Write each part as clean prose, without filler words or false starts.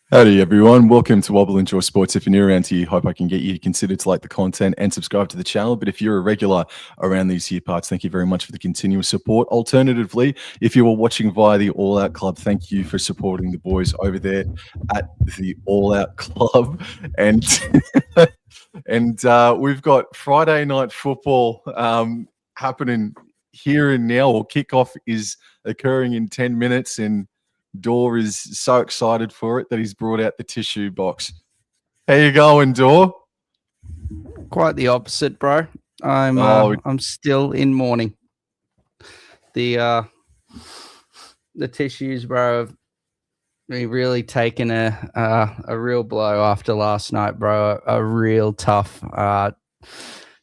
Howdy everyone, welcome to Wobblin Enjoy Sports. If you're new around here, hope I can get you to consider to like the content and subscribe to the channel. But if you're a regular around these here parts, thank you very much for the continuous support. Alternatively, if you are watching via the All Out Club, thank you for supporting the boys over there at the All Out Club. And we've got Friday night football happening here and now. Or kickoff is occurring in 10 minutes and Dor is so excited for it that he's brought out the tissue box. How you going, Dor? Quite the opposite, bro. I'm still in mourning. The tissues, bro, have really taken a real blow after last night, bro. A real tough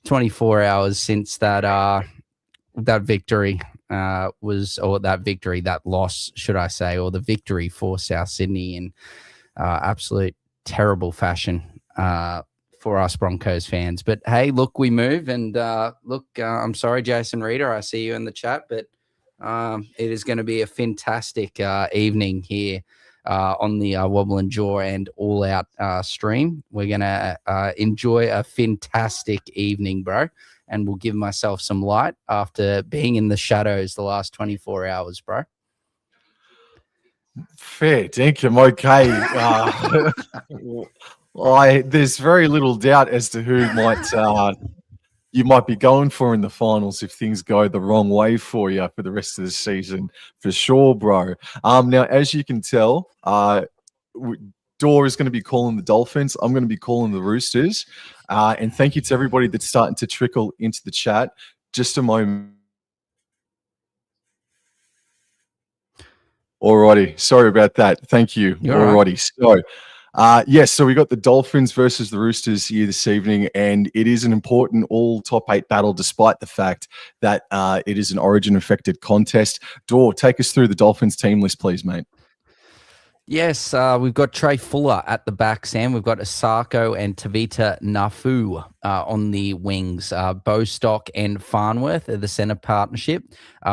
24 hours since that victory. That loss, should I say, or the victory for South Sydney in absolute terrible fashion for us Broncos fans. But hey, look, we move. And I'm sorry, Jason Reader, I see you in the chat, but it is going to be a fantastic evening here on the Wobble and Jaw and All Out stream. We're going to enjoy a fantastic evening, bro. And will give myself some light after being in the shadows the last 24 hours, bro. Fair dinkum. Okay. There's very little doubt as to who you might be going for in the finals if things go the wrong way for you for the rest of the season, for sure, bro. Now, as you can tell, Dor is going to be calling the Dolphins. I'm going to be calling the Roosters. And thank you to everybody that's starting to trickle into the chat. Just a moment. Alrighty. Sorry about that. Thank you. Alrighty. So, yes, so we got the Dolphins versus the Roosters here this evening, and it is an important all top 8 battle despite the fact that it is an origin-affected contest. Dor, take us through the Dolphins team list, please, mate. Yes, we've got Trey Fuller at the back, Sam. We've got Asako and Tavita Nafu on the wings. Bostock and Farnworth are the centre partnership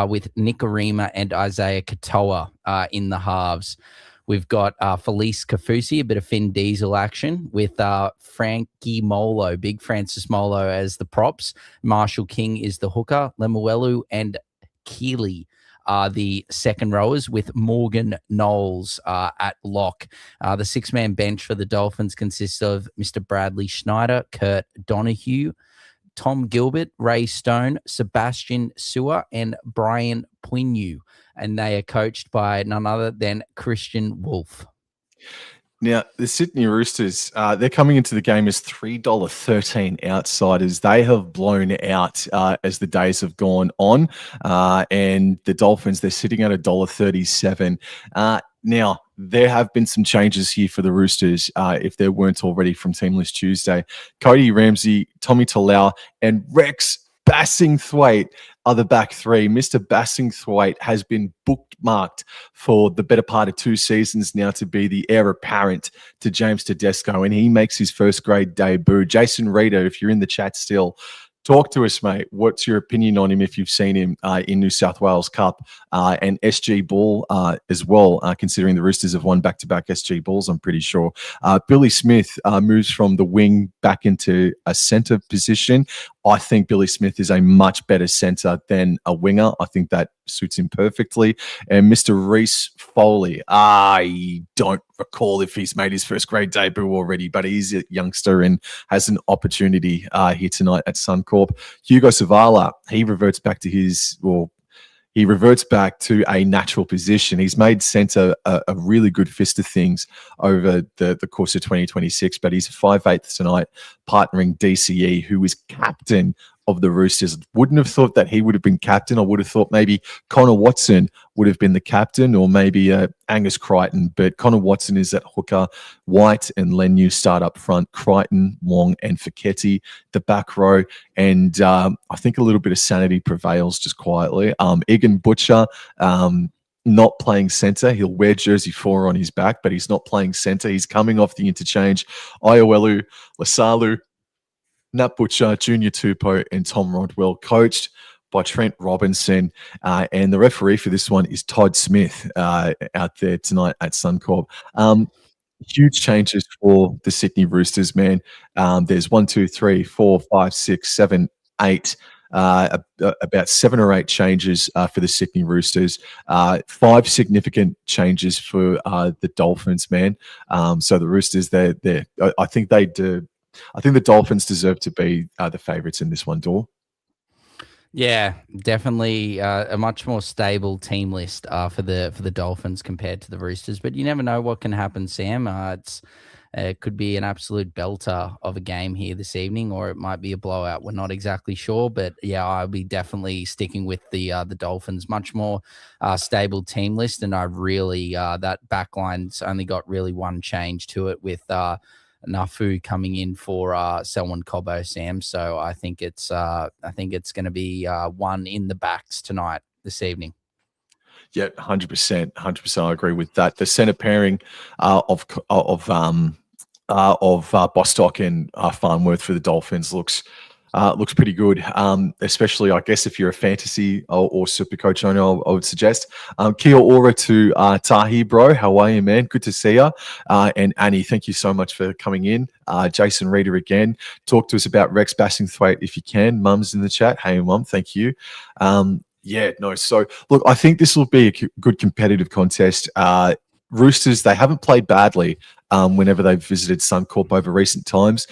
with Nick Arima and Isaiah Katoa in the halves. We've got Felice Kafusi, a bit of Finn Diesel action with Frankie Molo, Big Francis Molo as the props. Marshall King is the hooker. Lemuelu and Keeley the second rowers with Morgan Knowles at lock. The six-man bench for the Dolphins consists of Mr. Bradley Schneider, Kurt Donahue, Tom Gilbert, Ray Stone, Sebastian Sewer, and Brian Puinu. And they are coached by none other than Christian Wolf. Now, the Sydney Roosters, they're coming into the game as $3.13 outsiders. They have blown out as the days have gone on. And the Dolphins, they're sitting at $1.37. Now, there have been some changes here for the Roosters, if there weren't already from Team List Tuesday. Cody Ramsey, Tommy Talau, and Rex Bassingthwaite are the back three. Mr. Bassingthwaite has been bookmarked for the better part of 2 seasons now to be the heir apparent to James Tedesco, and he makes his first grade debut. Jason Reader, if you're in the chat still, talk to us, mate. What's your opinion on him if you've seen him in New South Wales Cup and SG Ball as well, considering the Roosters have won back-to-back SG Balls, I'm pretty sure. Billy Smith moves from the wing back into a centre position. I think Billy Smith is a much better centre than a winger. I think that suits him perfectly. And Mr. Reece Foley, I don't recall if he's made his first grade debut already, but he's a youngster and has an opportunity here tonight at Suncorp. Hugo Savala, he reverts back to a natural position. He's made centre a really good fist of things over the course of 2026, but he's 5'8" tonight, partnering DCE, who is captain of the Roosters. Wouldn't have thought that he would have been captain. I would have thought maybe Connor Watson would have been the captain, or maybe Angus Crichton, but Connor Watson is at hooker. White and Lenu start up front. Crichton, Wong, and Fiketti the back row. And I think a little bit of sanity prevails just quietly. Egan Butcher, not playing centre. He'll wear jersey 4 on his back, but he's not playing centre. He's coming off the interchange. Iowelu, Lasalu, Nat Butcher, Junior Tupou, and Tom Rodwell, coached by Trent Robinson. And the referee for this one is Todd Smith out there tonight at Suncorp. Huge changes for the Sydney Roosters, man. There's 1, 2, 3, 4, 5, 6, 7, 8. About 7 or 8 changes for the Sydney Roosters. 5 significant changes for the Dolphins, man. So the Roosters, I think they do. I think the Dolphins deserve to be the favourites in this one, Dor. Yeah, definitely a much more stable team list for the Dolphins compared to the Roosters. But you never know what can happen, Sam. It could be an absolute belter of a game here this evening, or it might be a blowout. We're not exactly sure, but yeah, I'll be definitely sticking with the Dolphins. Much more stable team list, and I really that backline's only got really one change to it with Nafu coming in for Selwyn Cobbo, Sam. So I think it's going to be one in the backs tonight this evening. Yeah, 100%, 100%. I agree with that. The center pairing of Bostock and Farnworth for the Dolphins looks pretty good, especially, I guess, if you're a fantasy or super coach owner, I would suggest. Kia ora to Tahi, bro. How are you, man? Good to see you. And Annie, thank you so much for coming in. Jason Reader again. Talk to us about Rex Bassingthwaite if you can. Mum's in the chat. Hey, Mum, thank you. Yeah, no. So, look, I think this will be a good competitive contest. Roosters, they haven't played badly whenever they've visited Suncorp over recent times.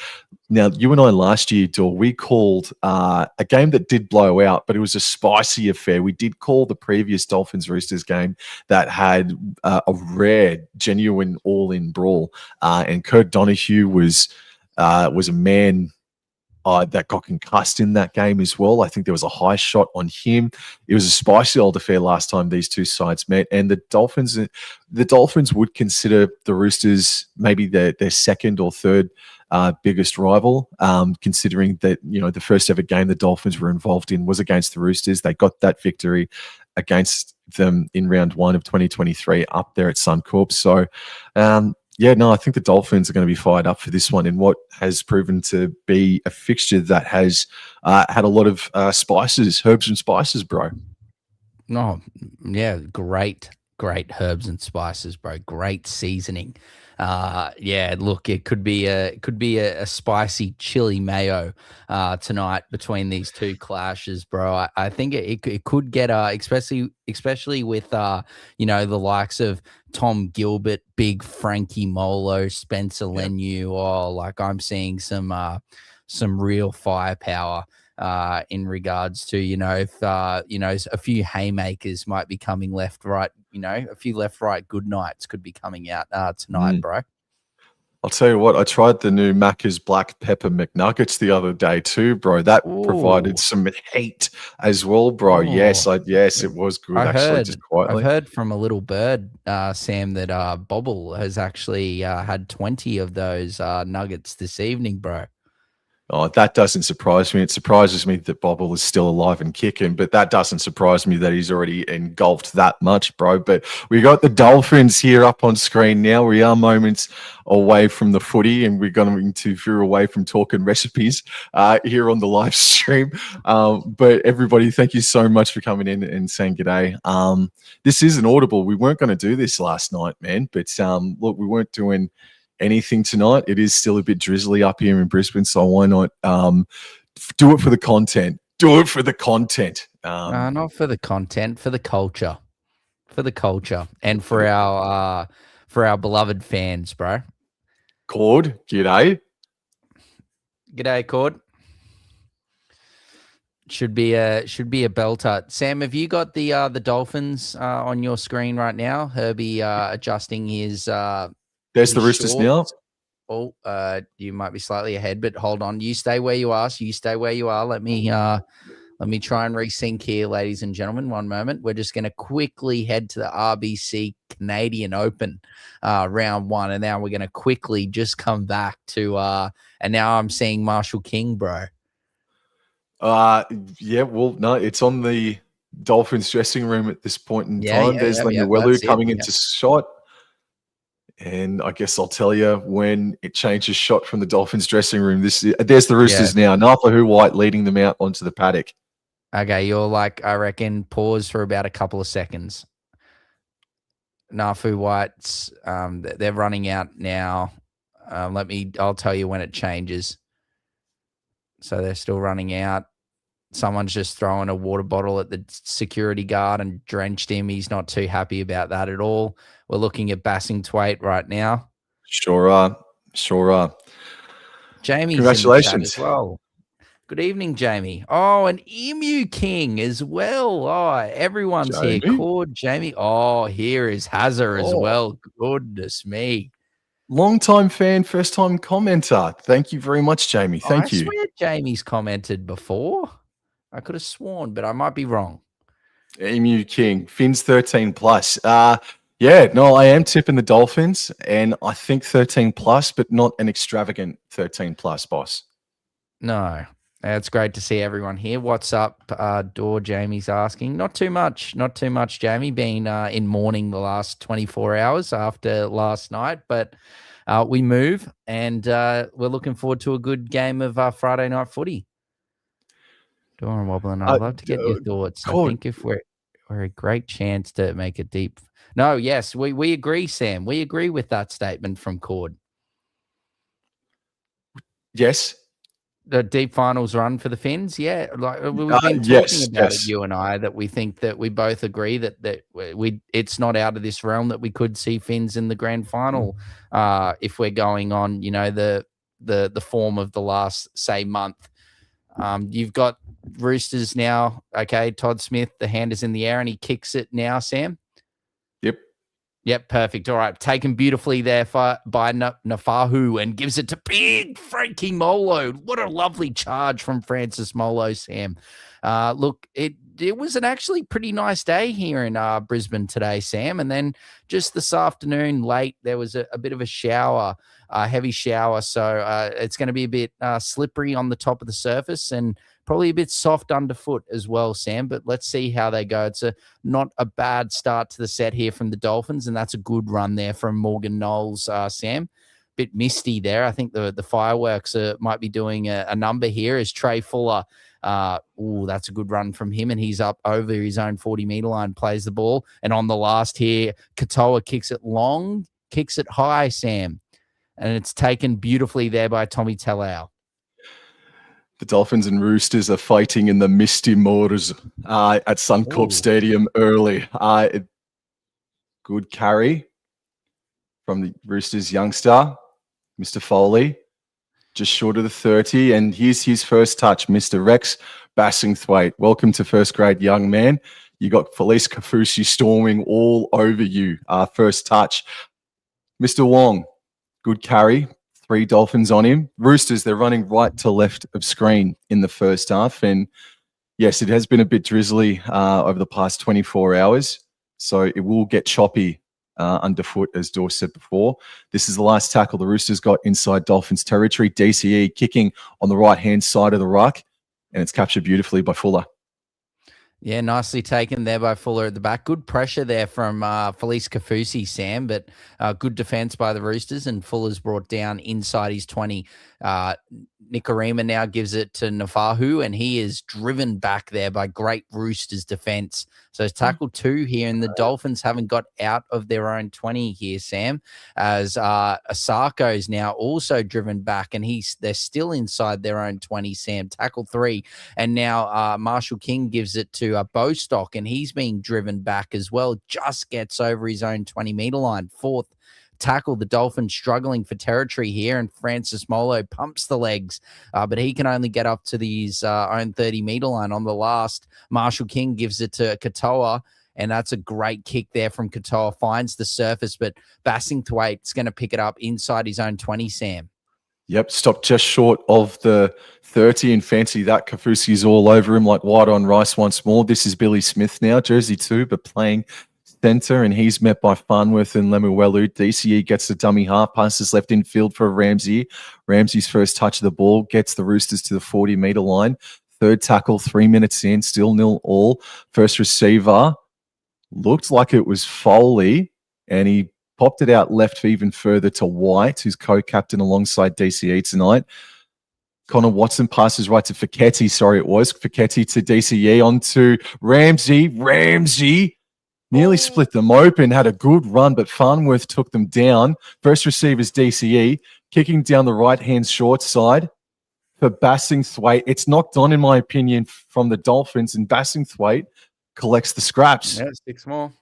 Now, you and I last year, Dor, we called a game that did blow out, but it was a spicy affair. We did call the previous Dolphins-Roosters game that had a rare, genuine all-in brawl. And Kurt Donahue was a man that got concussed in that game as well. I think there was a high shot on him. It was a spicy old affair last time these two sides met, and the Dolphins would consider the Roosters maybe their second or third biggest rival, considering that the first ever game the Dolphins were involved in was against the Roosters. They got that victory against them in round 1 of 2023 up there at Suncorp. So yeah, no, I think the Dolphins are going to be fired up for this one in what has proven to be a fixture that has had a lot of spices, herbs and spices, bro. No, yeah, great herbs and spices, bro. Great seasoning. Yeah, look, it could be a spicy chili mayo tonight between these two clashes, bro. I think it could get especially with the likes of Tom Gilbert, Big Frankie Molo, Spencer Leniu. Oh, like I'm seeing some real firepower in regards to if a few haymakers might be coming left, right. A few left, right good nights could be coming out tonight, bro. I'll tell you what, I tried the new Macca's Black Pepper McNuggets the other day too, bro. That provided some heat as well, bro. Ooh. Yes, it was good. Just quietly. I've heard from a little bird, Sam, that Bobble has actually had 20 of those nuggets this evening, bro. Oh, that doesn't surprise me. It surprises me that Bobble is still alive and kicking, but that doesn't surprise me that he's already engulfed that much, bro. But we got the Dolphins here up on screen now. We are moments away from the footy, and we're going to veer away from talking recipes here on the live stream. But everybody, thank you so much for coming in and saying g'day. This is an audible. We weren't going to do this last night, man, but look, we weren't doing anything tonight. It is still a bit drizzly up here in Brisbane, so why not do it for the content? Do it for the content. Not for the content, for the culture. For the culture. And for our beloved fans, bro. Cord, g'day. G'day, Cord. Should be a belter. Sam, have you got the Dolphins on your screen right now? Herbie adjusting his there's the Roosters now. Oh, you might be slightly ahead, but hold on. You stay where you are. Let me try and resync here, ladies and gentlemen. One moment. We're just going to quickly head to the RBC Canadian Open round 1, and now we're going to quickly just come back to and now I'm seeing Marshall King, bro. Yeah. Well, no, it's on the Dolphins dressing room at this point in time. There's Lemuelu coming into shot. And I guess I'll tell you when it changes shot from the Dolphins dressing room. There's the Roosters now. Nafahu White leading them out onto the paddock. Okay, you're like, I reckon, pause for about a couple of seconds. Nafu Whites, they're running out now. I'll tell you when it changes. So they're still running out. Someone's just thrown a water bottle at the security guard and drenched him. He's not too happy about that at all. We're looking at Bassingthwaite right now. Sure are. Jamie's Congratulations. in the chat as well. Good evening, Jamie. Oh, an Emu King as well. Oh, everyone's Jamie. here. Cord, Jamie. Oh, here is Hazard as well. Goodness me. Long-time fan, first-time commenter. Thank you very much, Jamie. Thank you. I swear Jamie's commented before. I could have sworn, but I might be wrong. Emu King, Finns 13 plus. Yeah, no, I am tipping the Dolphins, and I think 13 plus, but not an extravagant 13 plus, boss. No. It's great to see everyone here. What's up, Door? Jamie's asking. Not too much, Jamie. Been in mourning the last 24 hours after last night, but we move, and we're looking forward to a good game of Friday night footy. Door and Wobblin, I'd love to get your thoughts. I think if we're a great chance to make a deep. No, yes, we agree, Sam. We agree with that statement from Cord. Yes. The deep finals run for the Finns, yeah. Like we've been talking about it, you and I, that we think that we both agree that it's not out of this realm that we could see Finns in the grand final if we're going on, the form of the last, say, month. You've got Roosters now. Okay, Todd Smith, the hand is in the air and he kicks it now, Sam. Yep, perfect. All right, taken beautifully there by Nafahu and gives it to big Frankie Molo. What a lovely charge from Francis Molo, Sam. Look, it was an actually pretty nice day here in Brisbane today, Sam. And then just this afternoon, late, there was a bit of a shower, a heavy shower. So it's going to be a bit slippery on the top of the surface and probably a bit soft underfoot as well, Sam. But let's see how they go. It's not a bad start to the set here from the Dolphins, and that's a good run there from Morgan Knowles, Sam. Bit misty there. I think the fireworks might be doing a number here as Trey Fuller. That's a good run from him, and he's up over his own 40-meter line, plays the ball. And on the last here, Katoa kicks it long, kicks it high, Sam. And it's taken beautifully there by Tommy Talau. The Dolphins and Roosters are fighting in the misty waters at Suncorp Stadium early. Good carry from the Roosters youngster, Mr. Foley, just short of the 30. And here's his first touch, Mr. Rex Bassingthwaite. Welcome to first grade, young man. You got Felice Kafusi storming all over you. First touch. Mr. Wong, good carry. 3 Dolphins on him. Roosters, they're running right to left of screen in the first half. And yes, it has been a bit drizzly over the past 24 hours. So it will get choppy underfoot, as Dor said before. This is the last tackle the Roosters got inside Dolphins territory. DCE kicking on the right-hand side of the ruck. And it's captured beautifully by Fuller. Yeah, nicely taken there by Fuller at the back. Good pressure there from Felice Kafusi, Sam, but good defense by the Roosters, and Fuller's brought down inside his 20. Nikorima now gives it to Nafahu, and he is driven back there by great Roosters defense. So it's tackle 2 here, and the Dolphins haven't got out of their own 20 here, Sam, as Asako is now also driven back, and they're still inside their own 20, Sam. Tackle 3, and now Marshall King gives it to Bostock, and he's being driven back as well, just gets over his own 20-meter line. 4th tackle, the Dolphins struggling for territory here, and Francis Molo pumps the legs, but he can only get up to his own 30-meter line. On the last, Marshall King gives it to Katoa, and that's a great kick there from Katoa, finds the surface, but Bassingthwaite's going to pick it up inside his own 20, Sam. Yep, stopped just short of the 30, and fancy that. Kafusi's all over him like white on rice once more. This is Billy Smith now, jersey 2, but playing center, and he's met by Farnworth and Lemuelu. DCE gets the dummy half, passes left in field for Ramsey. Ramsey's first touch of the ball gets the Roosters to the 40-meter line. 3rd tackle, 3 minutes in, still 0-all. First receiver looked like it was Foley, and he popped it out left even further to White, who's co-captain alongside DCE tonight. Connor Watson passes right to Fiketti. Fiketti to DCE, on to Ramsey. Ramsey Nearly split them open, had a good run, but Farnworth took them down. First receiver's DCE, kicking down the right-hand short side for Bassingthwaite. It's knocked on, in my opinion, from the Dolphins, and Bassingthwaite collects the scraps. Yeah, 6 more.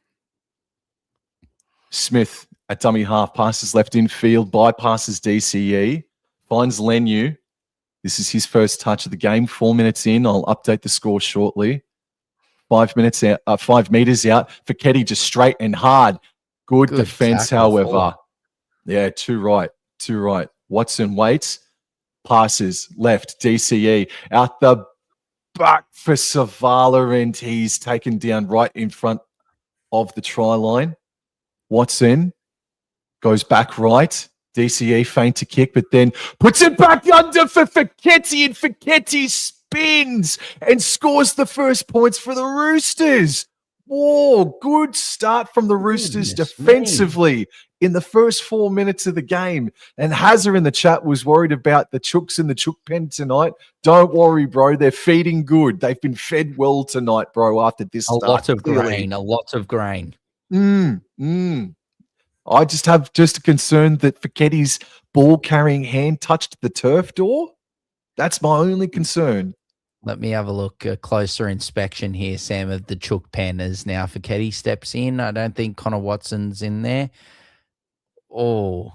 Smith at dummy half, passes left infield, bypasses DCE, finds Lenu. This is his first touch of the game. 4 minutes in. I'll update the score shortly. 5 minutes out, 5 meters out. Fiketti just straight and hard. Good defense, however. Yeah, too right. Watson waits, passes left, DCE out the back for Savala, and he's taken down right in front of the try line. Watson goes back right. DCE feint to kick, but then puts it back under for Fiketti, and Fiketti spins and scores the first points for the Roosters. Whoa, good start from the Roosters defensively in the first 4 minutes of the game. And Hazard in the chat was worried about the Chooks in the Chook pen tonight. Don't worry, bro. They're feeding good. They've been fed well tonight, bro, after this start. A lot of grain. I just have a concern that Fiketti's ball-carrying hand touched the turf door. That's my only concern. Let me have a look, a closer inspection here, Sam, of the Chook pen as now Fiketti steps in. I don't think Connor Watson's in there. It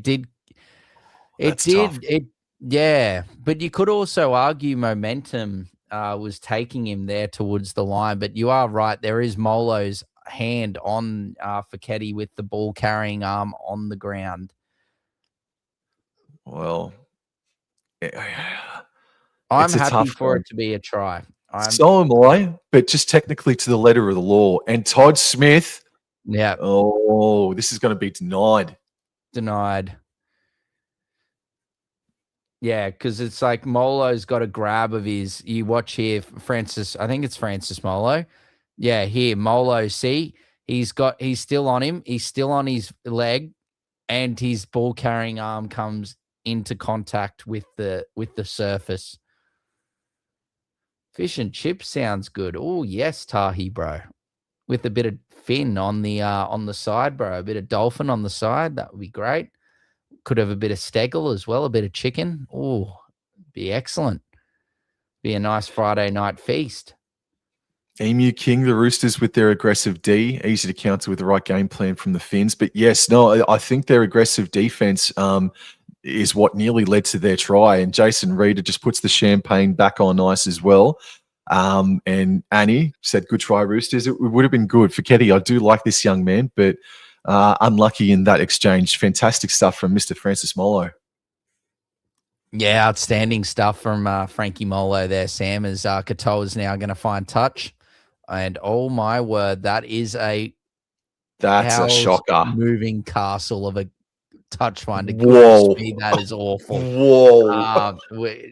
did. But you could also argue momentum was taking him there towards the line. But you are right. There is Molo's hand on Fiketti with the ball carrying arm on the ground. Well, I'm happy for it to be a try. So am I, but just technically to the letter of the law. And Todd Smith. Yeah. Oh, this is going to be denied. Yeah, because it's like Molo's got a grab of his. You watch here, Francis. I think it's Francis Molo. Yeah, here Molo. See, he's still on him. He's still on his leg, and his ball carrying arm comes into contact with the surface. Fish and chips sounds good. Oh yes, Tahi, bro, with a bit of fin on the side, bro. A bit of dolphin on the side. That would be great. Could have a bit of stegel as well, a bit of chicken. Oh, be excellent. Be a nice Friday night feast. Emu King, the Roosters with their aggressive D, easy to counter with the right game plan from the Finns. But yes, no, I think their aggressive defense is what nearly led to their try. And Jason Reeder just puts the champagne back on ice as well. And Annie said, good try, Roosters. It would have been good. Fiketti, I do like this young man, but unlucky in that exchange. Fantastic stuff from Mr. Francis Molo. Yeah, outstanding stuff from Frankie Molo there, Sam, as Katoa is now going to find touch. And oh my word, that's a shocker. Moving castle of a touch finder. Whoa. That is awful. Whoa.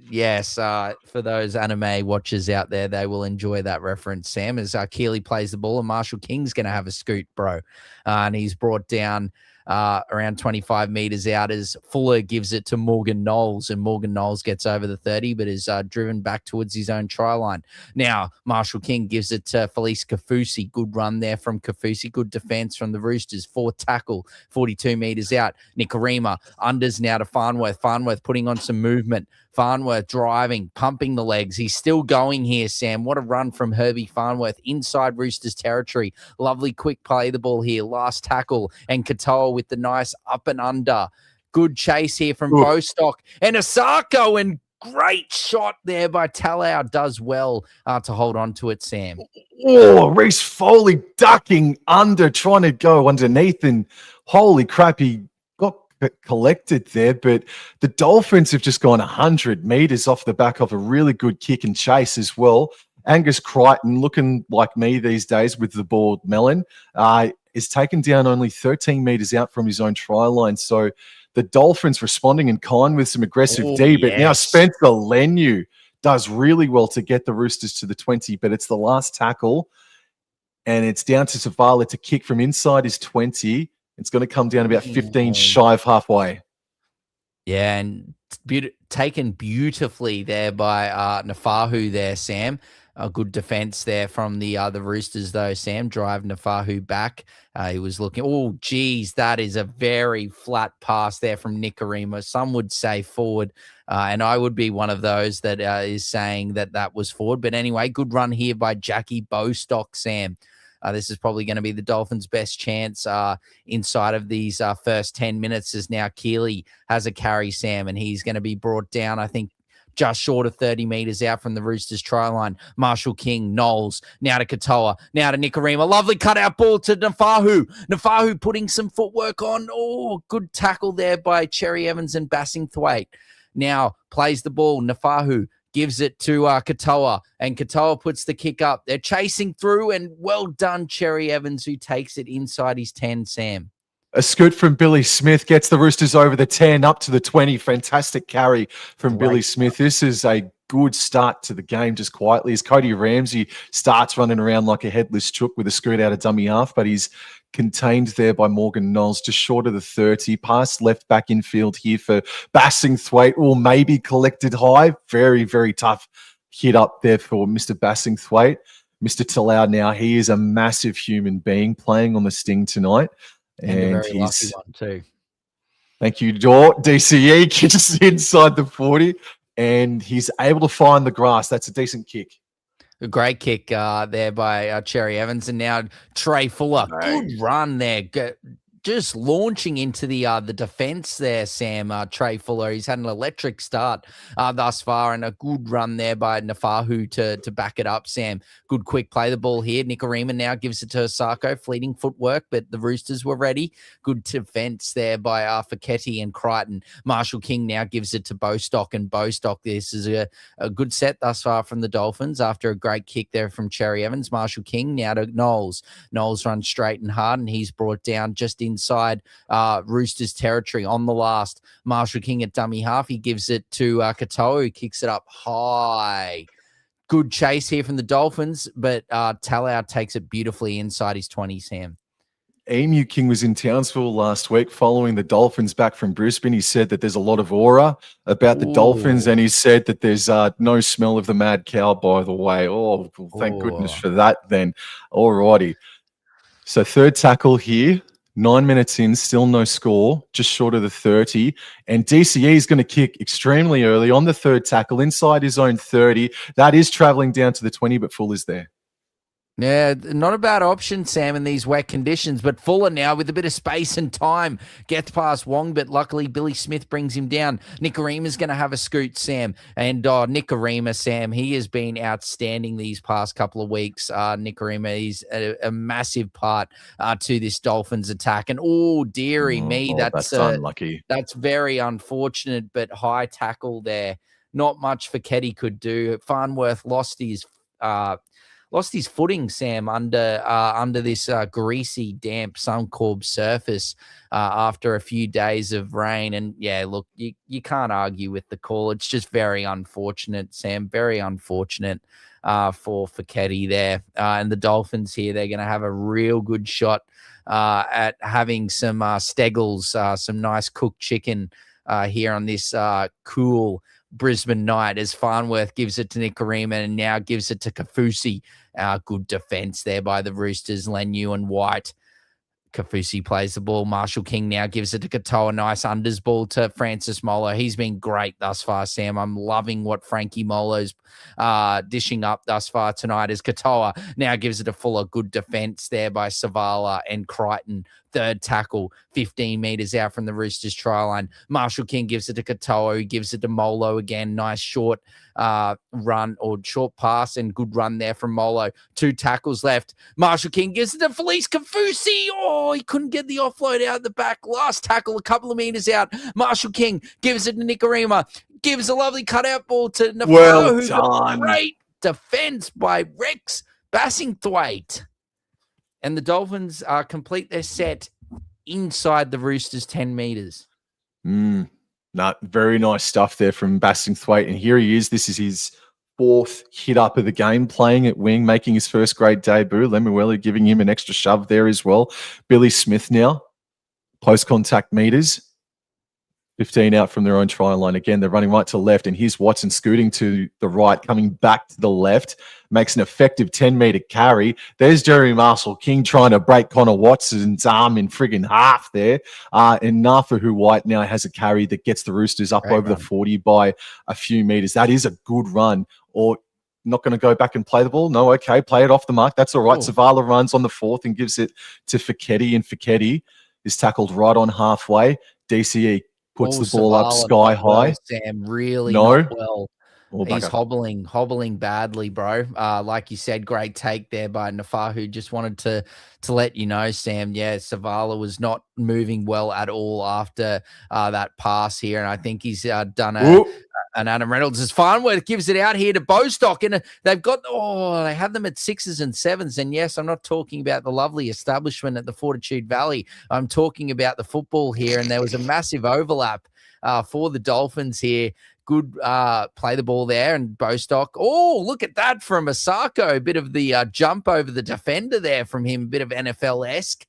Yes, for those anime watchers out there, they will enjoy that reference, Sam, as Keely plays the ball and Marshall King's going to have a scoot, bro. And he's brought down around 25 meters out as Fuller gives it to Morgan Knowles, and Morgan Knowles gets over the 30, but is driven back towards his own try line. Now, Marshall King gives it to Felice Kafusi. Good run there from Kafusi. Good defense from the Roosters. 4 tackle, 42 meters out. Nikarima unders now to Farnworth. Farnworth putting on some movement. Farnworth driving, pumping the legs. He's still going here, Sam. What a run from Herbie Farnworth inside Roosters territory. Lovely quick play the ball here. Last tackle, and Katoa with the nice up and under. Good chase here from Bostock and Asako, and great shot there by Talau. Does well to hold on to it, Sam. Oh, Reece Foley ducking under, trying to go underneath, and holy crap, he got collected there. But the Dolphins have just gone 100 meters off the back of a really good kick and chase as well. Angus Crichton, looking like me these days with the bald melon, is taken down only 13 meters out from his own try line. So the Dolphins responding in kind with some aggressive D, but now Spencer Lenu does really well to get the Roosters to the 20, but it's the last tackle, and it's down to Savala to kick from inside his 20. It's going to come down about 15 shy of halfway. Yeah, and taken beautifully there by Nafahu there, Sam. A good defense there from the Roosters, though. Sam drive Nafahu back. He was looking. Oh, geez, that is a very flat pass there from Nikorima. Some would say forward, and I would be one of those that is saying that that was forward. But anyway, good run here by Jackie Bostock, Sam. This is probably going to be the Dolphins' best chance inside of these first 10 minutes, as now Keeley has a carry, Sam, and he's going to be brought down, I think, just short of 30 metres out from the Roosters try line. Marshall King, Knowles, now to Katoa, now to Nikorima. Lovely cutout ball to Nafahu. Nafahu putting some footwork on. Oh, good tackle there by Cherry Evans and Bassingthwaite. Now plays the ball. Nafahu gives it to Katoa, and Katoa puts the kick up. They're chasing through, and well done, Cherry Evans, who takes it inside his 10, Sam. A scoot from Billy Smith gets the Roosters over the 10 up to the 20. Fantastic carry from Billy Smith. This is a good start to the game, just quietly, as Cody Ramsey starts running around like a headless chook with a scoot out of dummy half, but he's contained there by Morgan Knowles, just short of the 30. Pass left back infield here for Bassingthwaite, or maybe collected high. Very, very tough hit up there for Mr. Bassingthwaite. Mr. Talau now, he is a massive human being playing on the Sting tonight. And a very lucky one too. Thank you, DCE kicks inside the 40, and he's able to find the grass. That's a decent kick. A great kick there by Cherry Evans, and now Trey Fuller. Good run there. Just launching into the defense there, Sam. Trey Fuller, he's had an electric start thus far, and a good run there by Nafahu to back it up, Sam. Good quick play the ball here. Nikorima now gives it to Osako. Fleeting footwork, but the Roosters were ready. Good defense there by Fiketti and Crichton. Marshall King now gives it to Bostock, and Bostock, this is a good set thus far from the Dolphins after a great kick there from Cherry Evans. Marshall King now to Knowles. Knowles runs straight and hard, and he's brought down just inside Roosters territory on the last. Marshall King at dummy half. He gives it to Katoa, who kicks it up high. Good chase here from the Dolphins, but Talau takes it beautifully inside his 20, Sam. Emu King was in Townsville last week following the Dolphins back from Brisbane. He said that there's a lot of aura about the Dolphins, and he said that there's no smell of the mad cow, by the way. Oh, well, thank goodness for that then. All righty. So third tackle here. 9 minutes in, still no score, just short of the 30. And DCE is going to kick extremely early on the third tackle inside his own 30. That is traveling down to the 20, but Full is there. Yeah, not a bad option, Sam, in these wet conditions. But Fuller now with a bit of space and time gets past Wong, but luckily Billy Smith brings him down. Nikorima's going to have a scoot, Sam. And Nikorima, Sam, he has been outstanding these past couple of weeks. Nikorima is a massive part to this Dolphins attack. And dearie me, that's unlucky. That's very unfortunate, but high tackle there. Not much Fiketti could do. Farnworth lost his footing, Sam, under this greasy, damp Suncorp surface after a few days of rain. And yeah, look, you can't argue with the call. It's just very unfortunate, Sam. Very unfortunate for Fiketti there. And the Dolphins here, they're going to have a real good shot at having some Steggles, some nice cooked chicken here on this cool Brisbane night, as Farnworth gives it to Nikorima and now gives it to Kafusi. Good defense there by the Roosters, Lenu and White. Kafusi plays the ball. Marshall King now gives it to Katoa. Nice unders ball to Francis Molo. He's been great thus far, Sam. I'm loving what Frankie Molo's dishing up thus far tonight, as Katoa now gives it a Fuller. Good defense there by Savala and Crichton. Third tackle, 15 metres out from the Roosters try line. Marshall King gives it to Katoa, who gives it to Molo again. Nice short run or short pass and good run there from Molo. 2 tackles left. Marshall King gives it to Felice Kafusi. He couldn't get the offload out the back. Last tackle, a couple of metres out. Marshall King gives it to Nikorima. Gives a lovely cutout ball to Nafahu. Well done. Great defense by Rex Bassingthwaite. And the Dolphins complete their set inside the Roosters' 10 metres. Very nice stuff there from Bassingthwaite. And here he is. This is his 4th hit up of the game, playing at wing, making his first grade debut. Lemuelu giving him an extra shove there as well. Billy Smith now, post-contact meters. 15 out from their own try line. Again, they're running right to left, and here's Watson scooting to the right, coming back to the left, makes an effective 10-meter carry. There's Jeremy Marshall-King trying to break Connor Watson's arm in friggin' half there. And Nafu White now has a carry that gets the Roosters up over the 40 by a few meters. That is a good run. Or not going to go back and play the ball? No, okay, play it off the mark. That's all right. Zavala runs on the 4th and gives it to Fiketti, and Fiketti is tackled right on halfway. DCE puts the ball up sky high. Sam, really not well. He's bugger. hobbling badly, bro. Like you said, great take there by Nafahu. Just wanted to let you know, Sam. Yeah, Savala was not moving well at all after that pass here, and I think he's done an Adam Reynolds is Farnworth gives it out here to Bostock, and they've got they have them at 6s and 7s. And yes, I'm not talking about the lovely establishment at the Fortitude Valley. I'm talking about the football here, and there was a massive overlap for the Dolphins here. Good play the ball there, and Bostock. Oh, look at that from Asako. A bit of the jump over the defender there from him. A bit of NFL-esque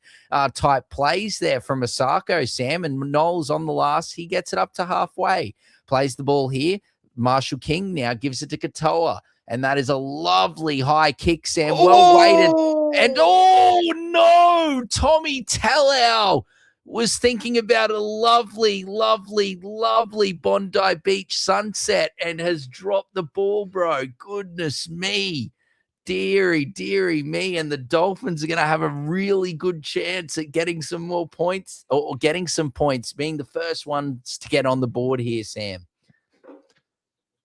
type plays there from Asako, Sam. And Knowles on the last. He gets it up to halfway. Plays the ball here. Marshall-King now gives it to Katoa. And that is a lovely high kick, Sam. Well weighted. And no! Tommy Talau was thinking about a lovely, lovely, lovely Bondi Beach sunset and has dropped the ball, bro. Goodness me. Deary me. And the Dolphins are going to have a really good chance at getting some more points or getting some points, being the first ones to get on the board here, Sam.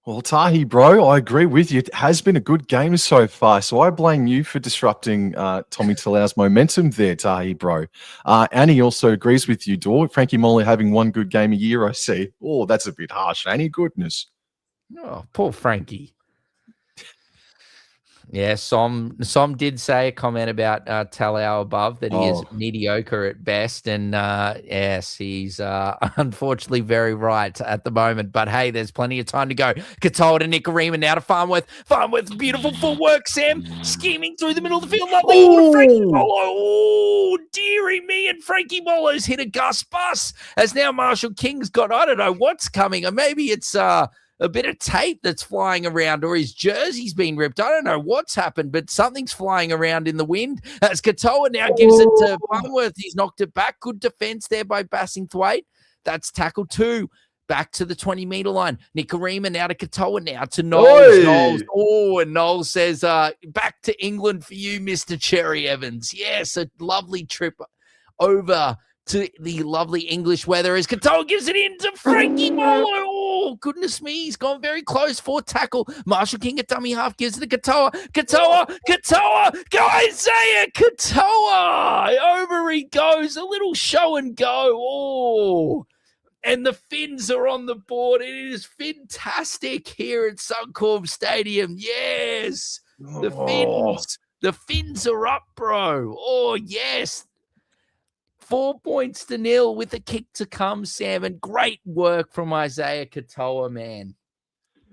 Well, Tahi, bro, I agree with you. It has been a good game so far, so I blame you for disrupting Tommy Talau's momentum there, Tahi, bro. Annie also agrees with you, Dor. Frankie Moller having one good game a year, I see. Oh, that's a bit harsh, Annie. Goodness. Oh, poor Frankie. Yeah, Som did say a comment about Talau above that he is mediocre at best. And yes, he's unfortunately very right at the moment. But hey, there's plenty of time to go. Katoa to Nicarima, now to Farnworth. Farnworth, beautiful footwork, Sam. Scheming through the middle of the field. Lovely ball to Frankie Molo. Oh, dearie me. And Frankie Molo's hit a Gus bus. As now Marshall King's got, I don't know what's coming. Or maybe it's a bit of tape that's flying around, or his jersey's been ripped. I don't know what's happened, but something's flying around in the wind. As Katoa now gives it to Farnworth. He's knocked it back. Good defense there by Bassingthwaite. That's tackle 2. Back to the 20-meter line. Nicarima now to Katoa, now to Knowles. Oh, and Knowles says, back to England for you, Mr. Cherry Evans. Yes, a lovely trip over to the lovely English weather as Katoa gives it in to Frankie Molo. Oh, goodness me. He's gone very close for tackle. Marshall King at dummy half gives it to Katoa. Go Isaiah Katoa. Over he goes. A little show and go. Oh, and the Finns are on the board. It is fantastic here at Suncorp Stadium. Yes, the Finns are up, bro. Oh, yes. 4-0 with a kick to come, Sam, and great work from Isaiah Katoa, man.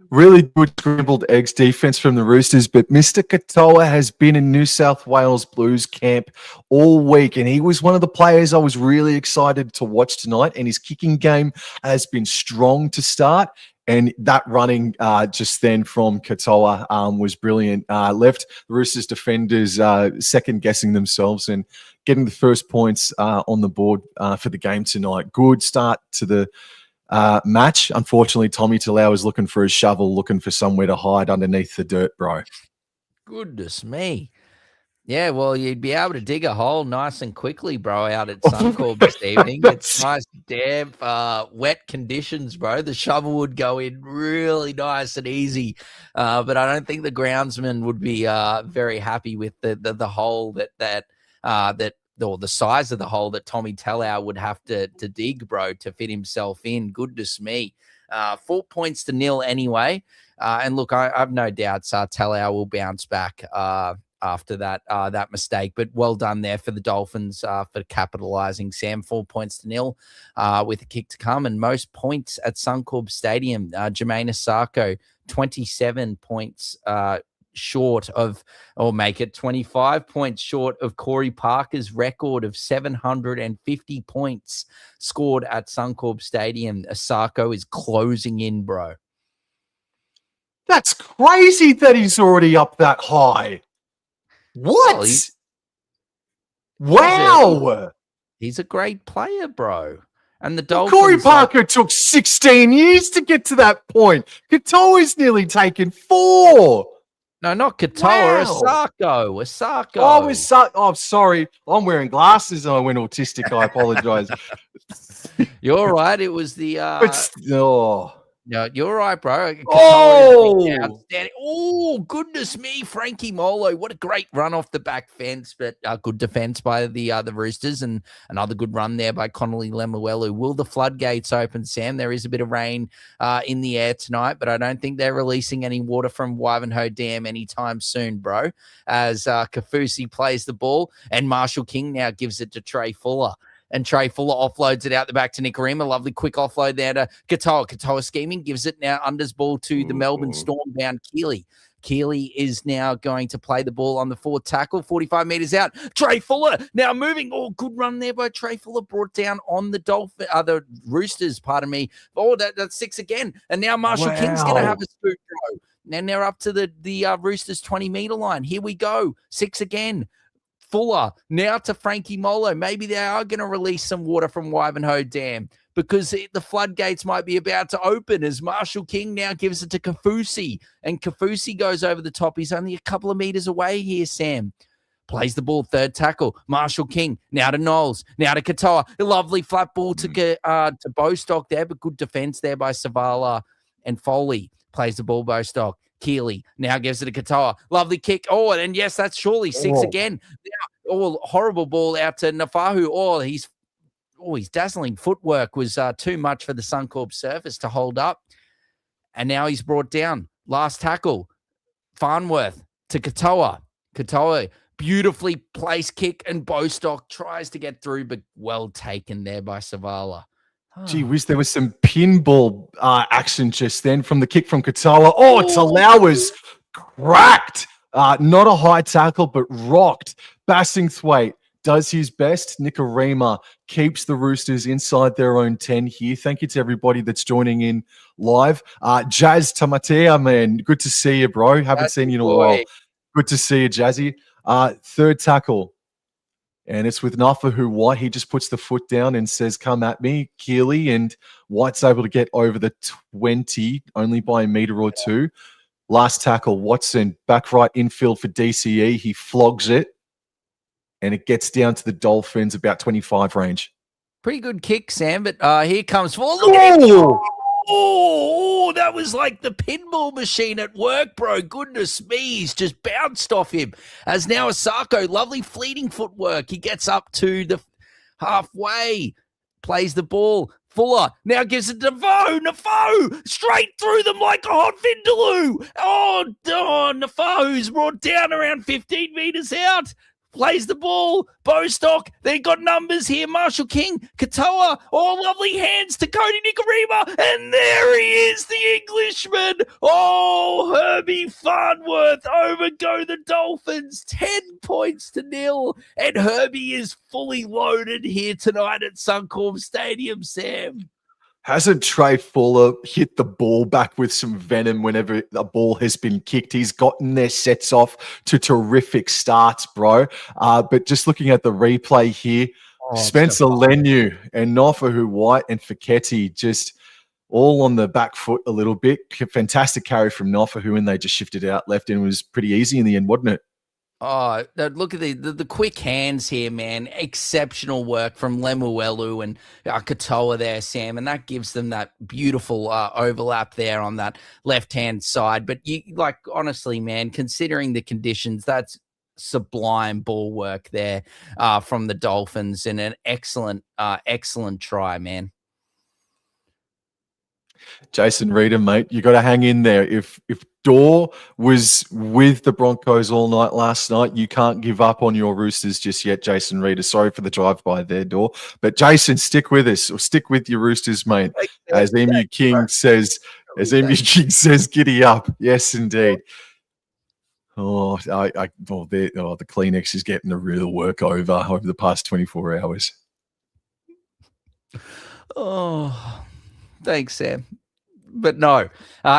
Really good scrambled eggs defense from the Roosters, but Mr. Katoa has been in New South Wales Blues camp all week, and he was one of the players I was really excited to watch tonight, and his kicking game has been strong to start. And that running just then from Katoa was brilliant. Left the Roosters defenders second-guessing themselves and getting the first points on the board for the game tonight. Good start to the match. Unfortunately, Tommy Talau is looking for his shovel, looking for somewhere to hide underneath the dirt, bro. Goodness me. Yeah, well, you'd be able to dig a hole nice and quickly, bro, out at Suncorp this evening. It's nice, damp, wet conditions, bro. The shovel would go in really nice and easy. But I don't think the groundsman would be very happy with the hole or the size of the hole that Tommy Talau would have to dig, bro, to fit himself in. Goodness me. 4-0 anyway. And look, I have no doubts Talau will bounce back after that mistake. But well done there for the Dolphins for capitalizing, Sam. 4-0 with a kick to come. And most points at Suncorp Stadium. Jermaine Asako, 27 points short of, or make it 25 points short of Corey Parker's record of 750 points scored at Suncorp Stadium. Asako is closing in, bro. That's crazy that he's already up that high. What? Wow. He's a great player, bro. And the Dolphins... Corey Parker took 16 years to get to that point. Katoa's nearly taken 4. No, not Katoa. Wow. Asako. Oh, sorry. I'm wearing glasses and I went autistic. I apologize. You're right. It was the... No, you're right, bro. Oh, goodness me, Frankie Molo. What a great run off the back fence, but good defense by the Roosters, and another good run there by Connolly Lemuelu. Will the floodgates open, Sam? There is a bit of rain in the air tonight, but I don't think they're releasing any water from Ivanhoe Dam anytime soon, bro, as Kafusi plays the ball, and Marshall King now gives it to Trey Fuller. And Trey Fuller offloads it out the back to Nicarima. Lovely quick offload there to Katoa. Katoa scheming, gives it now unders ball to the Melbourne Storm-bound Keeley. Keeley is now going to play the ball on the forward tackle, 45 meters out. Trey Fuller now moving. Oh, good run there by Trey Fuller, brought down on the Roosters, pardon me. Oh, that's 6 again. And now Marshall King's going to have a scoop, bro. And they're up to the Roosters 20-meter line. Here we go. 6 again. Fuller now to Frankie Molo. Maybe they are going to release some water from Ivanhoe Dam because the floodgates might be about to open as Marshall King now gives it to Kafusi, and Kafusi goes over the top. He's only a couple of meters away here, Sam. Plays the ball, third tackle. Marshall King now to Knowles, now to Katoa. A lovely flat ball to Bostock there, but good defense there by Savala, and Foley plays the ball, Bostock. Keeley now gives it to Katoa. Lovely kick. Oh, and yes, that's surely 6 again. Now, horrible ball out to Nafahu. His dazzling footwork was too much for the Suncorp surface to hold up. And now he's brought down. Last tackle. Farnworth to Katoa. Katoa, beautifully placed kick, and Bostock tries to get through, but well taken there by Savala. Gee whiz, there was some pinball action just then from the kick from Katoa. Oh, Talaua's cracked. Not a high tackle, but rocked. Bassingthwaite does his best. Nicarima keeps the Roosters inside their own 10 here. Thank you to everybody that's joining in live. Jazz Tamatea, man, good to see you, bro. Haven't seen you in a while. Good to see you, Jazzy. Third tackle. And it's with Nafahu White. He just puts the foot down and says, come at me, Keeley. And White's able to get over the 20, only by a meter or two. Last tackle, Watson, back right infield for DCE. He flogs it. And it gets down to the Dolphins, about 25 range. Pretty good kick, Sam. But here comes Fuller. Look at him. Oh, that was like the pinball machine at work, bro. Goodness me, he's just bounced off him. As now Asako, lovely fleeting footwork. He gets up to the halfway, plays the ball. Fuller now gives it to Nafahu, straight through them like a hot vindaloo. Oh, Nafahu's brought down around 15 meters out. Plays the ball. Bostock. They got numbers here. Marshall King. Katoa. Oh, lovely hands to Cody Nicarima. And there he is, the Englishman. Oh, Herbie Farnworth. Over go the Dolphins. 10 points to 0. And Herbie is fully loaded here tonight at Suncorp Stadium, Sam. Hasn't Trey Fuller hit the ball back with some venom whenever a ball has been kicked? He's gotten their sets off to terrific starts, bro. But just looking at the replay here, Spencer Leniu and Nafahu White and Fiketti just all on the back foot a little bit. Fantastic carry from Nafahu, and they just shifted out left, and it was pretty easy in the end, wasn't it? Oh, look at the quick hands here, man. Exceptional work from Lemuelu and Katoa there, Sam. And that gives them that beautiful overlap there on that left-hand side. But honestly, man, considering the conditions, that's sublime ball work there from the Dolphins, and an excellent try, man. Jason Reeder, mate, you got to hang in there. If Dorr was with the Broncos all night last night, you can't give up on your Roosters just yet, Jason Reeder. Sorry for the drive-by there, Dorr. But Jason, stick with us, or stick with your Roosters, mate. As Emu King says, giddy up. Yes, indeed. The Kleenex is getting the real work over the past 24 hours. Oh, thanks, Sam. But no,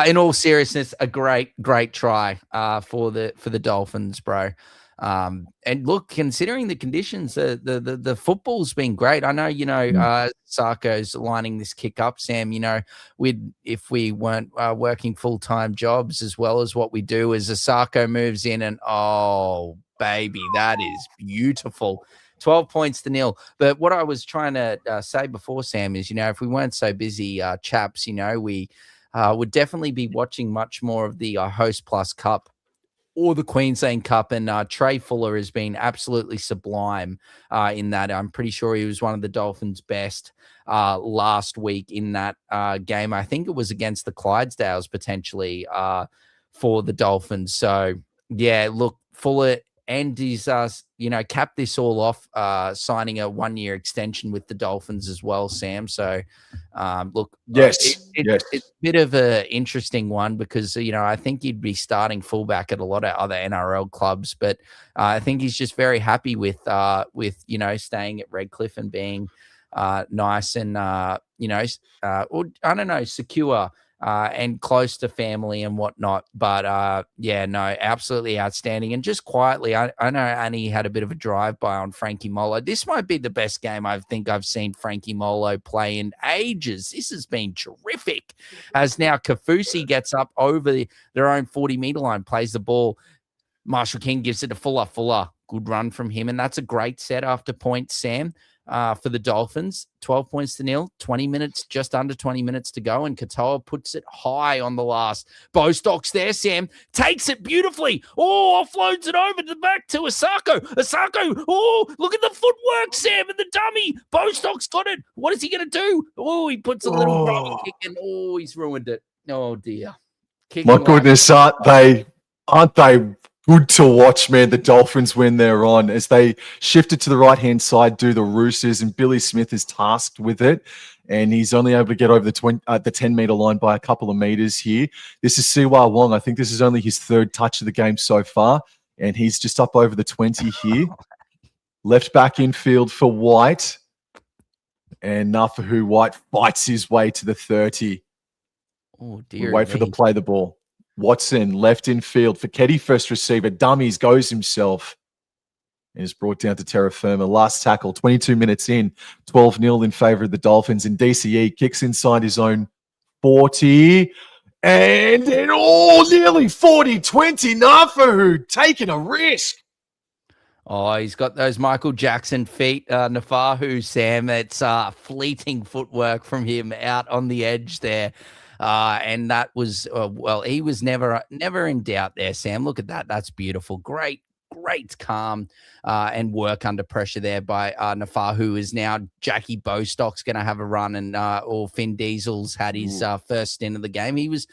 in all seriousness, a great try for the Dolphins, bro. And look, considering the conditions, the football's been great. I know, Sarko's lining this kick up, Sam. If we weren't working full-time jobs as well as what we do, as Sarko moves in, and oh baby, that is beautiful. 12 points to nil. But what I was trying to say before, Sam, is, if we weren't so busy, chaps, we would definitely be watching much more of the Host Plus Cup or the Queensland Cup. And Trey Fuller has been absolutely sublime in that. I'm pretty sure he was one of the Dolphins' best last week in that game. I think it was against the Clydesdales potentially for the Dolphins. So, yeah, look, Fuller and he's, capped this all off, signing a 1-year extension with the Dolphins as well, Sam. So, look, yes, it's a bit of an interesting one because, I think he'd be starting fullback at a lot of other NRL clubs, but I think he's just very happy with staying at Redcliffe and being nice and, secure. And close to family and whatnot. But, absolutely outstanding. And just quietly, I know Annie had a bit of a drive-by on Frankie Molo. This might be the best game I think I've seen Frankie Molo play in ages. This has been terrific. As now Kafusi gets up over their own 40-meter line, plays the ball. Marshall King gives it to Fuller. Fuller, good run from him. And that's a great set after points, Sam. For the Dolphins, 12 points to nil, 20 minutes, just under 20 minutes to go, and Katoa puts it high on the last. Bostock's there, Sam, takes it beautifully. Oh, offloads it over the back to Asako. Asako, oh, look at the footwork, Sam, and the dummy. Bostock's got it. What is he going to do? Oh, he puts a little rubber kick in. Oh, he's ruined it. Oh, dear. My goodness, aren't they good to watch, man? The Dolphins when they're on, as they shifted to the right-hand side, do the Roosters, and Billy Smith is tasked with it, and he's only able to get over the 10-meter line by a couple of meters here. This is Siwa Wong. I think this is only his third touch of the game so far, and he's just up over the 20 here. Left back infield for White, and Nafahu White fights his way to the 30. Oh, dear. Wait for the play the ball. Watson, left in field for Keddy, first receiver. Dummies, goes himself. And is brought down to terra firma. Last tackle, 22 minutes in. 12-0 in favour of the Dolphins. And DCE kicks inside his own 40. And then, nearly 40-20. Nafahu taking a risk. Oh, he's got those Michael Jackson feet, Nafahu, Sam. It's fleeting footwork from him out on the edge there. And that was, he was never in doubt there, Sam. Look at that. That's beautiful. Great calm and work under pressure there by Nafahu. Is now Jackie Bostock's going to have a run, and or Finn Diesel's had his first stint of the game. He was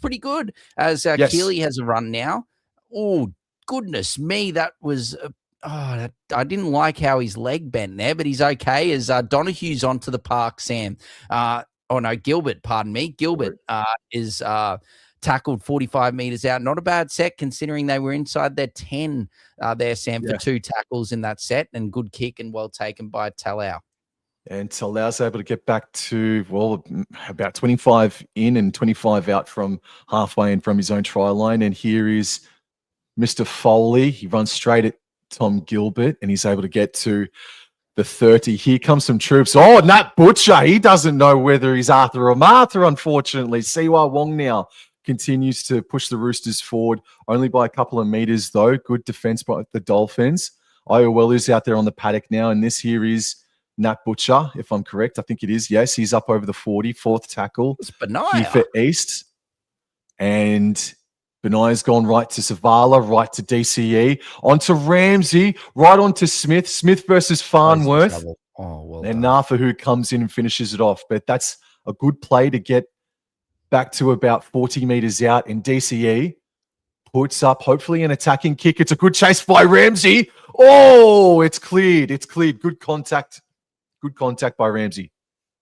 pretty good, as Keely has a run now. Oh, goodness me. That was... I didn't like how his leg bent there, but he's okay as Donohue's onto the park, Sam. Gilbert, pardon me. Gilbert is tackled 45 meters out. Not a bad set considering they were inside their 10 there, Sam, for 2 tackles in that set, and good kick and well taken by Talau. And Talau's able to get back to, about 25 in and 25 out from halfway in from his own try line. And here is Mr. Foley. He runs straight at Tom Gilbert, and he's able to get to the 30. Here comes some troops. Oh, Nat Butcher. He doesn't know whether he's Arthur or Martha, unfortunately. Siwa Wong now continues to push the Roosters forward, only by a couple of meters, though. Good defense by the Dolphins. IOL is out there on the paddock now, and this here is Nat Butcher, if I'm correct. I think it is. Yes, he's up over the 40. 4th tackle. It's Benaya. Here for East. And Benaya's gone right to Savala, right to DCE, onto Ramsey, right onto Smith. Smith versus Farnworth. And Nafahu comes in and finishes it off. But that's a good play to get back to about 40 meters out. And DCE puts up, hopefully, an attacking kick. It's a good chase by Ramsey. Oh, it's cleared. It's cleared. Good contact. Good contact by Ramsey.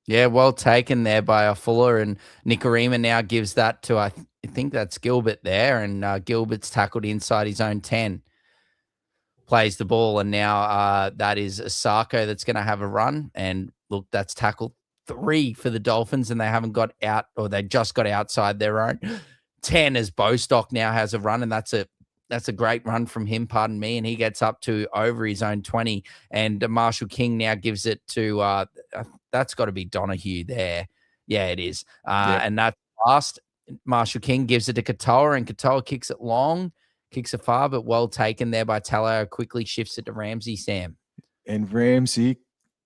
Yeah, well taken there by a Fuller, and Nicarima now gives that to, I think that's Gilbert there, and Gilbert's tackled inside his own 10. Plays the ball, and now that is Asako that's going to have a run. And look, that's tackle 3 for the Dolphins, and they haven't got out, or they just got outside their own 10 as Bostock now has a run, and that's a great run from him, pardon me, and he gets up to over his own 20, and Marshall King now gives it to, that's got to be Donahue there. Yeah, it is. And that's last. Marshall King gives it to Katoa, and Katoa kicks it long. Kicks it far, but well taken there by Talao. Quickly shifts it to Ramsey, Sam. And Ramsey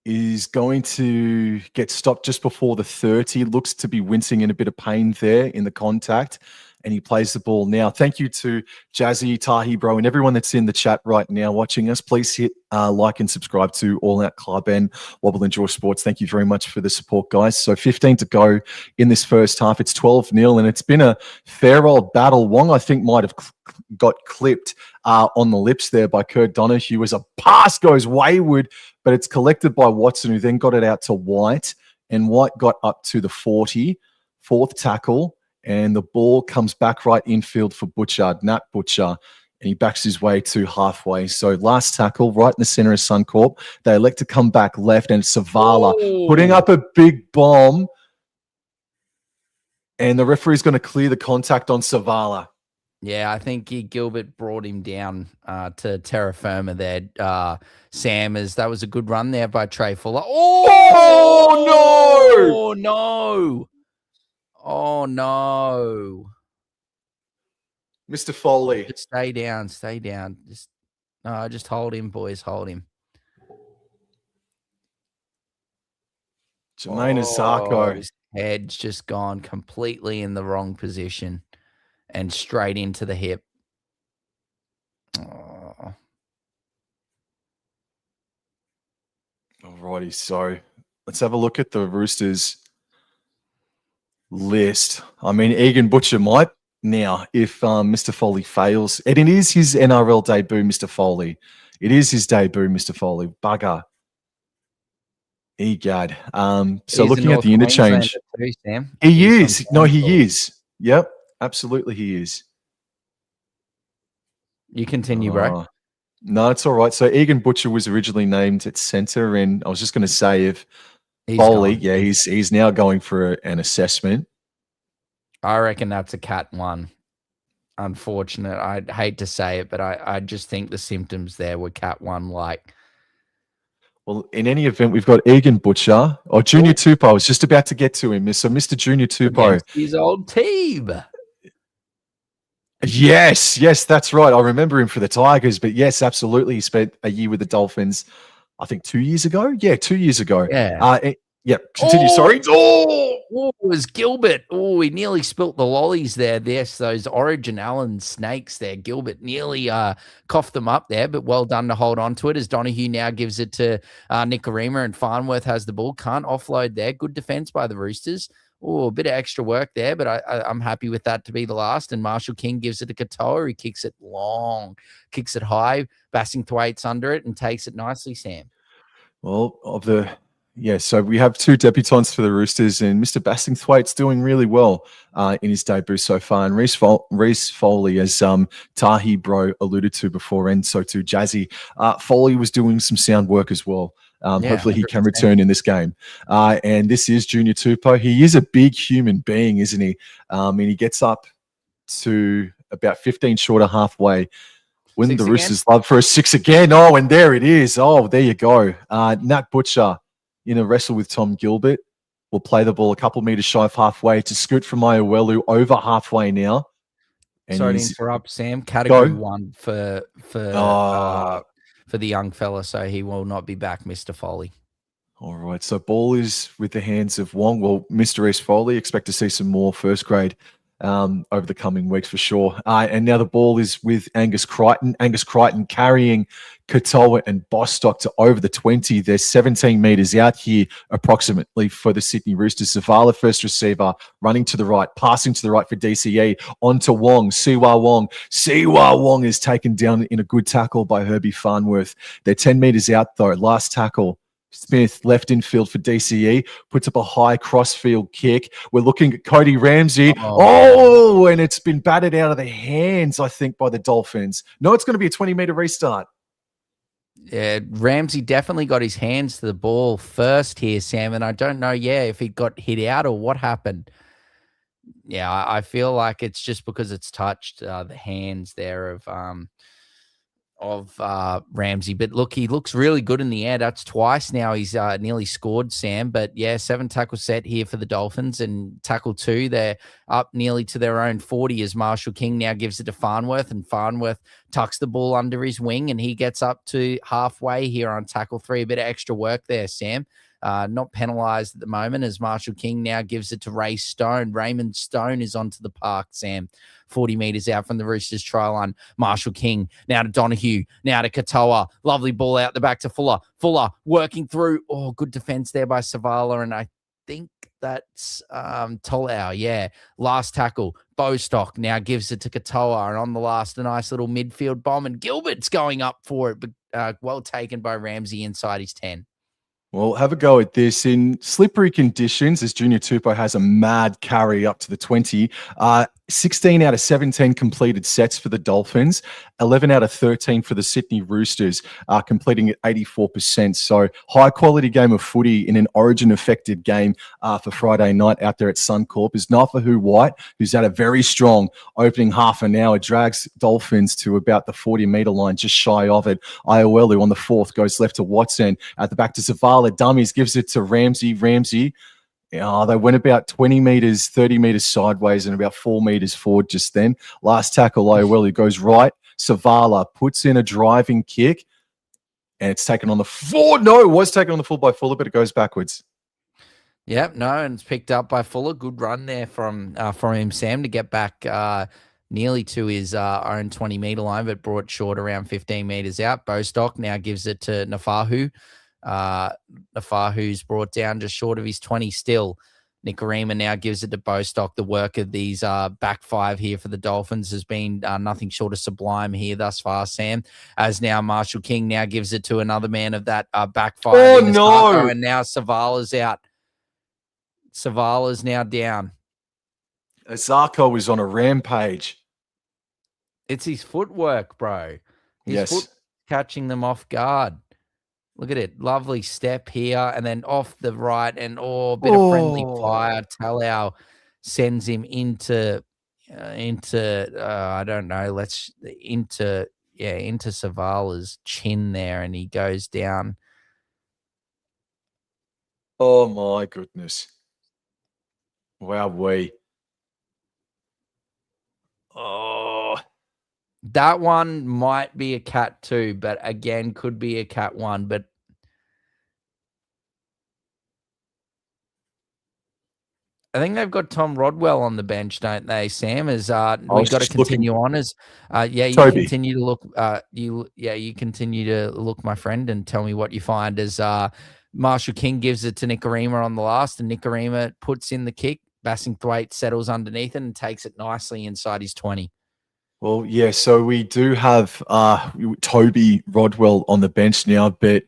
is going to get stopped just before the 30. Looks to be wincing in a bit of pain there in the contact. And he plays the ball now. Thank you to Jazzy, Tahi Bro, and everyone that's in the chat right now watching us. Please hit like and subscribe to All Out Club and Wobblin Draw Sports. Thank you very much for the support, guys. So 15 to go in this first half. It's 12-0, and it's been a fair old battle. Wong, I think, might have got clipped on the lips there by Kurt Donahue as a pass goes wayward, but it's collected by Watson, who then got it out to White, and White got up to the 40, fourth tackle. And the ball comes back right infield for Butchard, Nat Butcher, and he backs his way to halfway. So last tackle, right in the center of Suncorp. They elect to come back left, and it's Savala putting up a big bomb. And the referee's going to clear the contact on Savala. Yeah, I think Gilbert brought him down to terra firma there. Sam, that was a good run there by Trey Fuller. Oh no! Oh, no! Oh, no. Mr. Foley. Just stay down. Just hold him, boys. Hold him. Jermaine Asako. His head's just gone completely in the wrong position and straight into the hip. Oh. Alrighty, so let's have a look at the Roosters list. I mean, Egan Butcher might now if Mr. Foley fails. And it is his NRL debut, Mr. Foley. It is his debut, Mr. Foley. Bugger. Egad. So looking at the interchange. Too, Sam. He is. No, he is. Yep. Absolutely he is. You continue, bro. No, it's all right. So Egan Butcher was originally named at centre, and I was just going to say if Foley, he's now going for an assessment. I reckon that's a Cat 1. Unfortunate. I'd hate to say it, but I just think the symptoms there were Cat 1 like. Well, in any event, we've got Egan Butcher or Junior Tupou. I was just about to get to him. So Mr. Junior Tupou. His old team. Yes, that's right. I remember him for the Tigers, but yes, absolutely. He spent a year with the Dolphins, I think 2 years ago. Yeah, 2 years ago. Yeah. Continue. Sorry. It was Gilbert. Oh, he nearly spilt the lollies there. Yes, those Origin Allen snakes there. Gilbert nearly coughed them up there, but well done to hold on to it as Donahue now gives it to Nicarima, and Farnworth has the ball. Can't offload there. Good defense by the Roosters. Oh, a bit of extra work there, but I'm happy with that to be the last. And Marshall King gives it to Katoa. He kicks it long, kicks it high. Bassingthwaite's under it and takes it nicely, Sam. Well, so we have two debutants for the Roosters, and Mr. Bassingthwaite's doing really well in his debut so far. And Reece Foley, as Tahi Bro alluded to before, and so too Jazzy. Foley was doing some sound work as well. Hopefully he can return in this game. And this is Junior Tupou. He is a big human being, isn't he? And he gets up to about 15 short of halfway. When the Roosters love for a 6 again. Oh, and there it is. Oh, there you go. Nat Butcher in a wrestle with Tom Gilbert will play the ball a couple meters shy of halfway to scoot from Iowelu over halfway now. And sorry to interrupt, Sam. Category 1 for the young fella, so he will not be back, Mr. Foley. All right, so ball is with the hands of Wong. Well, Mr. East Foley, expect to see some more first grade over the coming weeks for sure. And now the ball is with Angus Crichton. Angus Crichton carrying Katoa and Bostock to over the 20. They're 17 meters out here approximately for the Sydney Roosters. Zavala, first receiver, running to the right, passing to the right for DCE, on to Wong, Siwa Wong. Siwa Wong is taken down in a good tackle by Herbie Farnworth. They're 10 meters out though. Last tackle Smith left infield for DCE, puts up a high crossfield kick. We're looking at Cody Ramsey. Oh, and it's been batted out of the hands, I think, by the Dolphins. No, it's going to be a 20-meter restart. Yeah, Ramsey definitely got his hands to the ball first here, Sam, and I don't know, if he got hit out or what happened. Yeah, I feel like it's just because it's touched the hands there of Ramsey. But look, he looks really good in the air. That's twice now he's nearly scored, Sam. But yeah, 7 tackle set here for the Dolphins, and tackle 2, they're up nearly to their own 40 as Marshall King now gives it to Farnworth, and Farnworth tucks the ball under his wing, and he gets up to halfway here on tackle 3. A bit of extra work there, Sam. Not penalised at the moment as Marshall King now gives it to Ray Stone. Raymond Stone is onto the park, Sam. 40 metres out from the Roosters try line. Marshall King now to Donahue, now to Katoa. Lovely ball out the back to Fuller. Fuller working through. Oh, good defence there by Savala, and I think that's Tolau. Yeah, last tackle. Bostock now gives it to Katoa, and on the last, a nice little midfield bomb, and Gilbert's going up for it, but well taken by Ramsey inside his 10. Well, have a go at this. In slippery conditions, as Junior Tupou has a mad carry up to the 20, 16 out of 17 completed sets for the Dolphins, 11 out of 13 for the Sydney Roosters, completing at 84%. So high-quality game of footy in an Origin-affected game for Friday night out there at Suncorp is Nafahu White, who's had a very strong opening half an hour, drags Dolphins to about the 40-metre line, just shy of it. Iowelu on the 4th goes left to Watson, at the back to Zavala, dummies, gives it to Ramsey. They went about 20 metres, 30 metres sideways and about 4 metres forward just then. Last tackle, Iowelu goes right. Savala puts in a driving kick, and it's taken on the full. No, it was taken on the full by Fuller, but it goes backwards. Yep, no, and it's picked up by Fuller. Good run there from him, Sam, to get back nearly to his own 20-metre line, but brought short around 15 metres out. Bostock now gives it to Nafahu. Nafahu's brought down just short of his 20 still. Nicarima now gives it to Bostock. The work of these back 5 here for the Dolphins has been nothing short of sublime here thus far, Sam. As now Marshall King now gives it to another man of that back 5. Oh, no. And now Savala's out. Savala's now down. Zarko is on a rampage. It's his footwork, bro. His foot catching them off guard. Look at it. Lovely step here, and then off the right, and a bit of friendly fire. Talau sends him into I don't know, into Savala's chin there, and he goes down. Oh my goodness. Wowee. Oh. That one might be a cat 2, but again, could be a cat 1. But I think they've got Tom Rodwell on the bench, don't they, Sam? As we've got to continue on. As you Toby. Continue to look. You continue to look, my friend, and tell me what you find. As Marshall King gives it to Nicarima on the last, and Nicarima puts in the kick. Bassingthwaite settles underneath it and takes it nicely inside his 20. Well, yeah, so we do have Toby Rodwell on the bench now, but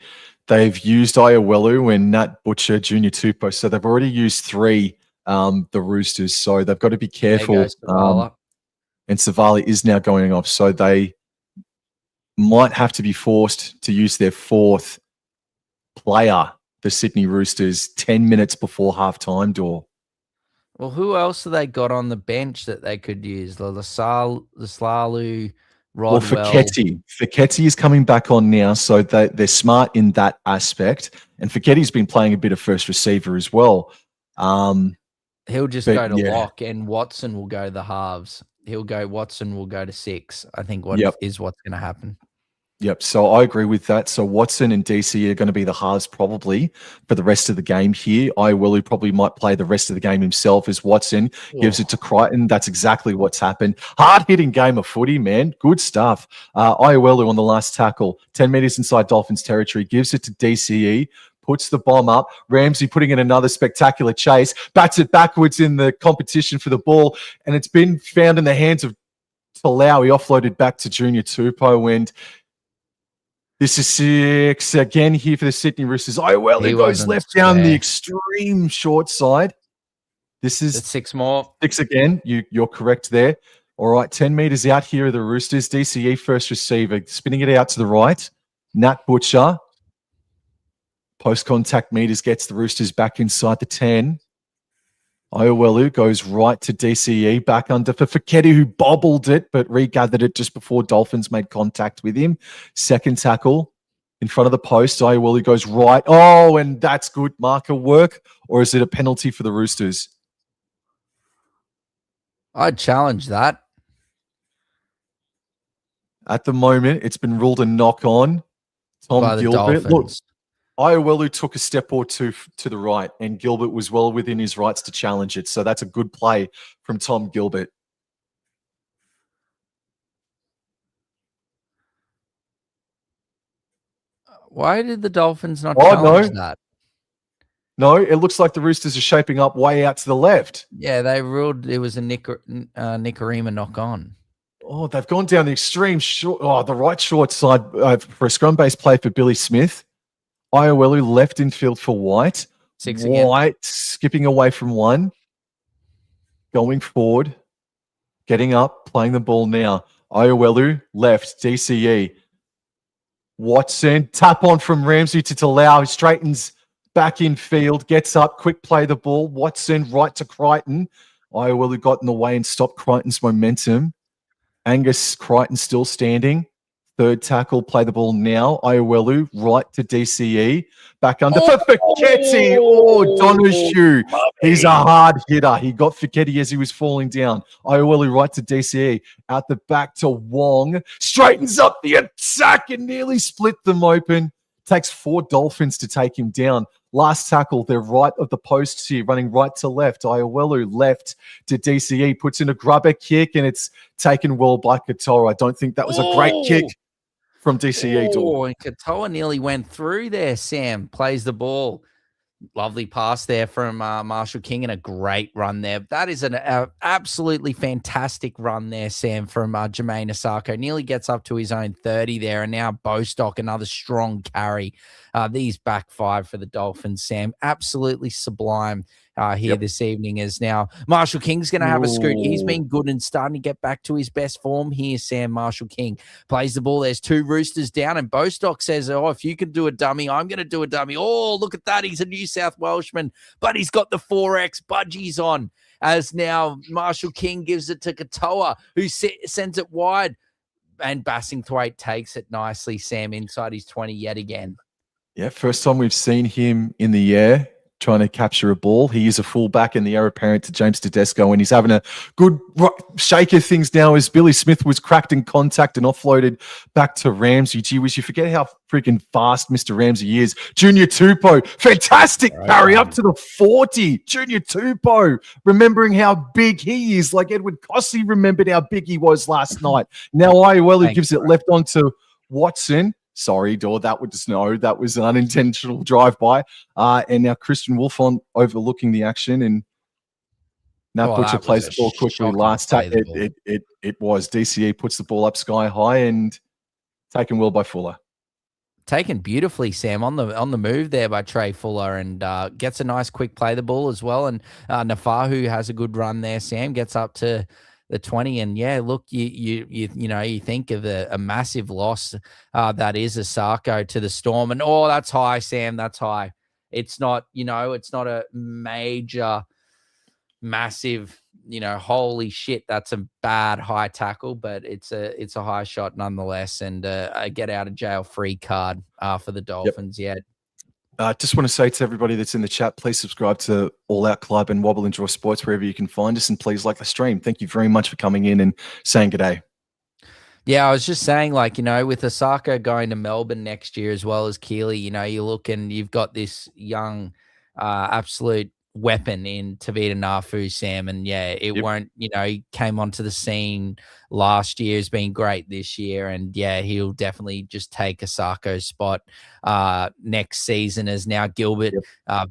they've used Iowelu and Nat Butcher, Junior Tupou, so they've already used 3, the Roosters, so they've got to be careful. And Savala is now going off, so they might have to be forced to use their 4th player, the Sydney Roosters, 10 minutes before halftime door. Well, who else have they got on the bench that they could use? The Slalu, Rodwell. Well, Feketi is coming back on now, so they're smart in that aspect. And Feketi's been playing a bit of first receiver as well. He'll just go to lock, and Watson will go the halves. Watson will go to 6. I think what's going to happen. Yep, so I agree with that. So Watson and DC are going to be the halves probably for the rest of the game here. Iowelu probably might play the rest of the game himself as Watson gives it to Crichton. That's exactly what's happened. Hard-hitting game of footy, man. Good stuff. Iowelu on the last tackle, 10 metres inside Dolphins territory, gives it to DCE, puts the bomb up. Ramsey putting in another spectacular chase, bats it backwards in the competition for the ball, and it's been found in the hands of Talau. He offloaded back to Junior Tupou, and This is 6 again here for the Sydney Roosters. He goes left down the extreme short side. This is it's 6 more. 6 again. You're correct there. All right, 10 meters out here are the Roosters. DCE first receiver, spinning it out to the right. Nat Butcher. Post-contact meters gets the Roosters back inside the 10. Iowelu goes right to DCE, back under for Fekete, who bobbled it, but regathered it just before Dolphins made contact with him. Second tackle in front of the post. Iowelu goes right. Oh, and that's good marker work, or is it a penalty for the Roosters? I'd challenge that. At the moment, it's been ruled a knock-on. Tom Gilbert. Look, Iowelu took a step or two to the right, and Gilbert was well within his rights to challenge it. So that's a good play from Tom Gilbert. Why did the Dolphins not challenge that? No, it looks like the Roosters are shaping up way out to the left. Yeah, they ruled it was a Nicarima knock-on. Oh, they've gone down the extreme short, the right short side for a scrum-based play for Billy Smith. Iowelu left infield for White. 6 again. White skipping away from 1. Going forward. Getting up. Playing the ball now. Iowelu left. DCE. Watson. Tap on from Ramsey to Talau. He straightens back in field. Gets up. Quick play the ball. Watson right to Crichton. Iowelu got in the way and stopped Crichton's momentum. Angus Crichton still standing. Third tackle, play the ball now. Iowelu, right to DCE. Back under for Fekete. Oh, Donahue. He's a hard hitter. He got Fekete as he was falling down. Iowelu, right to DCE. Out the back to Wong. Straightens up the attack and nearly split them open. Takes 4 Dolphins to take him down. Last tackle, they're right of the posts here, running right to left. Iowelu left to DCE, puts in a grubber kick, and it's taken well by Katoa. I don't think that was a great kick from DCE. Oh, and Katoa nearly went through there, Sam. Plays the ball. Lovely pass there from Marshall King and a great run there. That is an absolutely fantastic run there, Sam, from Jermaine Asako. Nearly gets up to his own 30 there. And now Bostock, another strong carry. These back 5 for the Dolphins, Sam. Absolutely sublime here this evening as now Marshall King's going to have a scoot. He's been good and starting to get back to his best form here, Sam. Marshall King plays the ball. There's 2 Roosters down and Bostock says, oh, if you can do a dummy, I'm going to do a dummy. Oh, look at that. He's a New South Welshman, but he's got the 4X budgies on as now Marshall King gives it to Katoa, who sends it wide, and Bassingthwaite takes it nicely, Sam, inside his 20 yet again. Yeah, first time we've seen him in the air trying to capture a ball. He is a fullback and the heir apparent to James Tedesco, and he's having a good shake of things now as Billy Smith was cracked in contact and offloaded back to Ramsey. Gee whiz, you forget how freaking fast Mr. Ramsey is. Junior Tupou, fantastic carry up to the 40. Junior Tupou, remembering how big he is, like Edward Cossey remembered how big he was last night. Now Iowelu gives it left onto Watson. Sorry, Dor, that was an unintentional drive-by. And now Christian Wolf on overlooking the action, and Nat Butcher plays the ball quickly. Last tap, it was. DCE puts the ball up sky high and taken well by Fuller. Taken beautifully, Sam, on the move there by Trey Fuller, and gets a nice quick play the ball as well. And Nafahu has a good run there, Sam, gets up to the 20, and yeah, look, you think of a massive loss that is Asako to the Storm, and oh, that's high, Sam, that's high. It's not, it's not a major, massive, holy shit, that's a bad high tackle, but it's a high shot nonetheless, and a get out of jail free card for the Dolphins. Yeah. Just want to say to everybody that's in the chat, please subscribe to All Out Club and Wobble and Draw Sports wherever you can find us, and please like the stream. Thank you very much for coming in and saying good day. Yeah, I was just saying, with Asako going to Melbourne next year as well as Keely, you look and you've got this young, absolute weapon in Tavita Nafu, Sam, and yeah, it won't, he came onto the scene last year has been great this year. And yeah, he'll definitely just take Osaka's spot next season, as now Gilbert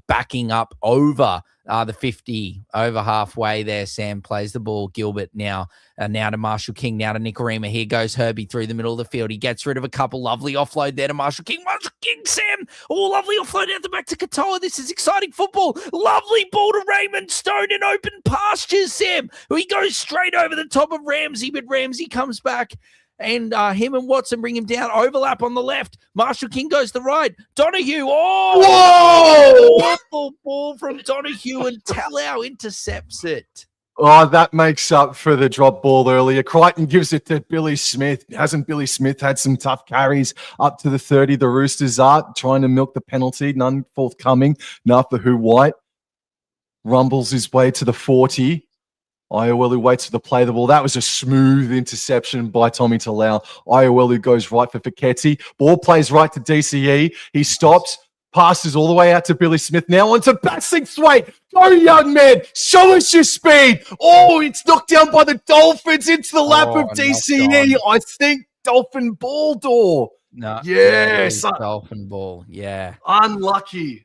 backing up over the 50, over halfway there. Sam plays the ball. Gilbert now to Marshall King, now to Nicarima. Here goes Herbie through the middle of the field. He gets rid of a couple. Lovely offload there to Marshall King. Marshall King, Sam. Oh, lovely offload out the back to Katoa. This is exciting football. Lovely ball to Raymond Stone in open pastures, Sam. He goes straight over the top of Ramsey, but Ramsey comes back. And him and Watson bring him down. Overlap on the left. Marshall King goes to the right. Donahue. Oh! Whoa! Awful ball from Donahue, and Talau intercepts it. Oh, that makes up for the drop ball earlier. Crichton gives it to Billy Smith. Hasn't Billy Smith had some tough carries up to the 30? The Roosters are trying to milk the penalty. None forthcoming. Nafahu White rumbles his way to the 40. Iowelu waits for the play the ball. That was a smooth interception by Tommy Talau. Iowelu goes right for Fiketti. Ball plays right to DCE. He stops, passes all the way out to Billy Smith. Now onto Bassingthwaite. Go, young man. Show us your speed. Oh, it's knocked down by the Dolphins into the lap of DCE. I think Dolphin ball door. No. Yes. Dolphin ball. Yeah. Unlucky.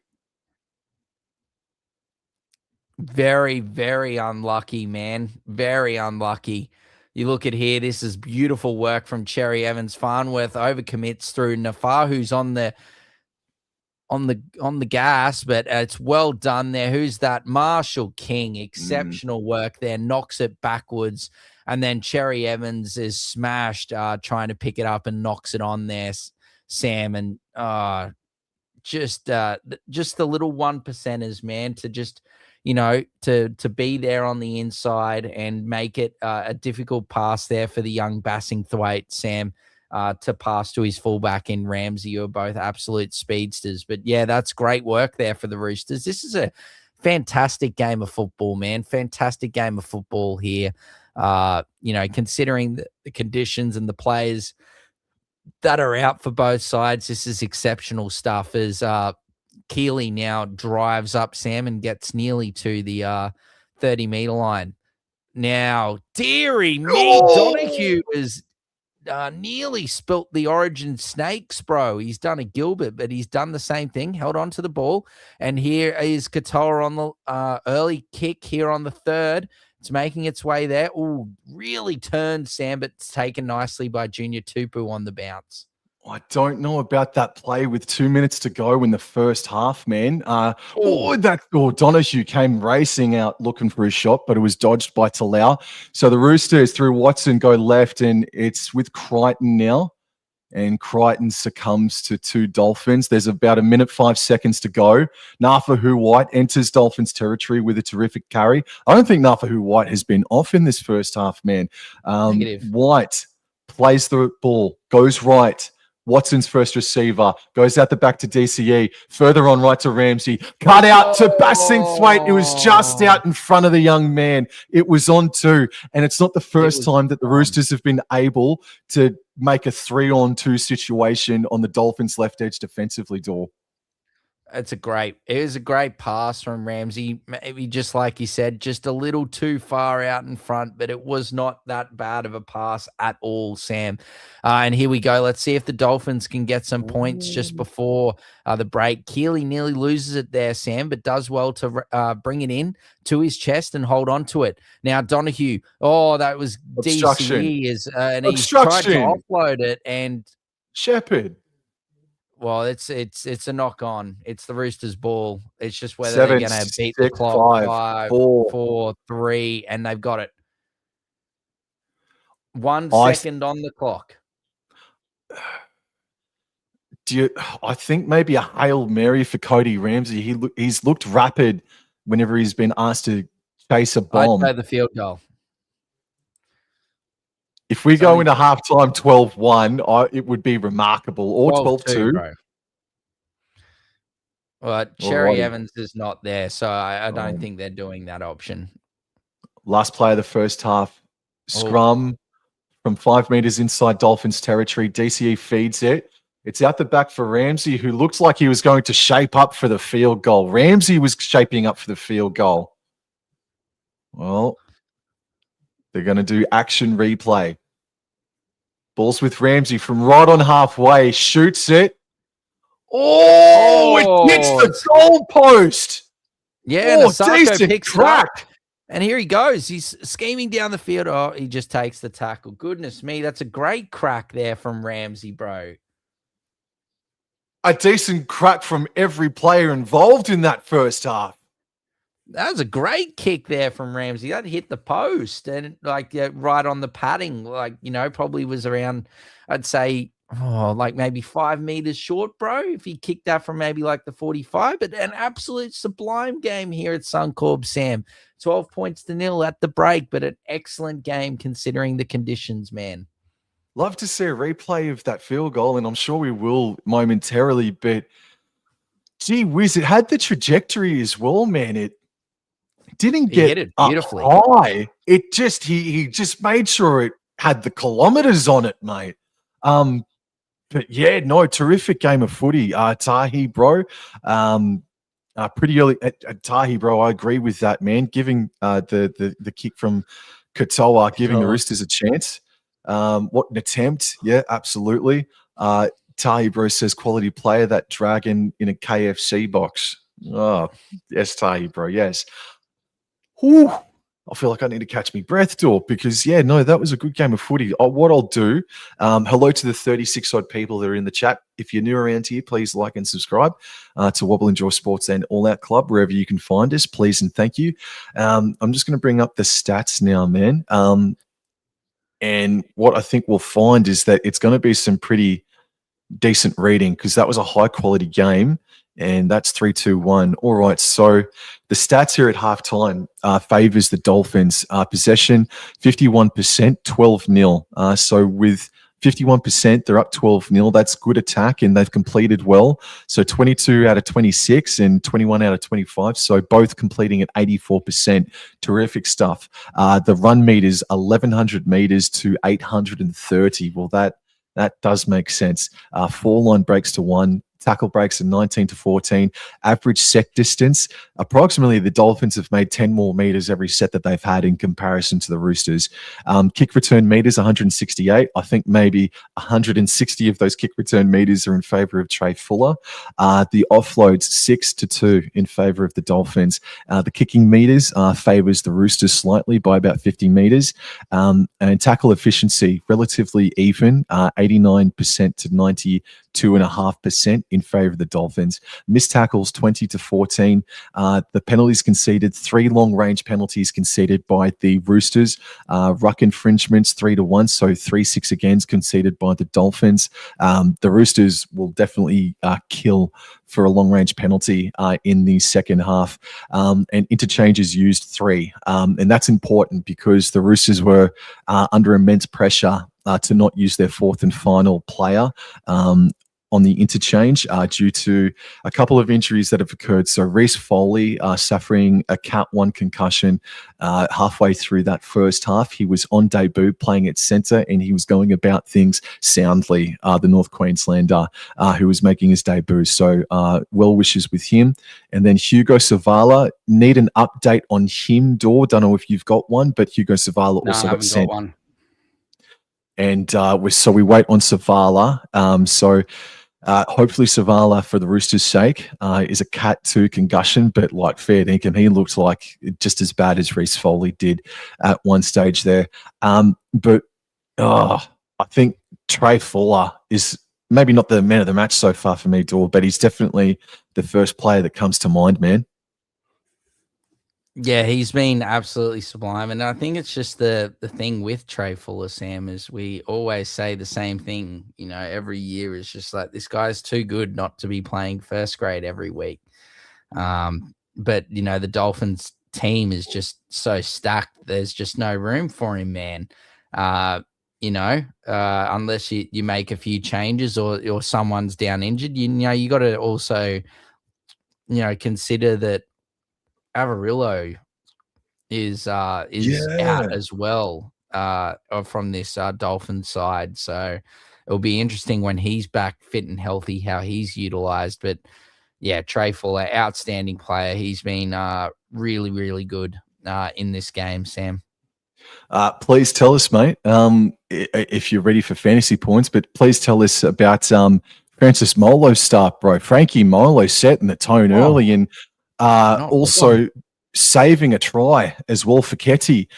Very, very unlucky, man. Very unlucky. You look at here, this is beautiful work from Cherry Evans. Farnworth overcommits through Nafar, who's on the gas, but it's well done there. Who's that? Marshall King. Exceptional work there. Knocks it backwards. And then Cherry Evans is smashed, trying to pick it up, and knocks it on there, Sam. And just the little 1%ers, man, to just, to be there on the inside and make it a difficult pass there for the young Bassingthwaite, Sam, to pass to his fullback in Ramsey, who are both absolute speedsters. But yeah, that's great work there for the Roosters. This is a fantastic game of football, man. Fantastic game of football here. Considering the conditions and the players that are out for both sides, this is exceptional stuff. As Keeley now drives up, Sam, and gets nearly to the 30-meter line. Now, dearie me, Donahue is nearly spilt the Origin snakes, bro. He's done a Gilbert, but he's done the same thing, held on to the ball. And here is Katoa on the early kick here on the third. It's making its way there. Oh, really turned, Sam, but it's taken nicely by Junior Tupu on the bounce. I don't know about that play with 2 minutes to go in the first half, man. Donahue came racing out looking for a shot, but it was dodged by Talau. So the Roosters through Watson go left, and it's with Crichton now. And Crichton succumbs to 2 Dolphins. There's about 1 minute, 5 seconds to go. Nafahu White enters Dolphins territory with a terrific carry. I don't think Nafahu White has been off in this first half, man. Negative. White plays the ball, goes right. Watson's first receiver, goes out the back to DCE, further on right to Ramsey, cut out to Bassingthwaite. It was just out in front of the young man. It was on 2, and it's not the first time that the Roosters have been able to make a 3-on-2 situation on the Dolphins' left edge defensively, Dor. It was a great pass from Ramsey. Maybe just like you said, just a little too far out in front, but it was not that bad of a pass at all, Sam. And here we go. Let's see if the Dolphins can get some points just before the break. Keeley nearly loses it there, Sam, but does well to bring it in to his chest and hold on to it. Now, Donahue. Oh, that was DCE. And he tried to offload it. And Shepherd. Well, it's a knock on. It's the Roosters' ball. It's just whether they're going to beat the clock. 5, 4, 3, and they've got it. 1 second on the clock. I think maybe a Hail Mary for Cody Ramsey. He's looked rapid whenever he's been asked to chase a bomb. I'd say the field goal. If we go into halftime 12-1, it would be remarkable. Or 12-2. Well, Cherry Evans is not there, so I don't think they're doing that option. Last play of the first half. Scrum from 5 meters inside Dolphins territory. DCE feeds it. It's out the back for Ramsey, who looks like he was going to shape up for the field goal. Ramsey was shaping up for the field goal. Well, they're going to do action replay. Ball's with Ramsey from right on halfway. Shoots it. Oh, it hits the goal post. Yeah, and Asako decent picks crack. it up. And here he goes. He's scheming down the field. Oh, he just takes the tackle. Goodness me, that's a great crack there from Ramsey, bro. A decent crack from every player involved in that first half. That was a great kick there from Ramsey. That hit the post and right on the padding. Probably was around, I'd say, maybe 5 meters short, bro. If he kicked that from maybe like the 45, but an absolute sublime game here at Suncorp, Sam. 12 points to 0 at the break, but an excellent game considering the conditions, man. Love to see a replay of that field goal, and I'm sure we will momentarily, but gee whiz, it had the trajectory as well, man. It didn't get hit it beautifully high. It just he just made sure it had the kilometers on it, mate. But yeah, no, terrific game of footy. Tahi, bro. Pretty early at Tahi, bro. I agree with that, man. Giving the kick from Katoa, giving the Roosters a chance. What an attempt. Yeah, absolutely. Tahi, bro, says quality player, that dragon in a KFC box. Oh, yes, Tahi, bro. Yes. Whew. I feel like I need to catch me breath, because, yeah, no, that was a good game of footy. What I'll do, hello to the 36 odd people that are in the chat. If you're new around here, please like and subscribe to Wobblin Enjoy Sports and All Out Club, wherever you can find us, please and thank you. I'm just going to bring up the stats now, man. And what I think we'll find is that it's going to be some pretty decent reading, because that was a high quality game. And that's 3-2-1. All right, so the stats here at halftime favors the Dolphins. Possession, 51%, 12-0. So with 51%, they're up 12-0. That's good attack, and they've completed well. So 22 out of 26 and 21 out of 25. So both completing at 84%. Terrific stuff. The run meters, 1,100 meters to 830. Well, that does make sense. 4 line breaks to 1. Tackle breaks of 19 to 14. Average set distance, approximately the Dolphins have made 10 more meters every set that they've had in comparison to the Roosters. Kick return meters, 168. I think maybe 160 of those kick return meters are in favor of Trey Fuller. The offloads, 6-2 in favor of the Dolphins. The kicking meters favors the Roosters slightly by about 50 meters. And tackle efficiency, relatively even, 89% to 92.5% in favor of the Dolphins. Missed tackles, 20 to 14. The penalties conceded, 3 long range penalties conceded by the Roosters. Ruck infringements, 3-1, so 3-6 again conceded by the Dolphins. The Roosters will definitely kill for a long range penalty in the second half. And interchanges used 3. And that's important because the Roosters were under immense pressure to not use their 4th and final player on the interchange due to a couple of injuries that have occurred. So Reece Foley suffering a Cat 1 concussion halfway through that first half. He was on debut playing at centre, and he was going about things soundly, the North Queenslander who was making his debut. So well wishes with him. And then Hugo Savala, need an update on him, Dor. Don't know if you've got one, but Hugo Savala also got sent. One. And so we wait on Savala. Hopefully Savala, for the Roosters' sake, is a Cat 2 concussion, but like fair dinkum, he looked like just as bad as Reece Foley did at one stage there. But I think Trey Fuller is maybe not the man of the match so far for me, Dor, but he's definitely the first player that comes to mind, man. Yeah, he's been absolutely sublime. And I think it's just the thing with Trey Fuller, Sam, is we always say the same thing, every year is just like, this guy's too good not to be playing first grade every week. But, the Dolphins team is just so stacked. There's just no room for him, man. Unless you make a few changes or someone's down injured, you got to also, consider that Avarillo is out as well from this Dolphins side. So it'll be interesting when he's back fit and healthy, how he's utilized. But yeah, Trey Fuller, outstanding player. He's been really, really good in this game, Sam. Please tell us, mate, if you're ready for fantasy points, but please tell us about Francis Molo's start, bro. Frankie Molo setting the tone early and Not also saving a try as well for Ketty.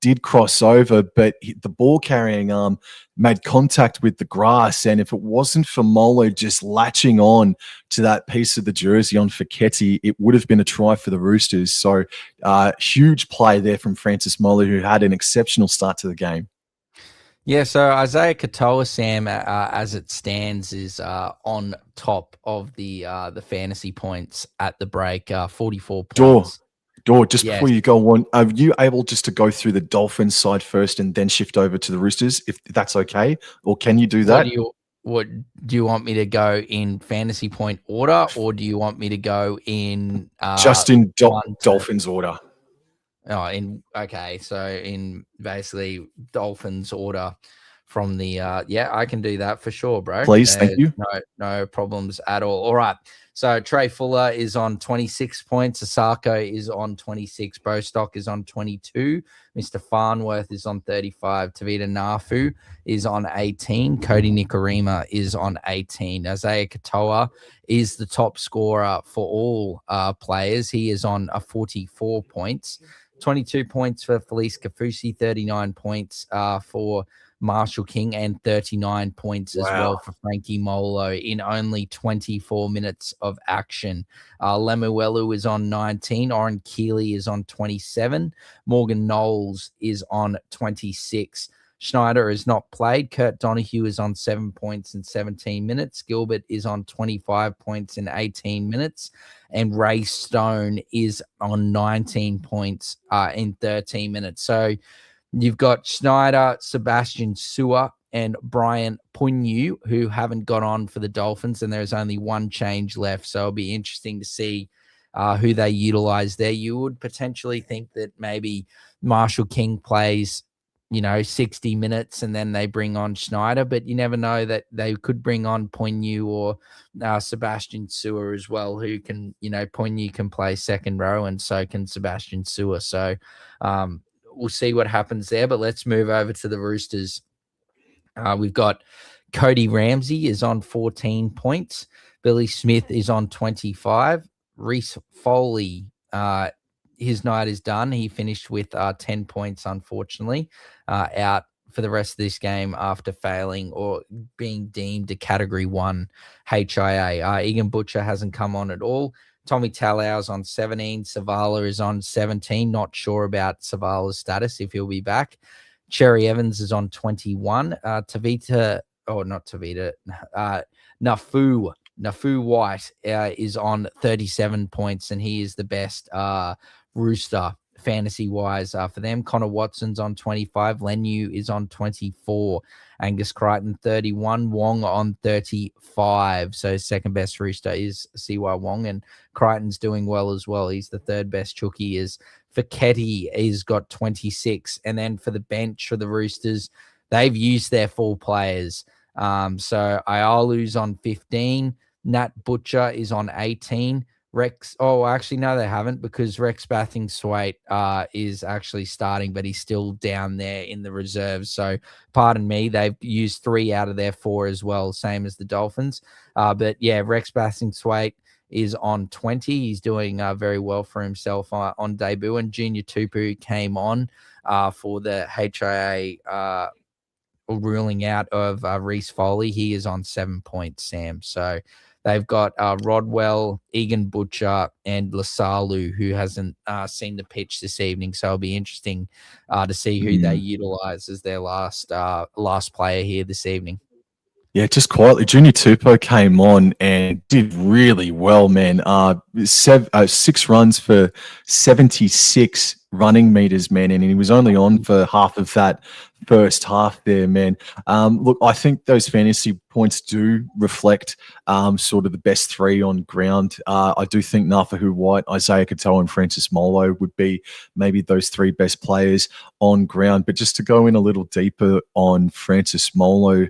Did cross over, but the ball carrying arm made contact with the grass. And if it wasn't for Molo just latching on to that piece of the jersey on Fiketti, it would have been a try for the Roosters. So huge play there from Francis Molo, who had an exceptional start to the game. Yeah, so Isaiah Katoa, Sam, as it stands, is on top of the fantasy points at the break, 44 points. Just before you go on, are you able just to go through the Dolphins side first and then shift over to the Roosters, if that's okay? Or can you do that? What do you want me to go in fantasy point order, or do you want me to go in just in Dolphins order? Okay, so in basically Dolphins order from the I can do that for sure, bro. Please, thank you. No problems at all. All right. So Trey Fuller is on 26 points. Asako is on 26. Bostock is on 22. Mr. Farnworth is on 35. Tavita Nafu is on 18. Cody Nikorima is on 18. Isaiah Katoa is the top scorer for all players. He is on 44 points. 22 points for Felice Kafusi, 39 points for Marshall King, and 39 points as well for Frankie Molo in only 24 minutes of action. Lemuelu is on 19. Oren Keeley is on 27. Morgan Knowles is on 26. Schneider has not played. Kurt Donahue is on 7 points in 17 minutes. Gilbert is on 25 points in 18 minutes. And Ray Stone is on 19 points in 13 minutes. So you've got Schneider, Sebastian Sewer, and Brian Punyu, who haven't got on for the Dolphins, and there's only one change left. So it'll be interesting to see who they utilize there. You would potentially think that maybe Marshall King plays 60 minutes and then they bring on Schneider, but you never know that they could bring on Poinu or Sebastian Sewer as well, who can, Poinu can play second row and so can Sebastian Sewer. So we'll see what happens there, but let's move over to the Roosters. We've got Cody Ramsey is on 14 points. Billy Smith is on 25. Reece Foley, his night is done. He finished with 10 points, unfortunately, out for the rest of this game after failing or being deemed a Category 1 HIA. Egan Butcher hasn't come on at all. Tommy Talau's on 17. Savala is on 17. Not sure about Savala's status, if he'll be back. Cherry Evans is on 21. Nafu White is on 37 points, and he is the best Rooster fantasy-wise for them. Connor Watson's on 25. Lenu is on 24. Angus Crichton, 31. Wong on 35. So second best Rooster is C.Y. Wong, and Crichton's doing well as well. He's the third best Chookie. Is Fiketti is got 26. And then for the bench for the Roosters, they've used their full players. So Ayalu's on 15. Nat Butcher is on 18. No, they haven't, because Rex Bathing-Swaite is actually starting, but he's still down there in the reserves. So, pardon me, they've used 3 out of their 4 as well, same as the Dolphins. But yeah, Rex Bathing-Swaite is on 20. He's doing very well for himself on debut. And Junior Tupu came on for the HIA ruling out of Reece Foley. He is on 7 points, Sam. So, they've got Rodwell, Egan Butcher, and Lasalu, who hasn't seen the pitch this evening. So it'll be interesting to see who they utilize as their last player here this evening. Yeah, just quietly, Junior Tupou came on and did really well, man. 6 runs for 76 running meters, man, and he was only on for half of that first half there, man. Look, I think those fantasy points do reflect sort of the best 3 on ground. I do think Nafahu White, Isaiah Katoa, and Francis Molo would be maybe those 3 best players on ground. But just to go in a little deeper on Francis Molo's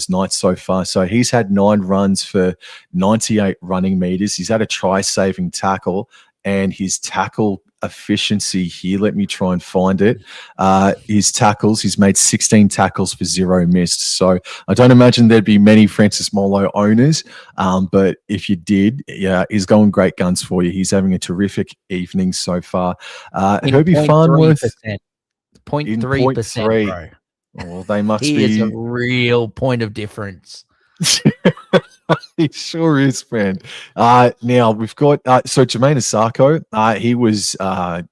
night so far. So he's had 9 runs for 98 running meters. He's had a try-saving tackle, and his tackle efficiency here. Let me try and find it. His tackles, he's made 16 tackles for 0 missed. So I don't imagine there'd be many Francis Molo owners, but if you did, yeah, he's going great guns for you. He's having a terrific evening so far. Herbie Farnworth 0.3%, bro. Well, they must he be. Is a real point of difference. He sure is, man. Now we've got so Jermaine Asako. He was a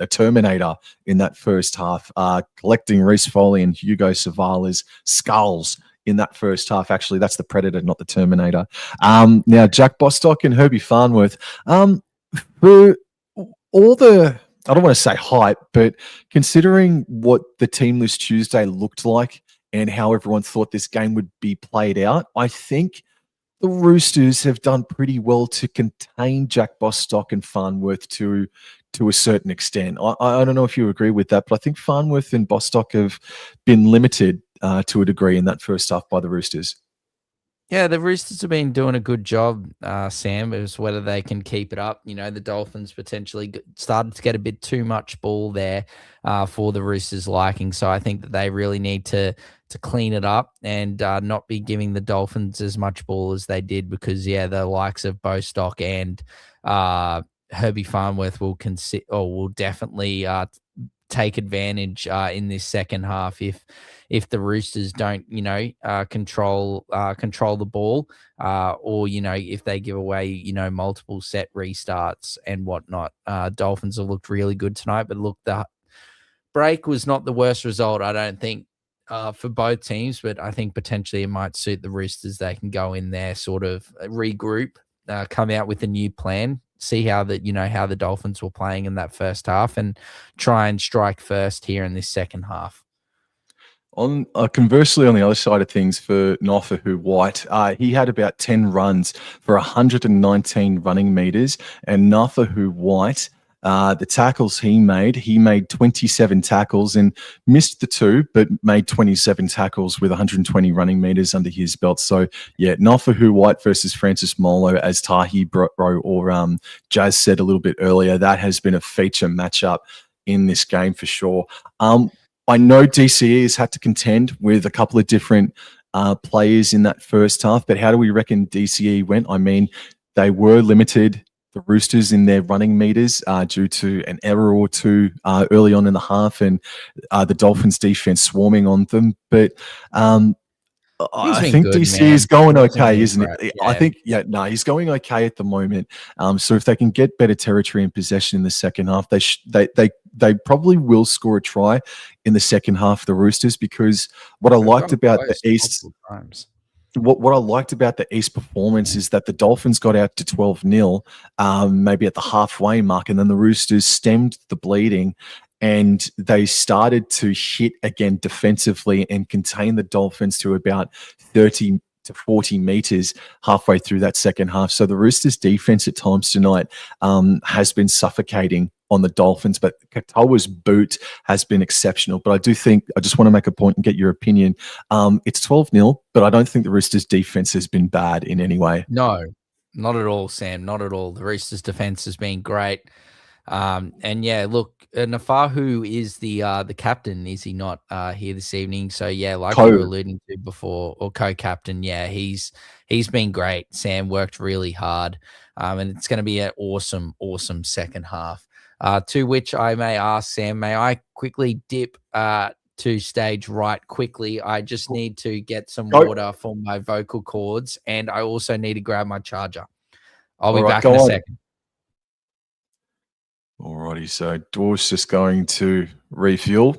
Terminator in that first half, collecting Reece Foley and Hugo Savala's skulls in that first half. Actually, that's the Predator, not the Terminator. Now Jack Bostock and Herbie Farnworth. For all the, I don't want to say hype, but considering what the Team List Tuesday looked like and how everyone thought this game would be played out, I think the Roosters have done pretty well to contain Jack Bostock and Farnworth to a certain extent. I don't know if you agree with that, but I think Farnworth and Bostock have been limited to a degree in that first half by the Roosters. Yeah, the Roosters have been doing a good job, Sam. It's whether they can keep it up. You know, the Dolphins potentially started to get a bit too much ball there for the Roosters' liking. So I think that they really need to clean it up and not be giving the Dolphins as much ball as they did, because, yeah, the likes of Bostock and Herbie Farnworth will definitely take advantage in this second half if the Roosters don't, control the ball, or, if they give away, multiple set restarts and whatnot. Dolphins have looked really good tonight, but look, the break was not the worst result, I don't think, for both teams, but I think potentially it might suit the Roosters. They can go in there, sort of regroup, come out with a new plan, see how the Dolphins were playing in that first half, and try and strike first here in this second half. Conversely, on the other side of things, for Nofahu White, he had about 10 runs for 119 running meters, and Nofahu White, the tackles he made 27 tackles and missed the 2, but made 27 tackles with 120 running meters under his belt. So, yeah, Nofahu White versus Francis Molo, as Tahi Bro or Jazz said a little bit earlier, that has been a feature matchup in this game for sure. I know DCE has had to contend with a couple of different players in that first half, but how do we reckon DCE went? I mean, they were limited, the Roosters, in their running meters due to an error or two early on in the half, and the Dolphins defense swarming on them. But I think good, DC is going okay, isn't it? Yeah. I think, he's going okay at the moment. So if they can get better territory and possession in the second half, they probably will score a try in the second half, the Roosters, because what I liked about the East, what I liked about the East performance is that the Dolphins got out to 12-0, maybe at the halfway mark, and then the Roosters stemmed the bleeding. And they started to hit again defensively and contain the Dolphins to about 30 to 40 meters halfway through that second half. So the Roosters' defense at times tonight has been suffocating on the Dolphins, but Katoa's boot has been exceptional. But I do think, I just want to make a point and get your opinion. It's 12-0, but I don't think the Roosters' defense has been bad in any way. No, not at all, Sam. Not at all. The Roosters' defense has been great. And yeah, look, Nafahu is the captain, is he not, here this evening? So yeah, like you were alluding to before, or co-captain, yeah, he's been great. Sam worked really hard, and it's going to be an awesome second half. To which I may ask, Sam, may I quickly dip to stage right quickly? I just need to get some water for my vocal cords, and I also need to grab my charger. I'll be back in a second. Alrighty, so Dwarf's just going to refuel,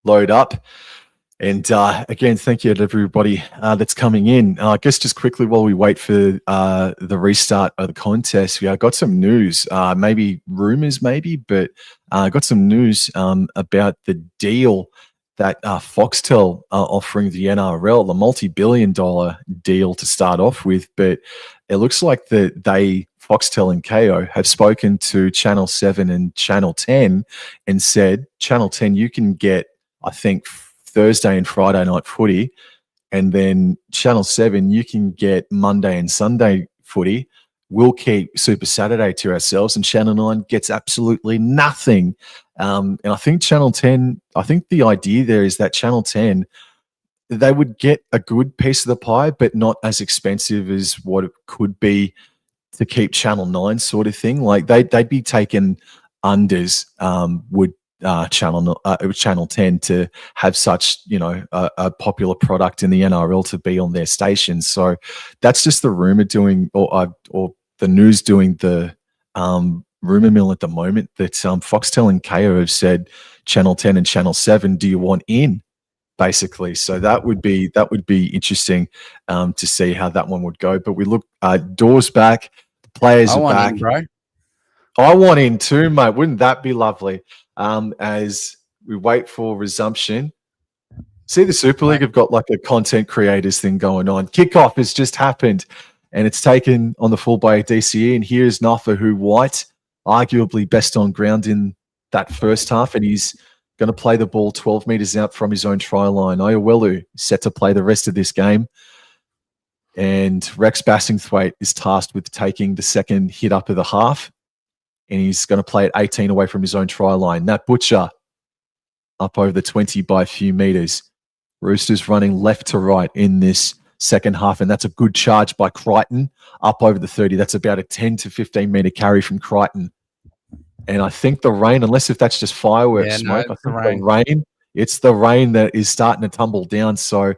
load up. And again, thank you to everybody that's coming in. I guess just quickly while we wait for the restart of the contest, we got some news, maybe rumors, but I got some news about the deal that Foxtel are offering the NRL, the multi-billion-dollar deal to start off with. But it looks like Foxtel and KO have spoken to Channel 7 and Channel 10 and said, Channel 10, you can get, I think, Thursday and Friday night footy, and then Channel 7, you can get Monday and Sunday footy we'll keep Super Saturday to ourselves, and Channel 9 gets absolutely nothing. And I think Channel 10, I think the idea there is that Channel 10, they would get a good piece of the pie, but not as expensive as what it could be to keep Channel 9 sort of thing. Like they'd be taking unders, would Channel 10 to have such, a popular product in the NRL to be on their stations. So that's just the rumor doing, or the news doing the rumor mill at the moment that Foxtel and Kayo have said Channel 10 and Channel 7, do you want in? Basically, so that would be interesting to see how that one would go. But we look, doors back, the players are back. In, bro. I want in too, mate. Wouldn't that be lovely? As we wait for resumption. See, the Super League have got like a content creators thing going on. Kickoff has just happened, and it's taken on the full by DCE. And here's Nafa White, arguably best on ground in that first half, and he's going to play the ball 12 metres out from his own try line. Iowelu set to play the rest of this game. And Rex Bassingthwaite is tasked with taking the second hit up of the half. And he's going to play at 18 away from his own try line. Nat Butcher up over the 20 by a few metres. Roosters running left to right in this second half. And that's a good charge by Crichton up over the 30. That's about a 10 to 15 metre carry from Crichton. And I think the rain, unless if that's just fireworks smoke, I think it's the rain that is starting to tumble down. So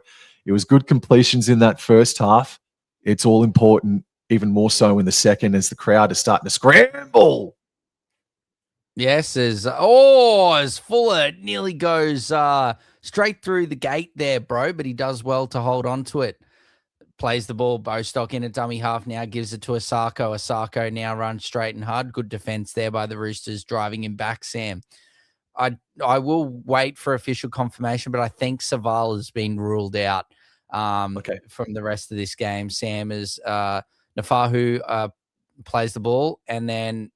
it was good completions in that first half. It's all important, even more so in the second, as the crowd is starting to scramble. Yes, as Fuller nearly goes straight through the gate there, bro, but he does well to hold on to it. Plays the ball, Bostock in a dummy half now, gives it to Asako. Asako now runs straight and hard. Good defense there by the Roosters, driving him back, Sam. I will wait for official confirmation, but I think Saval has been ruled out from the rest of this game. Sam is Nafahu plays the ball, and then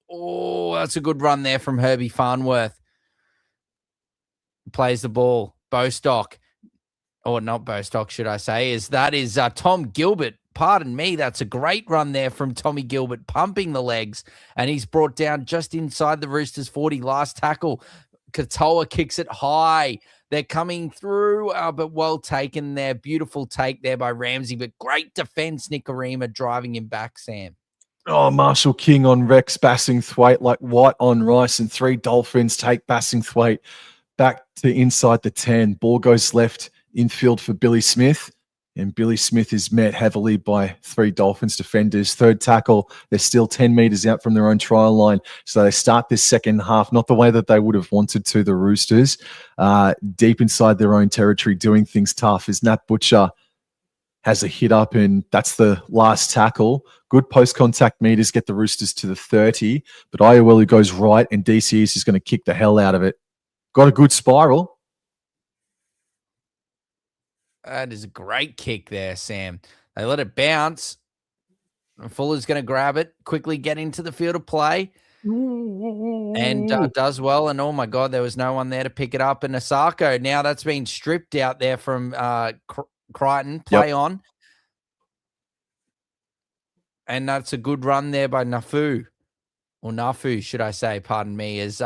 that's a good run there from Herbie Farnworth. Plays the ball, Bostock. Or not Bostock, should I say, is Tom Gilbert. Pardon me, that's a great run there from Tommy Gilbert, pumping the legs, and he's brought down just inside the Roosters 40. Last tackle, Katoa kicks it high. They're coming through, but well taken there. Beautiful take there by Ramsey, but great defense, Nikorima driving him back, Sam. Oh, Marshall King on Rex Bassingthwaite, like white on rice, and 3 Dolphins take Bassingthwaite back to inside the 10. Ball goes left infield for Billy Smith, and Billy Smith is met heavily by 3 Dolphins defenders. Third tackle, they're still 10 metres out from their own try line, so they start this second half not the way that they would have wanted to, the Roosters, deep inside their own territory, doing things tough, as Nat Butcher has a hit up, and that's the last tackle. Good post-contact meters get the Roosters to the 30, but Iowelu goes right, and DC is just going to kick the hell out of it. Got a good spiral. That is a great kick there, Sam. They let it bounce. Fuller's going to grab it, quickly get into the field of play, and does well. And oh my God, there was no one there to pick it up. And Asako, now that's been stripped out there from Crichton. Play on. And that's a good run there by Nafu, should I say, pardon me, as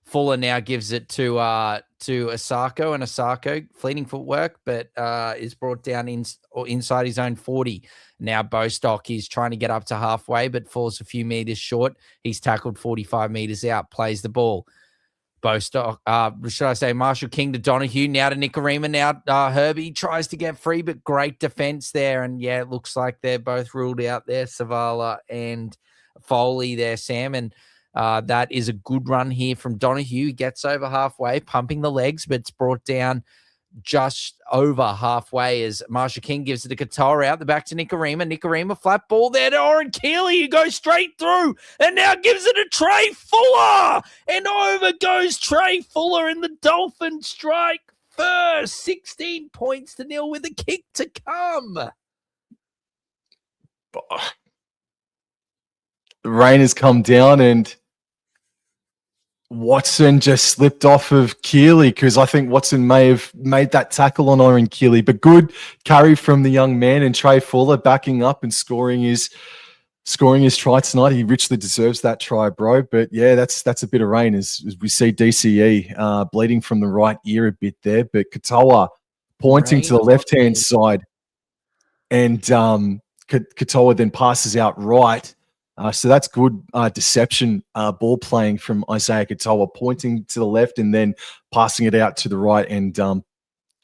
Fuller now gives it to Asako, and Asako, fleeting footwork, but is brought down inside his own 40. Now Bostock is trying to get up to halfway, but falls a few meters short. He's tackled 45 meters out, plays the ball. Bostock, should I say, Marshall King to Donahue, now to Nikorima, now Herbie tries to get free, but great defense there. And yeah, it looks like they're both ruled out there, Savala and Foley there, Sam. And that is a good run here from Donahue. He gets over halfway, pumping the legs, but it's brought down just over halfway as Marshall King gives it to Katoa out the back to Nikorima. Nikorima, flat ball there to Oren Keeley, who goes straight through and now gives it to Trey Fuller. And over goes Trey Fuller, and the Dolphins strike first. 16 points to nil with a kick to come. The rain has come down, and Watson just slipped off of Keeley, because I think Watson may have made that tackle on Oren Keeley. But good carry from the young man, and Trey Fuller backing up and scoring his scoring his try tonight. He richly deserves that try, bro. But yeah, that's a bit of rain as we see DCE bleeding from the right ear a bit there. But Katoa pointing to the left-hand side, and Katoa then passes out right. So that's good deception ball playing from Isaiah Katoa, pointing to the left and then passing it out to the right, and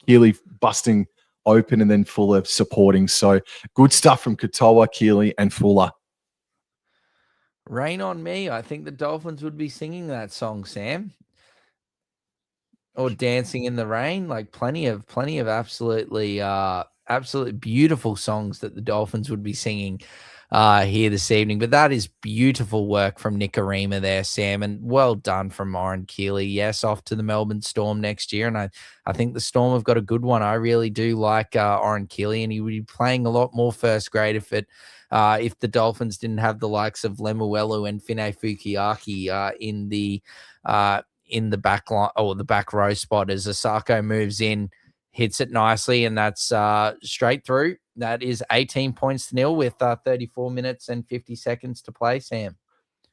Keely busting open and then Fuller supporting. So good stuff from Katoa, Keely, and Fuller. Rain on me. I think the Dolphins would be singing that song, Sam. Or Dancing in the Rain. Like plenty of absolutely beautiful songs that the Dolphins would be singing here this evening. But that is beautiful work from Nikorima there, Sam, and well done from Oren Keely. Yes, off to the Melbourne Storm next year, and I think the Storm have got a good one. I really do like Oren Keely, and he would be playing a lot more first grade if the Dolphins didn't have the likes of Lemuelu and Fine Fukiaki in the back line or the back row spot as Asako moves in, hits it nicely, and that's straight through. That is 18 points to nil with 34 minutes and 50 seconds to play, Sam.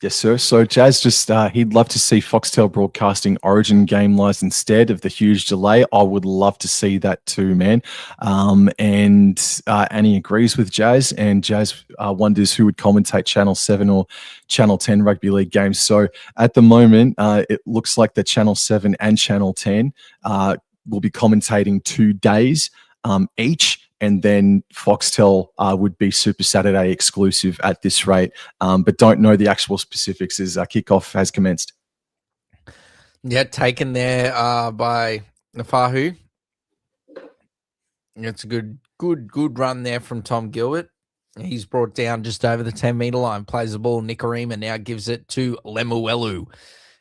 Yes, sir. So Jazz just, he'd love to see Foxtel broadcasting Origin game lives instead of the huge delay. I would love to see that too, man. And Annie agrees with Jazz, and Jazz wonders who would commentate Channel 7 or Channel 10 rugby league games. So at the moment, it looks like the Channel 7 and Channel 10 will be commentating 2 days each. And then Foxtel would be Super Saturday exclusive at this rate, but don't know the actual specifics as kickoff has commenced. Yeah, taken there by Nafahu. It's a good run there from Tom Gilbert. He's brought down just over the 10-meter line, plays the ball. Nikorima now gives it to Lemuelu,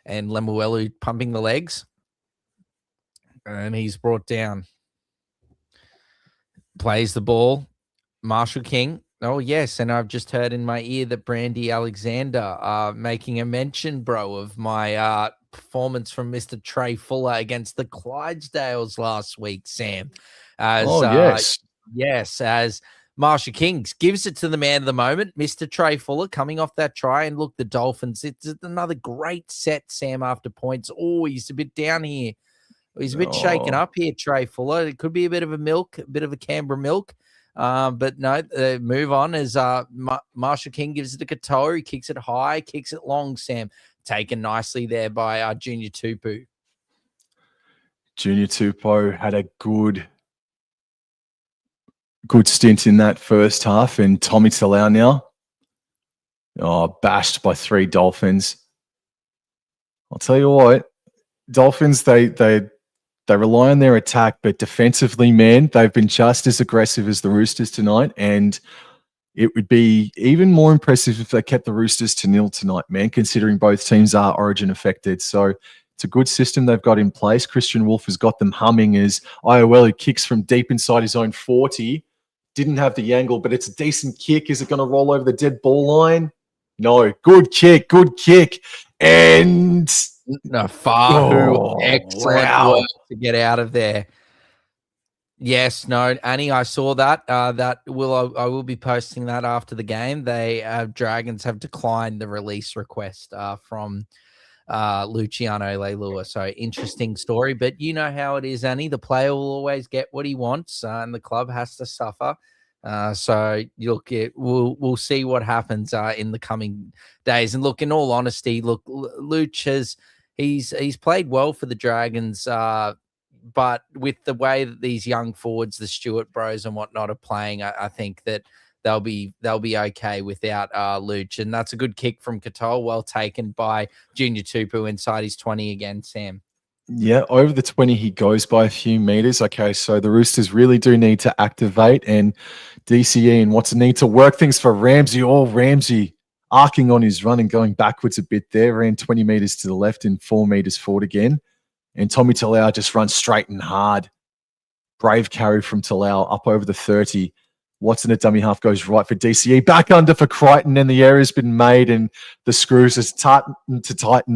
and Lemuelu pumping the legs, and he's brought down. Plays the ball. Marshall King. Oh, yes. And I've just heard in my ear that Brandy Alexander making a mention, bro, of my performance from Mr. Trey Fuller against the Clydesdales last week, Sam. Yes. Yes, as Marshall King gives it to the man of the moment, Mr. Trey Fuller, coming off that try. And look, the Dolphins, it's another great set, Sam, after points. Oh, he's a bit down here. He's a bit shaken up here, Trey Fuller. It could be a bit of a Canberra milk. But no, move on as Marshall King gives it to Katoa. He kicks it high, kicks it long, Sam. Taken nicely there by Junior Tupu. Junior Tupou had a good stint in that first half. And Tommy Talau now, bashed by 3 Dolphins. I'll tell you what, Dolphins, they rely on their attack, but defensively, man, they've been just as aggressive as the Roosters tonight. And it would be even more impressive if they kept the Roosters to 0 tonight, man, considering both teams are Origin affected. So it's a good system they've got in place. Christian Wolf has got them humming as Iowelu kicks from deep inside his own 40. Didn't have the angle, but it's a decent kick. Is it going to roll over the dead ball line? No. Good kick. And Nafahu, excellent work to get out of there. Yes, no, Annie, I saw that. I will be posting that after the game. Dragons have declined the release request from Luciano Leilua. So interesting story, but you know how it is, Annie. The player will always get what he wants, and the club has to suffer. So we'll see what happens in the coming days. And look, in all honesty, Luch he's played well for the Dragons, but with the way that these young forwards, the Stewart bros and whatnot, are playing, I think that they'll be okay without Luch. And that's a good kick from Katoa, well taken by Junior Tupu inside his 20 again, Sam. Yeah, over the 20, he goes by a few meters. Okay, so the Roosters really do need to activate, and DCE and Watson need to work things for Ramsey. Oh, Ramsey arcing on his run and going backwards a bit there, ran 20 meters to the left and 4 meters forward again. And Tommy Talau just runs straight and hard. Brave carry from Talau up over the 30. Watson at dummy half goes right for DCE. Back under for Crichton, and the error's been made, and the screws is tighten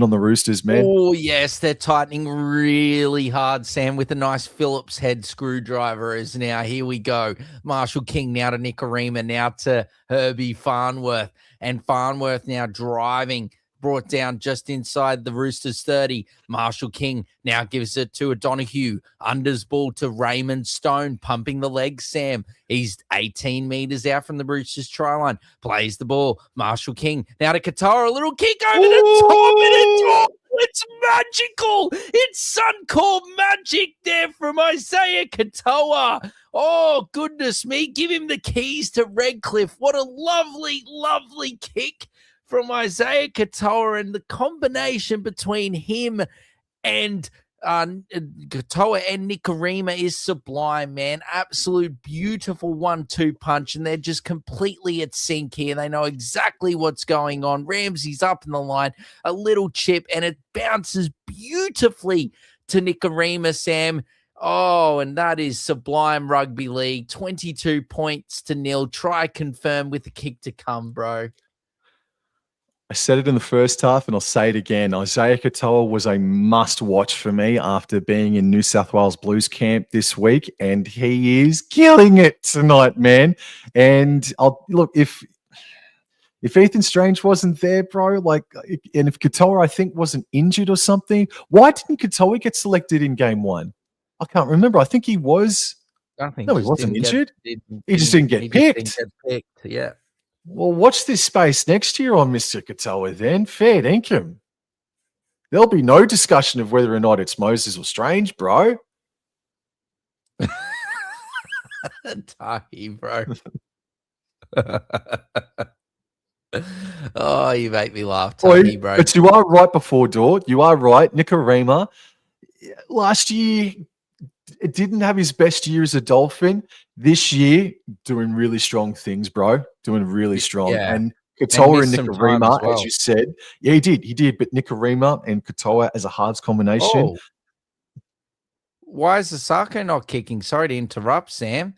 on the Roosters, man. Oh, yes, they're tightening really hard, Sam, with a nice Phillips head screwdriver. As now, here we go. Marshall King now to Nikorima, now to Herbie Farnworth. and Farnworth now driving, brought down just inside the Roosters 30. Marshall King now gives it to O'Donoghue. Unders ball to Raymond Stone, pumping the legs, Sam. He's 18 metres out from the Roosters try line. Plays the ball. Marshall King now to Katoa. A little kick over the top, and it's magical. It's Suncorp magic there from Isaiah Katoa. Oh, goodness me. Give him the keys to Redcliffe. What a lovely, lovely kick from Isaiah Katoa, and the combination between him and Katoa and Nikorima is sublime, man. Absolute beautiful 1-2 punch, and they're just completely at sync here. They know exactly what's going on. Ramsey's up in the line, a little chip, and it bounces beautifully to Nikorima, Sam. Oh, and that is sublime rugby league. 22 points to 0. Try confirm with the kick to come, bro. I said it in the first half, and I'll say it again. Isaiah Katoa was a must-watch for me after being in New South Wales Blues camp this week, and he is killing it tonight, man. And look, if Ethan Strange wasn't there, bro, and if Katoa, I think, wasn't injured or something, why didn't Katoa get selected in game 1? I can't remember. I think he was. I think no, he wasn't injured. He just didn't get picked. Yeah. Well, watch this space next year on Mr. Katoa then. Fair dinkum. There'll be no discussion of whether or not it's Moses or Strange, bro. Tahi, bro. Oh, you make me laugh, Tahi, bro. But you are right before Dort. You are right. Nikorima, last year, it didn't have his best year as a Dolphin. This year, doing really strong things, bro. Doing really strong. Yeah. And Katoa and well. Nikorima, as you said. Yeah, he did. But Nikorima and Katoa as a halves combination. Oh. Why is Asako not kicking? Sorry to interrupt, Sam.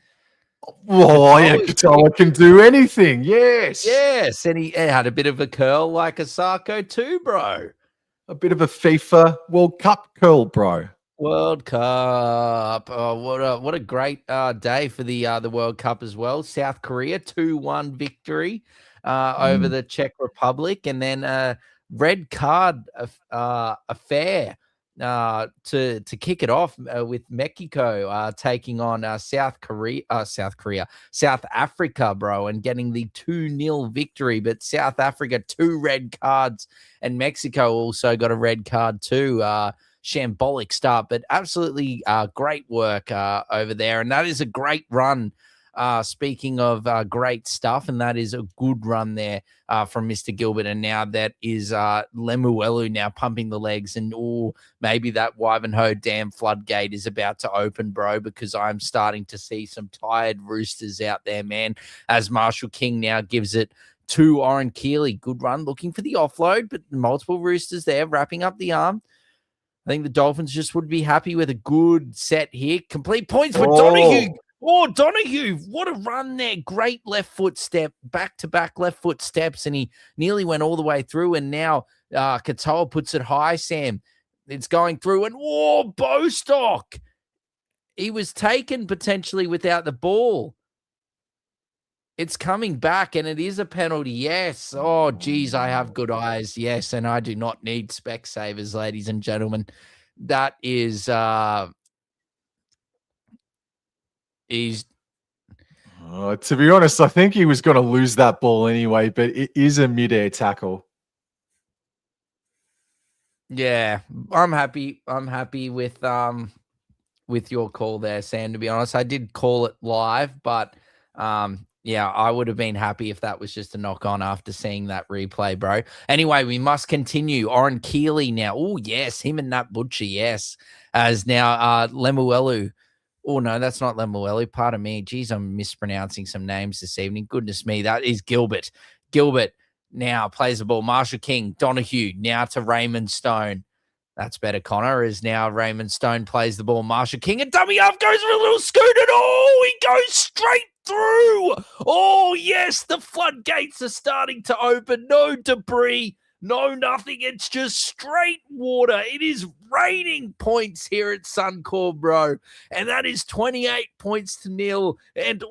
Oh, yeah, Katoa can do anything. Yes. Yes, and he had a bit of a curl like Asako too, bro. A bit of a FIFA World Cup curl, bro. World Cup. Oh, what a great day for the World Cup as well. South Korea 2-1 victory over the Czech Republic, and then red card affair to kick it off with Mexico taking on South Africa, bro, and getting the 2-0 victory. But South Africa 2 red cards, and Mexico also got a red card too. Shambolic start, but absolutely great work over there. And that is a great run. Speaking of great stuff, and that is a good run there from Mr. Gilbert. And now that is Lemuelu now pumping the legs. And maybe that Wivenhoe Dam floodgate is about to open, bro, because I'm starting to see some tired Roosters out there, man, as Marshall King now gives it to Oren Keeley. Good run, looking for the offload, but multiple Roosters there wrapping up the arm. I think the Dolphins just would be happy with a good set here. Complete points for Donoghue. Oh, Donoghue, what a run there. Great left foot step, back-to-back left foot steps, and he nearly went all the way through, and now Katoa puts it high, Sam. It's going through, and Bostock. He was taken potentially without the ball. It's coming back, and it is a penalty. Yes. Oh, geez, I have good eyes. Yes, and I do not need Specsavers, ladies and gentlemen. That is to be honest, I think he was going to lose that ball anyway, but it is a mid-air tackle. Yeah, I'm happy. I'm happy with your call there, Sam, to be honest. I did call it live, but yeah, I would have been happy if that was just a knock-on after seeing that replay, bro. Anyway, we must continue. Oren Keeley now. Oh, yes, him and Nat Butcher, yes. As now Lemuelu. Oh, no, that's not Lemuelu. Pardon me. Geez, I'm mispronouncing some names this evening. Goodness me, that is Gilbert. Gilbert now plays the ball. Marshall King, Donoghue, now to Raymond Stone. That's better, Connor, as now Raymond Stone plays the ball. Marshall King, and dummy up, goes for a little scoot, and he goes straight through. Oh, yes, the floodgates are starting to open. No debris. No, nothing. It's just straight water. It is raining points here at Suncorp, bro. And that is 28 points to nil. And,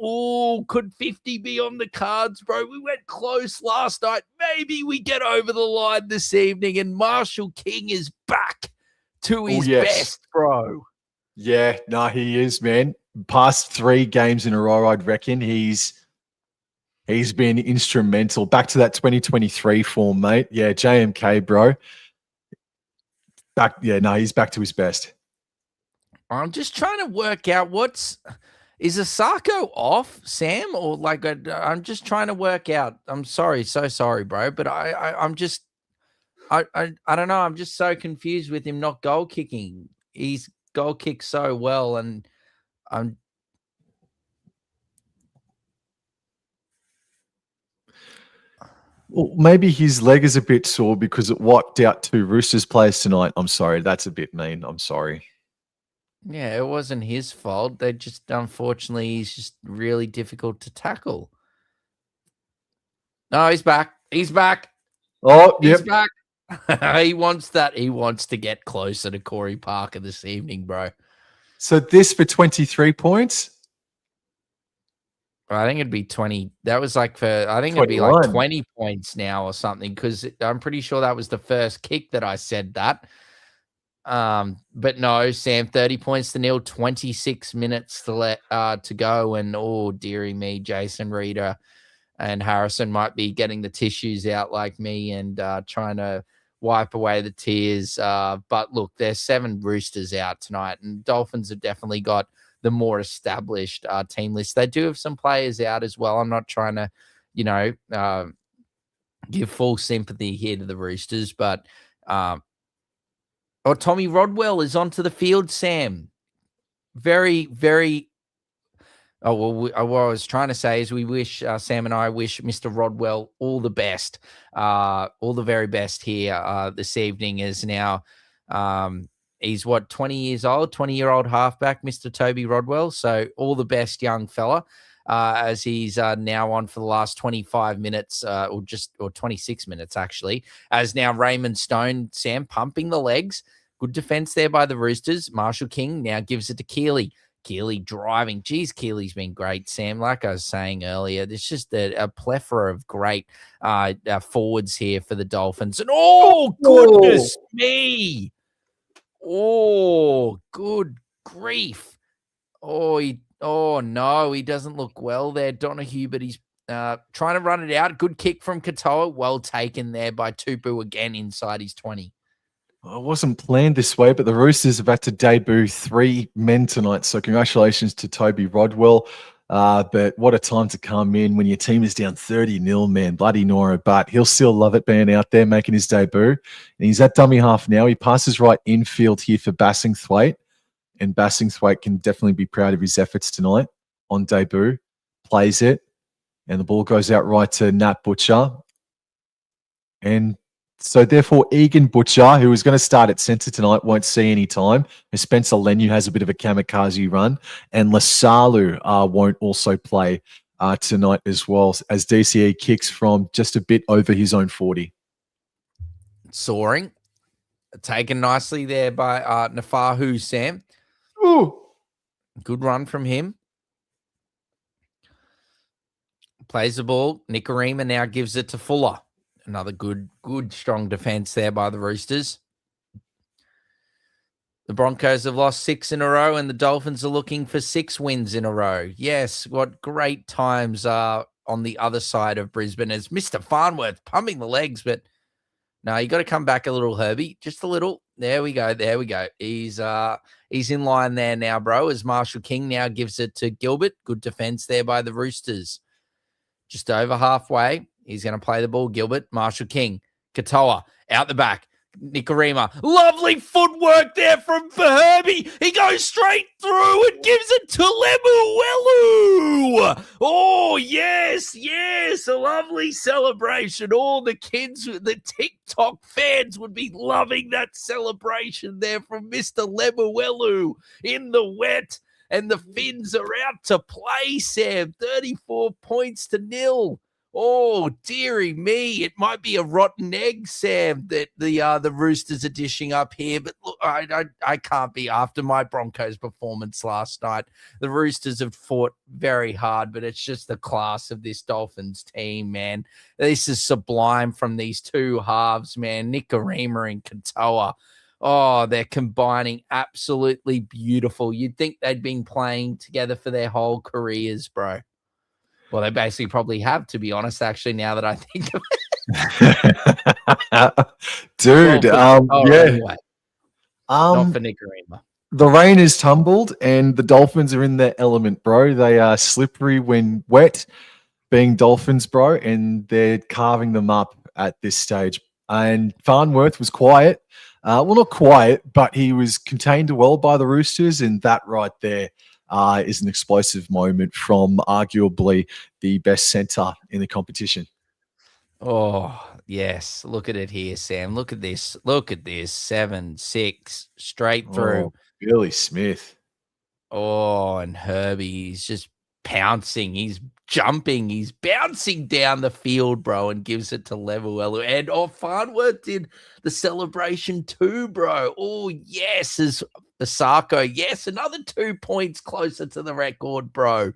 could 50 be on the cards, bro? We went close last night. Maybe we get over the line this evening. And Marshall King is back to his best, bro. Yeah, no, he is, man. Past 3 games in a row, I'd reckon he's been instrumental. Back to that 2023 form, mate. Yeah, JMK, bro. He's back to his best. I'm just trying to work out is Asako off, Sam? Or I'm just trying to work out. I'm sorry, so sorry, bro. But I'm just, I don't know. I'm just so confused with him not goal kicking. He's goal kicked so well, and Well, maybe his leg is a bit sore because it wiped out 2 Roosters players tonight. I'm sorry. That's a bit mean. I'm sorry. Yeah, it wasn't his fault. They just, unfortunately, he's just really difficult to tackle. No, he's back. He's back. Oh, he's back. He wants that. He wants to get closer to Corey Parker this evening, bro. So this for 23 points? I think it'd be 20. That was I think it'd be like 20 points now or something, because I'm pretty sure that was the first kick that I said that. But no, Sam, 30 points to nil, 26 minutes to go. And dearie me, Jason Reeder and Harrison might be getting the tissues out like me and trying to wipe away the tears. But look, there's 7 Roosters out tonight, and Dolphins have definitely got the more established team list. They do have some players out as well. I'm not trying to, give full sympathy here to the Roosters, but Tommy Rodwell is onto the field, Sam. Very, very. What I was trying to say is we wish, Sam and I wish Mr. Rodwell all the best, all the very best here this evening. Is now he's 20 years old, 20-year-old halfback, Mr. Toby Rodwell. So all the best, young fella, as he's now on for the last 25 minutes or 26 minutes, actually, as now Raymond Stone, Sam, pumping the legs. Good defense there by the Roosters. Marshall King now gives it to Keeley. Keeley driving. Geez, Keeley's been great, Sam. Like I was saying earlier, there's just a plethora of great forwards here for the Dolphins. And goodness me. Oh, good grief. No, he doesn't look well there. Donahue, but he's trying to run it out. Good kick from Katoa. Well taken there by Tupu again inside his 20. It wasn't planned this way, but the Roosters have had to debut 3 men tonight. So congratulations to Toby Rodwell. But what a time to come in when your team is down 30-0, man. Bloody Nora. But he'll still love it being out there making his debut. And he's at dummy half now. He passes right infield here for Bassingthwaite. And Bassingthwaite can definitely be proud of his efforts tonight on debut. Plays it. And the ball goes out right to Nat Butcher. And so therefore, Egan Butcher, who is going to start at centre tonight, won't see any time. Spencer Lenu has a bit of a kamikaze run. And Lasalu won't also play tonight as well, as DCE kicks from just a bit over his own 40. Soaring. Taken nicely there by Nafahu, Sam. Ooh. Good run from him. Plays the ball. Nicarima now gives it to Fuller. Another good, strong defense there by the Roosters. The Broncos have lost 6 in a row, and the Dolphins are looking for 6 wins in a row. Yes, what great times are on the other side of Brisbane as Mr. Farnworth pumping the legs, but no, you got to come back a little, Herbie. Just a little. There we go. He's in line there now, bro, as Marshall King now gives it to Gilbert. Good defense there by the Roosters. Just over halfway. He's going to play the ball, Gilbert. Marshall King. Katoa out the back. Nicarima. Lovely footwork there from Herbie. He goes straight through and gives it to Lemuelu. Oh, yes. A lovely celebration. All the kids, the TikTok fans would be loving that celebration there from Mr. Lemuelu in the wet. And the Finns are out to play, Sam. 34 points to nil. Oh, dearie me. It might be a rotten egg, Sam, that the Roosters are dishing up here. But look, I can't be after my Broncos performance last night. The Roosters have fought very hard, but it's just the class of this Dolphins team, man. This is sublime from these two halves, man. Nikorima and Katoa. Oh, they're combining absolutely beautiful. You'd think they'd been playing together for their whole careers, bro. Well, they basically probably have, to be honest, actually, now that I think of it. Dude, yeah. anyway. Not for Nikorima. The rain is tumbled and the Dolphins are in their element, bro. They are slippery when wet, being Dolphins, bro, and they're carving them up at this stage. And Farnworth was quiet. Well, not quiet, but he was contained well by the Roosters, and that right there is an explosive moment from arguably the best centre in the competition. Oh, yes. Look at it here, Sam. Look at this. Look at this. 7-6 straight through. Oh, Billy Smith. Oh, and Herbie, he's just pouncing. He's jumping. He's bouncing down the field, bro, and gives it to Level. And Farnworth did the celebration too, bro. Oh, yes, as Osako. Yes, another 2 points closer to the record, bro.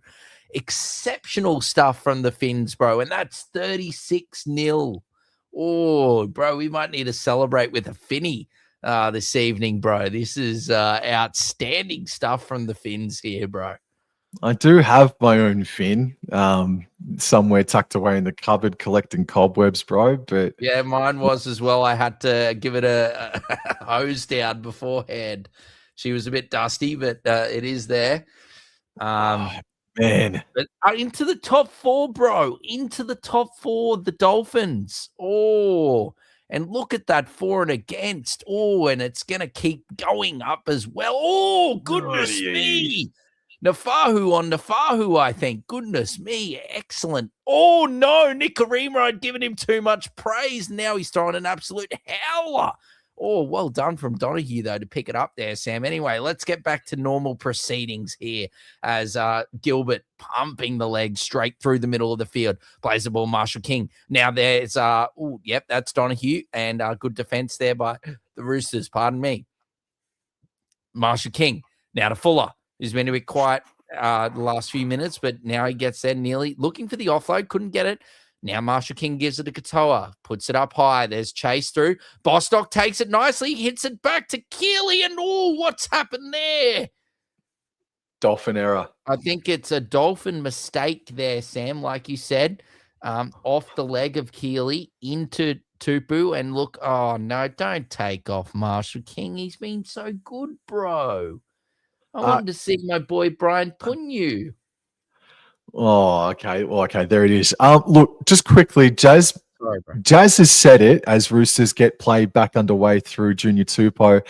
Exceptional stuff from the Finns, bro. And that's 36-0. Oh, bro, we might need to celebrate with a Finny this evening, bro. This is outstanding stuff from the Finns here, bro. I do have my own Finn somewhere tucked away in the cupboard collecting cobwebs, bro. But yeah, mine was as well. I had to give it a hose down beforehand. She was a bit dusty, but it is there. Man. But into the top 4, bro. Into the top 4, the Dolphins. Oh, and look at that for and against. Oh, and it's going to keep going up as well. Oh, goodness me. Nafahu on Nafahu, I think. Goodness me. Excellent. Oh, no. Nikorima, I'd given him too much praise. Now he's throwing an absolute howler. Oh, well done from Donahue, though, to pick it up there, Sam. Anyway, let's get back to normal proceedings here as Gilbert pumping the leg straight through the middle of the field. Plays the ball, Marshall King. Now there's, yep, that's Donahue, and good defense there by the Roosters, pardon me. Marshall King, now to Fuller, who's been a bit quiet the last few minutes, but now he gets there nearly looking for the offload, couldn't get it. Now Marshall King gives it to Katoa, puts it up high. There's Chase through. Bostock takes it nicely, hits it back to Keely, and what's happened there? Dolphin error. I think it's a Dolphin mistake there, Sam, like you said, off the leg of Keely into Tupu, and look, oh no, don't take off Marshall King. He's been so good, bro. I wanted to see my boy Brian Punyu. Oh, okay. Well, okay, there it is. Look, just quickly, Jazz has said it as Roosters get played back underway through Junior Tupou.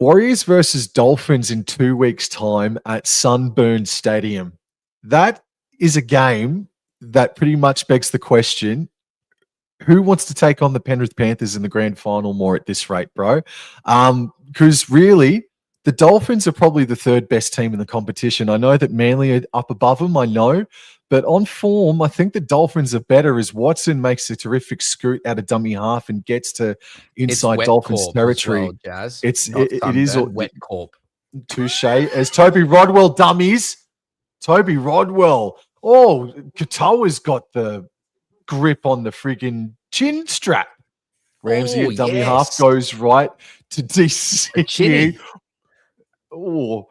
Warriors versus Dolphins in 2 weeks' time at Sunburn Stadium. That is a game that pretty much begs the question, who wants to take on the Penrith Panthers in the grand final more at this rate, bro? Because really, the Dolphins are probably the third best team in the competition. I know that Manly are up above them, I know. But on form, I think the Dolphins are better as Watson makes a terrific scoot out of dummy half and gets to inside Dolphins territory. Well, Jazz. It is wet corp. Touche. As Toby Rodwell dummies. Toby Rodwell. Oh, Katoa's got the grip on the friggin' chin strap. Ramsey at dummy half goes right to DC. Oh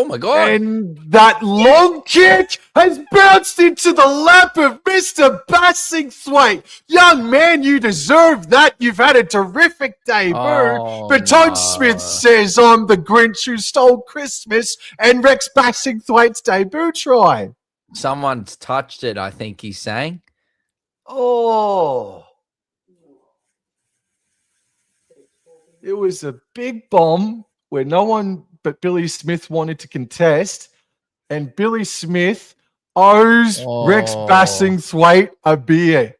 my God. And that long kick has bounced into the lap of Mr. Bassingthwaite. Young man, you deserve that. You've had a terrific debut. But Todd Smith says, I'm the Grinch who stole Christmas, and Rex Bassingthwaite's debut try. Someone's touched it, I think he's saying. Oh. It was a big bomb where no one but Billy Smith wanted to contest, and Billy Smith owes Rex Bassingthwaite a beer.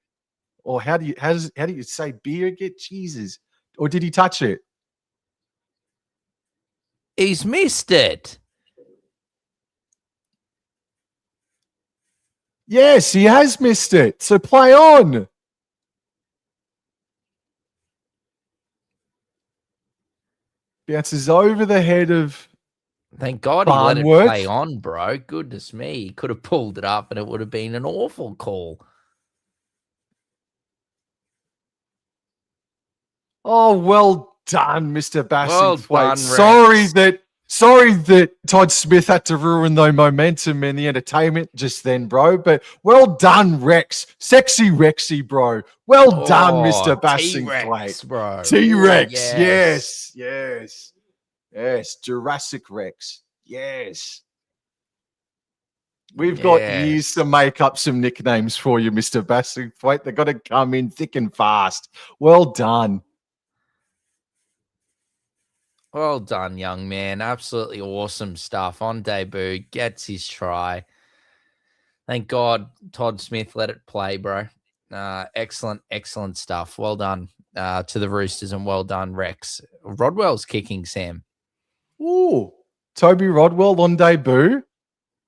Or how do you say beer? Get Jesus. Or did he touch it? He's missed it. Yes, he has missed it. So play on. Bounces over the head of Thank God he let it Farnworth. play on, bro. Goodness me. He could have pulled it up and it would have been an awful call. Oh, well done, Mr. Bassingthwaite. Well done, Sorry that Todd Smith had to ruin the momentum and the entertainment just then, bro. But well done, Rex. Sexy Rexy, bro. Well done, Mr. Bassingthwaite. T-Rex, bro. T-Rex. Yes. Yes. Jurassic Rex. Yes. We've got years to make up some nicknames for you, Mr. Bassingthwaite. They've got to come in thick and fast. Well done. Well done, young man. Absolutely awesome stuff. On debut, gets his try. Thank God Todd Smith let it play, bro. Excellent stuff. Well done to the Roosters and well done, Rex. Rodwell's kicking, Sam. Ooh, Toby Rodwell on debut.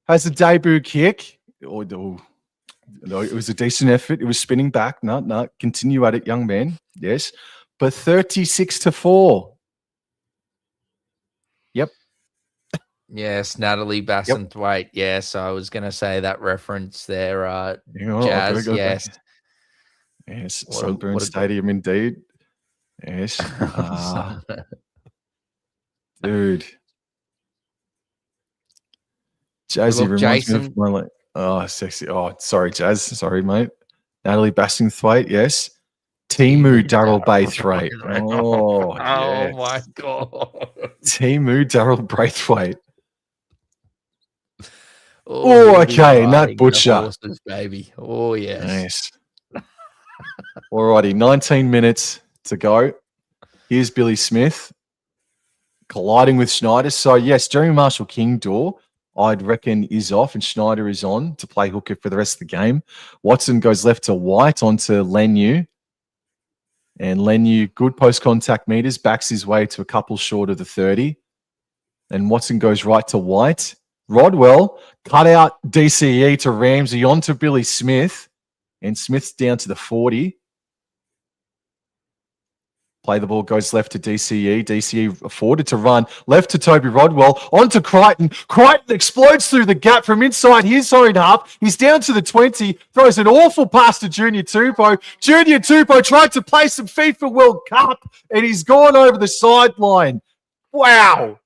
Has a debut kick. Oh, it was a decent effort. It was spinning back. No. Continue at it, young man. Yes. But 36-4. Yep. Yes, Natalie Bassingthwaite. Yep. Yes, I was going to say that reference there. Jazz, yes. Yes, Sunburn Stadium indeed. Yes. Dude. Jazzy reminds me of my sexy. Oh, sorry, Jazz. Sorry, mate. Natalie Bassingthwaite, yes. Timu Daryl Braithwaite. Oh, yes. My God. Timu Daryl Braithwaite. Oh, okay. Nat Butcher. Horses, baby. Oh, yes. Nice. Alrighty, 19 minutes to go. Here's Billy Smith colliding with Schneider. So, yes, Jeremy Marshall-King door, I'd reckon, is off and Schneider is on to play hooker for the rest of the game. Watson goes left to White onto Lenu. And Lenu, good post-contact meters, backs his way to a couple short of the 30. And Watson goes right to White. Rodwell cut out DCE to Ramsey onto Billy Smith. And Smith's down to the 40. Play the ball, goes left to DCE. DCE afforded to run. Left to Toby Rodwell. On to Crichton. Crichton explodes through the gap from inside his own half. He's down to the 20. Throws an awful pass to Junior Tupou. Junior Tupou tried to play some FIFA World Cup, and he's gone over the sideline. Wow.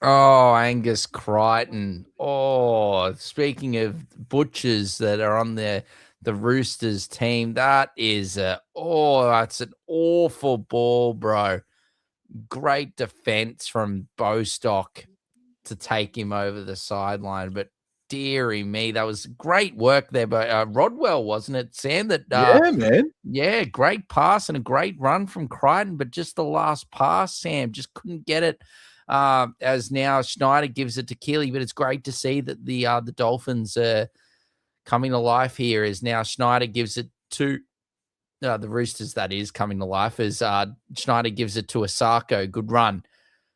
Oh, Angus Crichton. Oh, speaking of butchers that are on the Roosters team, that's an awful ball, bro. Great defense from Bostock to take him over the sideline, but dearie me, that was great work there. But Rodwell, wasn't it, Sam? Yeah, man. Yeah, great pass and a great run from Crichton, but just the last pass, Sam, just couldn't get it. As now Schneider gives it to Keeley, but it's great to see that the Dolphins are coming to life here. As now Schneider gives it to the Roosters, that is coming to life, as Schneider gives it to Asako. Good run.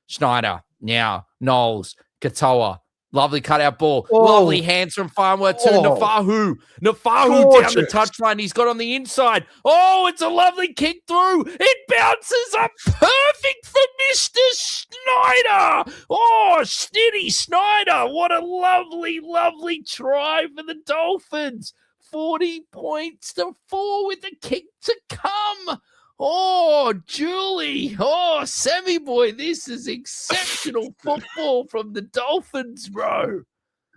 Schneider, now Knowles, Katoa, lovely cutout ball. Oh. Lovely hands from Farnworth to Nafahu. Nafahu down the touchline. He's got on the inside. Oh, it's a lovely kick through. It bounces up perfect for Mr. Schneider. Oh, Snitty Schneider. What a lovely try for the Dolphins. 40 points to 4 with the kick to come. Oh, Julie. Oh, Sammy boy, this is exceptional football from the Dolphins, bro.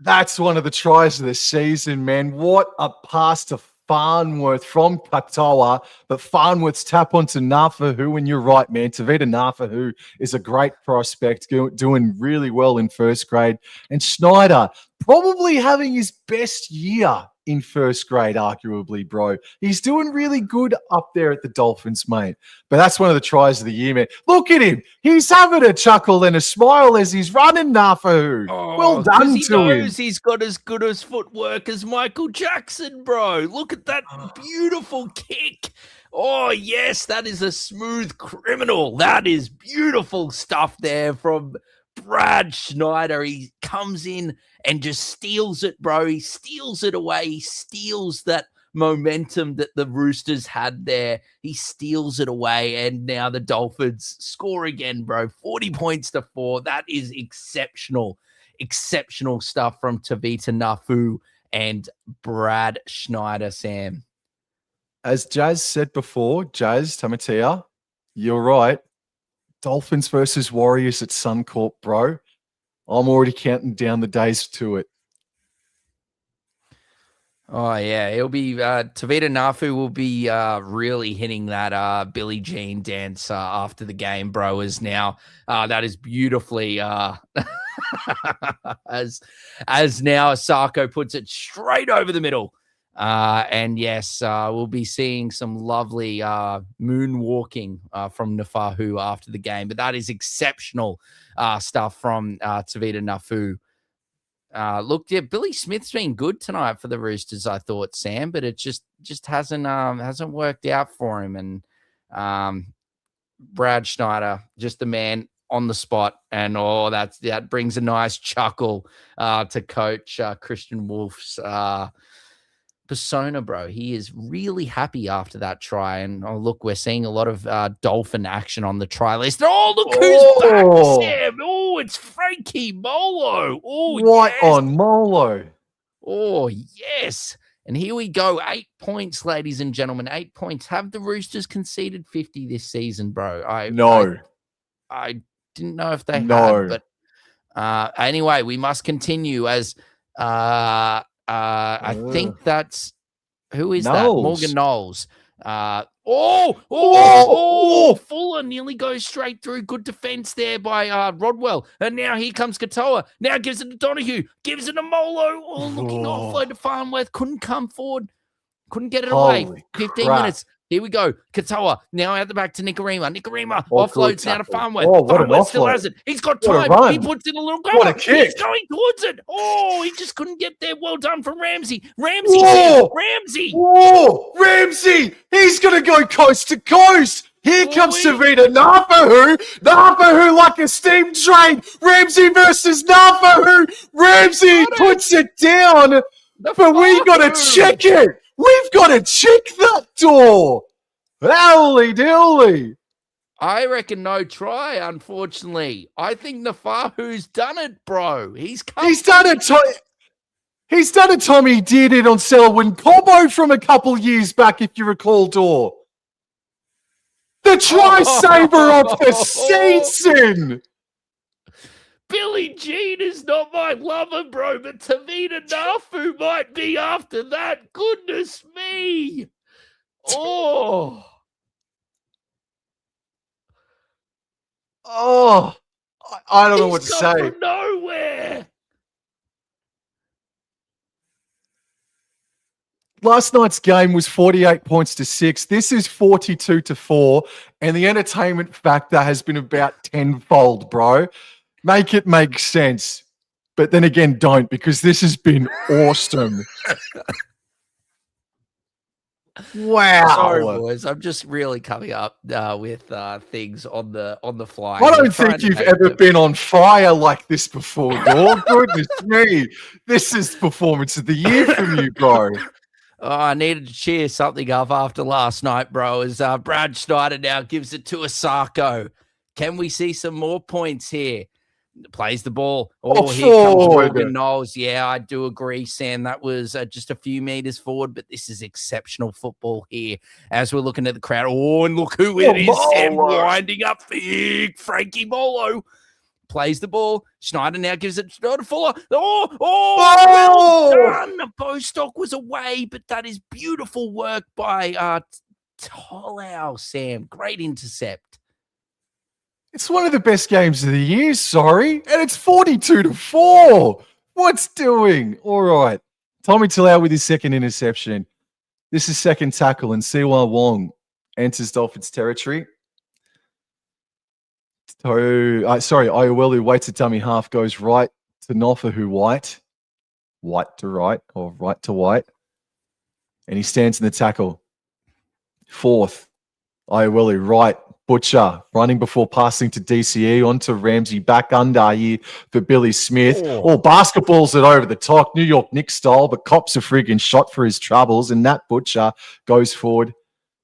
That's one of the tries of the season, man. What a pass to Farnworth from Katoa, but Farnworth's tap onto Nafahu, and you're right, man. Tavita Nafahu is a great prospect, doing really well in first grade. And Schneider probably having his best year in first grade, arguably, bro. He's doing really good up there at the Dolphins, mate. But that's one of the tries of the year, man. Look at him. He's having a chuckle and a smile as he's running, Nafahu. Well done to him. He knows he's got as good as footwork as Michael Jackson, bro. Look at that beautiful kick. Oh, yes, that is a smooth criminal. That is beautiful stuff there from Brad Schneider, he comes in and just steals it, bro. He steals it away. He steals that momentum that the Roosters had there. He steals it away, and now the Dolphins score again, bro. 40 points to 4. That is exceptional stuff from Tavita Nafu and Brad Schneider, Sam. As Jazz said before, Jazz Tamatea, you're right. Dolphins versus Warriors at Suncorp, bro. I'm already counting down the days to it. Oh, yeah. It'll be Tavita Nafu will be really hitting that Billie Jean dance after the game, bro, as now that is beautifully as now Asako puts it straight over the middle. And yes, we'll be seeing some lovely moonwalking from Nafahu after the game. But that is exceptional stuff from Tavita Nafu. Look, yeah, Billy Smith's been good tonight for the Roosters, I thought, Sam, but it just hasn't worked out for him. And Brad Schneider, just the man on the spot, and that brings a nice chuckle to Coach Christian Wolf's persona, bro. He is really happy after that try. And look, we're seeing a lot of Dolphin action on the try list. Oh, look who's back, Sam. Oh, it's Frankie Molo. Oh, right, yes. On Molo. Oh, yes. And here we go. 8 points, ladies and gentlemen. 8 points. Have the Roosters conceded 50 this season, bro? I didn't know if they had, but anyway, we must continue as I think that's who is that? Morgan Knowles. Fuller nearly goes straight through. Good defense there by Rodwell. And now here comes Katoa. Now gives it to Donahue. Gives it to Molo. Oh, looking offload to Farnworth. Couldn't come forward. Couldn't get it away. 15 minutes. Here we go. Katoa now out the back to Nicarima. Nicarima offloads now to Farnworth. Farnworth still has it. He's got time. He puts in a little goal. What a kick. He's going towards it. Oh, he just couldn't get there. Well done from Ramsey. Ramsey. Whoa, Ramsey. He's going to go coast to coast. Here comes Savita Napahu. Napahu like a steam train. Ramsey versus Napahu. Ramsey puts it down. But we got to check it. We've got to check that door. Holy dilly. I reckon no try, unfortunately. I think Nafahu's done it, bro. He's done it, Tom. He did it on Selwyn Cobbo from a couple years back, if you recall, Door. The try-saver of the season. Billie Jean is not my lover, bro, but Tavita Nafu might be after that. Goodness me. Oh, I don't know what to say. From nowhere. Last night's game was 48 points to 6. This is 42 to 4, and the entertainment factor has been about tenfold, bro. Make it make sense. But then again, don't, because this has been awesome. Wow. Sorry, boys. I'm just really coming up with things on the fly. I don't think you've ever been on fire like this before, dog. Goodness me. This is performance of the year from you, bro. Oh, I needed to cheer something up after last night, bro, as Brad Schneider now gives it to Asako. Can we see some more points here? Plays the ball. Here comes Morgan Knowles. Yeah, I do agree, Sam. That was just a few meters forward, but this is exceptional football here as we're looking at the crowd. Oh, and look who it is, Sam, winding up big Frankie Molo. Plays the ball. Schneider now gives it to Fuller. Well done. Bostock was away, but that is beautiful work by Tolau, Sam. Great intercept. It's one of the best games of the year, sorry. And it's 42 to 4. What's doing? All right. Tommy Talau with his second interception. This is second tackle, and Siwa Wong enters Dolphins territory. Iowelu waits a dummy half, goes right to Nofahu White. White to right, or right to White. And he stands in the tackle. Fourth, Iowelu right, Butcher running before passing to DCE onto Ramsey, back under here for Billy Smith. Oh. Basketballs it over the top, New York Knicks style, but cops a friggin' shot for his troubles, and Nat Butcher goes forward.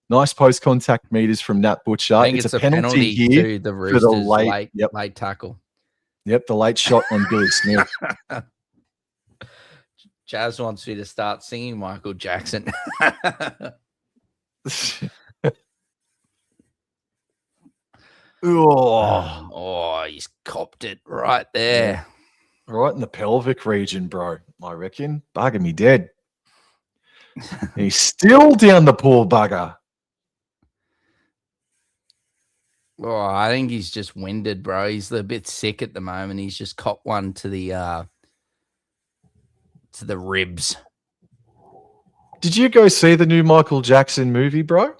Nice post-contact meters from Nat Butcher. I think it's a penalty here to the for Roosters the late tackle. Yep, the late shot on Billy Smith. Jazz wants me to start singing Michael Jackson. He's copped it right there. Yeah. Right in the pelvic region, bro. I reckon. Bugger me dead. He's still down the poor bugger. I think he's just winded, bro. He's a bit sick at the moment. He's just copped one to the ribs. Did you go see the new Michael Jackson movie, bro?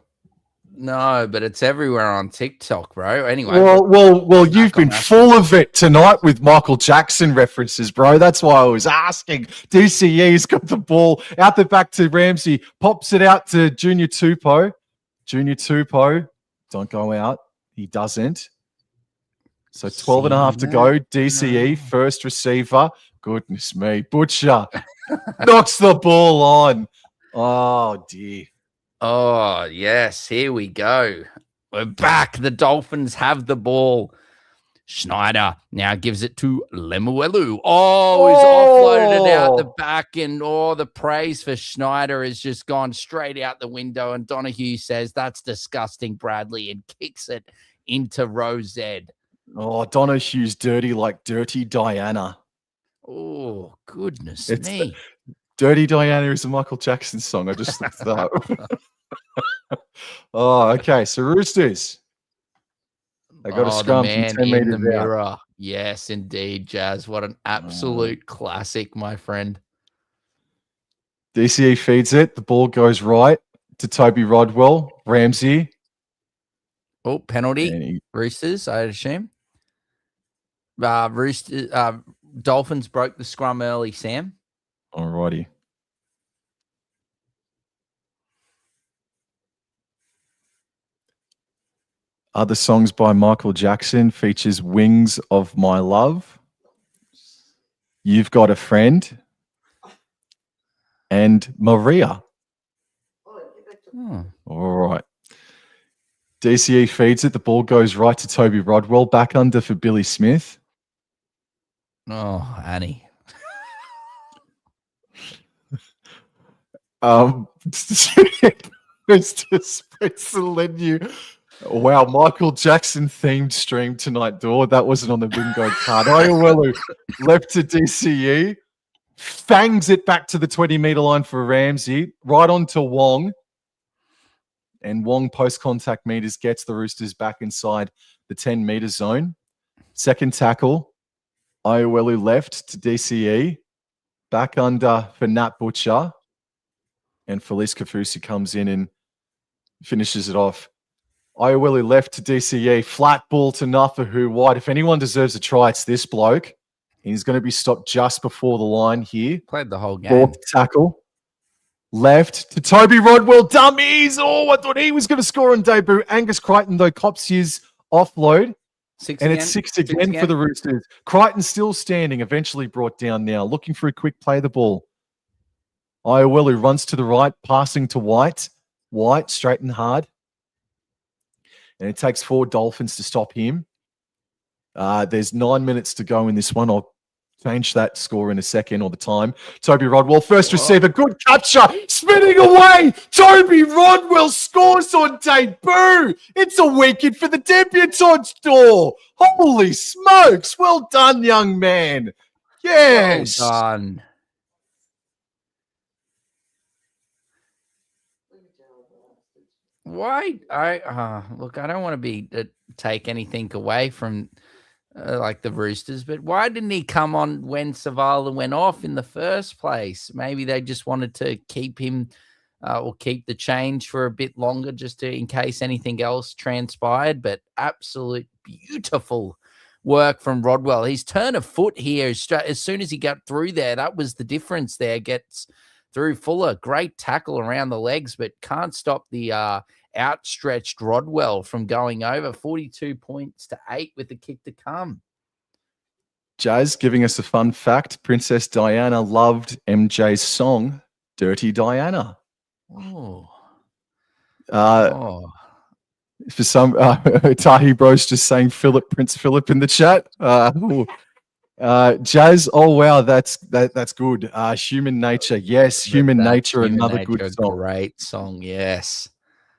No, but it's everywhere on TikTok, bro. Anyway. Well, you've been full of it tonight with Michael Jackson references, bro. That's why I was asking. DCE's got the ball out the back to Ramsey, pops it out to Junior Tupou. Junior Tupou, don't go out. He doesn't. So 12 and a half to go. DCE, first receiver. Goodness me. Butcher knocks the ball on. Oh, dear. Oh, yes. Here we go. We're back. The Dolphins have the ball. Schneider now gives it to Lemuelu. He's offloaded it out the back, and the praise for Schneider has just gone straight out the window. And Donahue says, "That's disgusting, Bradley," and kicks it into row Z. Donahue's dirty like Dirty Diana. Oh, goodness me. Dirty Diana is a Michael Jackson song. I just looked it up. Okay. So Roosters. They got a scrum the man from 10 in the meters mirror. out. Yes, indeed, Jazz. What an absolute classic, my friend. DCE feeds it. The ball goes right to Toby Rodwell. Ramsey. Penalty. Roosters, I assume. Dolphins broke the scrum early, Sam. Alrighty. Other songs by Michael Jackson features Wings of My Love, You've Got a Friend, and Maria. All right. DCE feeds it. The ball goes right to Toby Rodwell. Back under for Billy Smith. Annie. It's to lend you. Wow, Michael Jackson themed stream tonight, Dor. That wasn't on the bingo card. Iowelu left to DCE, fangs it back to the 20-meter line for Ramsey, right onto Wong. And Wong post-contact meters gets the Roosters back inside the 10-meter zone. Second tackle, Iowelu left to DCE, back under for Nat Butcher. And Felice Kafusi comes in and finishes it off. Iowelu left to DCE, flat ball to Nafahu wide. If anyone deserves a try, it's this bloke. He's going to be stopped just before the line here. Played the whole game. Fourth tackle. Left to Toby Rodwell. Dummies. I thought he was going to score on debut. Angus Crichton, though, cops his offload. It's six again for the Roosters. Crichton still standing, eventually brought down now. Looking for a quick play of the ball. Iowelu runs to the right, passing to White. White, straight and hard. And it takes 4 Dolphins to stop him. There's 9 minutes to go in this one. I'll change that score in a second, or the time. Toby Rodwell, first receiver, good capture, spinning away. Toby Rodwell scores on debut. It's a wicket for the debutante Door. Holy smokes. Well done, young man. Yes. Well done. Why? Look, I don't want to be take anything away from like the Roosters, but why didn't he come on when Savala went off in the first place? Maybe they just wanted to keep him or keep the change for a bit longer, just in case anything else transpired. But absolute beautiful work from Rodwell. His turn of foot here, as soon as he got through there, that was the difference there. Gets through Fuller. Great tackle around the legs, but can't stop the outstretched Rodwell from going over. 42 points to 8 with the kick to come. Jazz giving us a fun fact. Princess Diana loved MJ's song, Dirty Diana. Oh. For some, Tahi Bros just saying Prince Philip in the chat. Jazz, oh wow, that's good. Human Nature, yes, Human Nature, another good song. Great song, yes.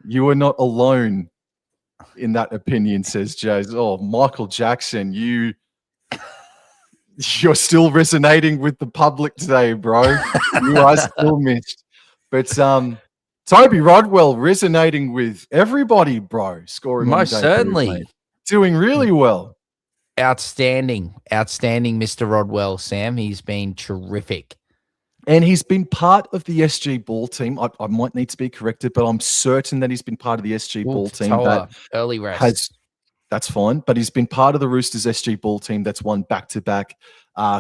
You are not alone in that opinion, says Jazz. Oh, Michael Jackson, you're still resonating with the public today, bro. You are still missed. But Toby Rodwell resonating with everybody, bro. Scoring most certainly, doing really well. Outstanding, Mr. Rodwell, Sam. He's been terrific. And he's been part of the SG ball team. I might need to be corrected, but I'm certain that he's been part of the SG ball team. That early rest. That's fine. But he's been part of the Roosters SG ball team that's won back-to-back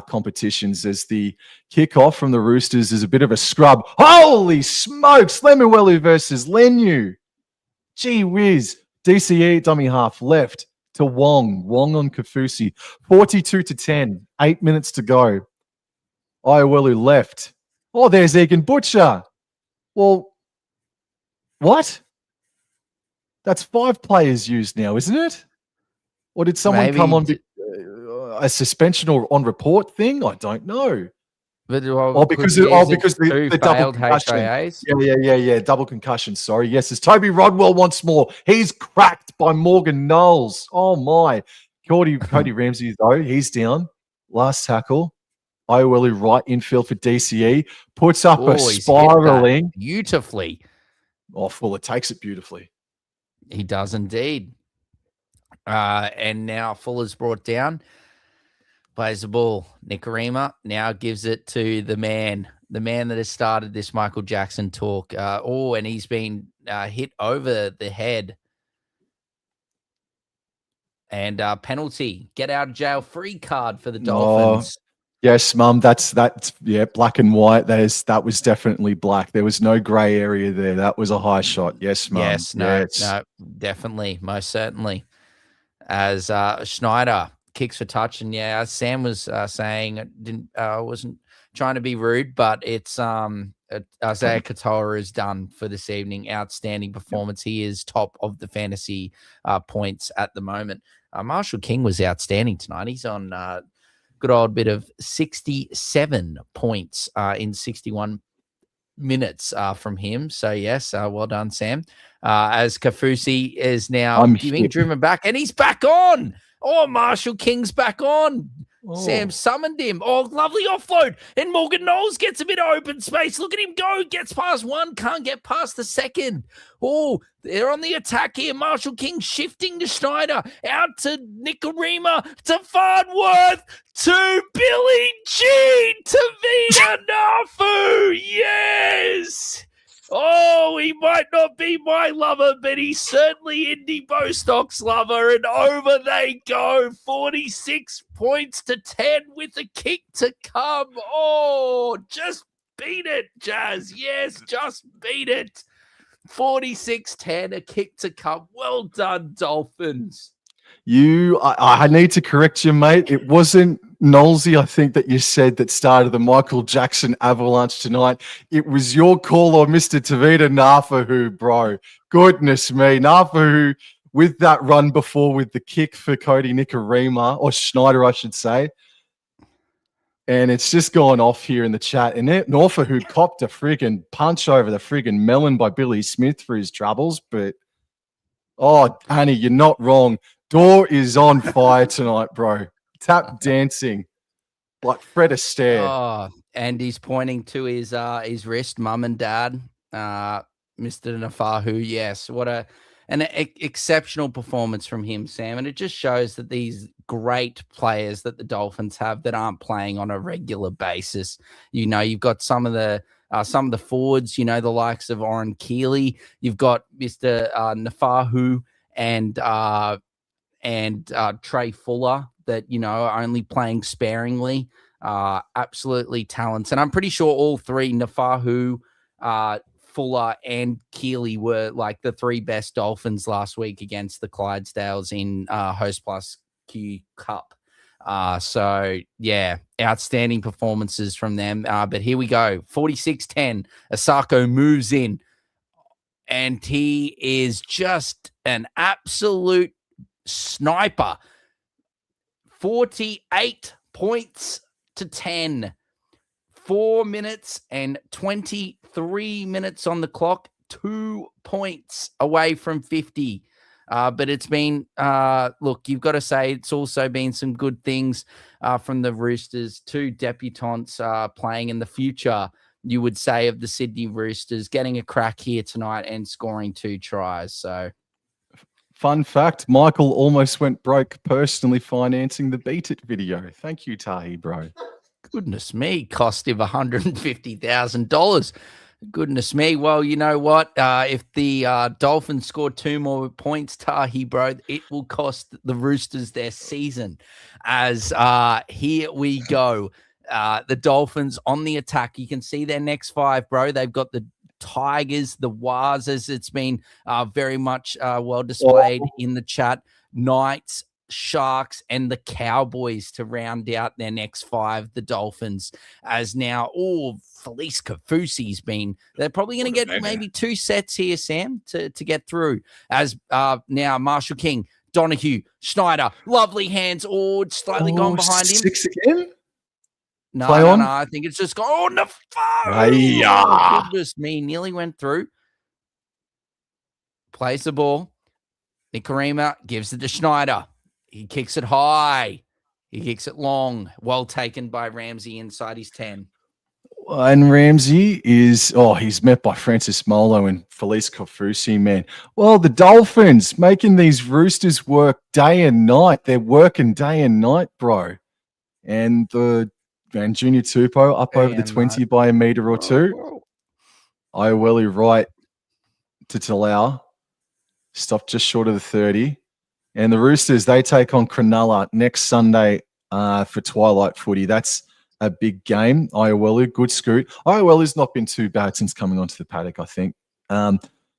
competitions. As the kickoff from the Roosters is a bit of a scrub. Holy smokes! Lemuelu versus Lenu. Gee whiz. DCE, dummy half left to Wong. Wong on Kafusi. 42-10. 8 minutes to go. Iowelu left. Oh, there's Egan Butcher. Well, what? That's 5 players used now, isn't it? Or did someone come on a suspension or on report thing? I don't know. But, because the double concussion. Yeah. Double concussion. Sorry. Yes, it's Toby Rodwell once more. He's cracked by Morgan Knowles. Oh my. Cody Ramsey though, he's down. Last tackle. Iowelu right infield for DCE. Puts up a spiraling. Beautifully. Oh, Fuller takes it beautifully. He does indeed. And now Fuller's brought down. Plays the ball. Nikorima now gives it to the man that has started this Michael Jackson talk. And he's been hit over the head. And penalty. Get out of jail free card for the Dolphins. Yes, Mum. That's black and white. That was definitely black. There was no grey area there. That was a high shot. Yes, Mum. Yes, no, definitely, most certainly. As Schneider kicks for touch, and as Sam was saying, I wasn't trying to be rude, but it's Isaiah Katoa is done for this evening. Outstanding performance. He is top of the fantasy points at the moment. Marshall King was outstanding tonight. He's on good old bit of 67 points in 61 minutes from him. So yes, well done, Sam. As Kafusi is now being driven back, and he's back on. Oh, Marshall King's back on. Sam summoned him. Oh, lovely offload. And Morgan Knowles gets a bit of open space. Look at him go. Gets past one. Can't get past the second. Oh, they're on the attack here. Marshall King shifting to Schneider. Out to Nikorima. To Farnworth. To Billy G. To Vita Nafu. Yes. Oh, he might not be my lover, but he's certainly Indy Bostock's lover. And over they go. 46 points to 10 with a kick to come. Oh, just beat it, Jazz. Yes, just beat it. 46-10, a kick to come. Well done, Dolphins. I need to correct you, mate. It wasn't Knowlesy, I think, that you said that started the Michael Jackson avalanche tonight. It was your call on Mr. Tavita Nafahu, bro. Goodness me. Nafahu with that run before with the kick for Cody Nikorima, or Schneider, I should say. And it's just gone off here in the chat. And Nafahu copped a friggin' punch over the friggin' melon by Billy Smith for his troubles. But, Annie, you're not wrong. Door is on fire tonight, bro. Tap dancing like Fred Astaire. Oh, and he's pointing to his wrist, mum and dad, Mr. Nafahu. Yes, what an exceptional performance from him, Sam. And it just shows that these great players that the Dolphins have that aren't playing on a regular basis. You know, you've got some of the forwards, you know, the likes of Oren Keeley. You've got Mr. Nafahu and Trey Fuller that, you know, are only playing sparingly. Absolutely talents. And I'm pretty sure all three, Nafahu, Fuller, and Keeley were like the three best Dolphins last week against the Clydesdales in Host Plus Q Cup. So, yeah, outstanding performances from them. But here we go. 46-10. Asako moves in, and he is just an absolute sniper. 48 points to 10. 4 minutes and 23 minutes on the clock. 2 points away from 50. But it's been, look, you've got to say it's also been some good things from the Roosters. 2 debutantes playing in the future, you would say, of the Sydney Roosters, getting a crack here tonight and scoring 2 tries. So, fun fact, Michael almost went broke personally financing the Beat It video. Thank you, Tahi, bro. Goodness me, cost him $150,000. Goodness me. Well, you know what? If the Dolphins score 2 more points, Tahi, bro, it will cost the Roosters their season. As here we go. The Dolphins on the attack. You can see their next 5, bro. They've got the Tigers, the Wazas. It's been very much well displayed in the chat. Knights, Sharks, and the Cowboys to round out their next 5. The Dolphins, as now, Felice Kafusi's been. They're probably going to get maybe 2 sets here, Sam, to get through. As now, Marshall King, Donahue, Schneider, lovely hands. Slightly gone behind him. 6 again. No, I think it's just gone. Nafaru! Oh, goodness me, nearly went through. Plays the ball. Nikarima gives it to Schneider. He kicks it high. He kicks it long. Well taken by Ramsey inside his 10. And Ramsey is, he's met by Francis Molo and Felice Kofusi, man. Well, the Dolphins making these Roosters work day and night. They're working day and night, bro. And Junior Tupou up over the 20 by a metre or 2. Ioweli right to Talau. Stopped just short of the 30. And the Roosters, they take on Cronulla next Sunday for Twilight Footy. That's a big game. Iowelu, good scoot. Iowelu's not been too bad since coming onto the paddock, I think.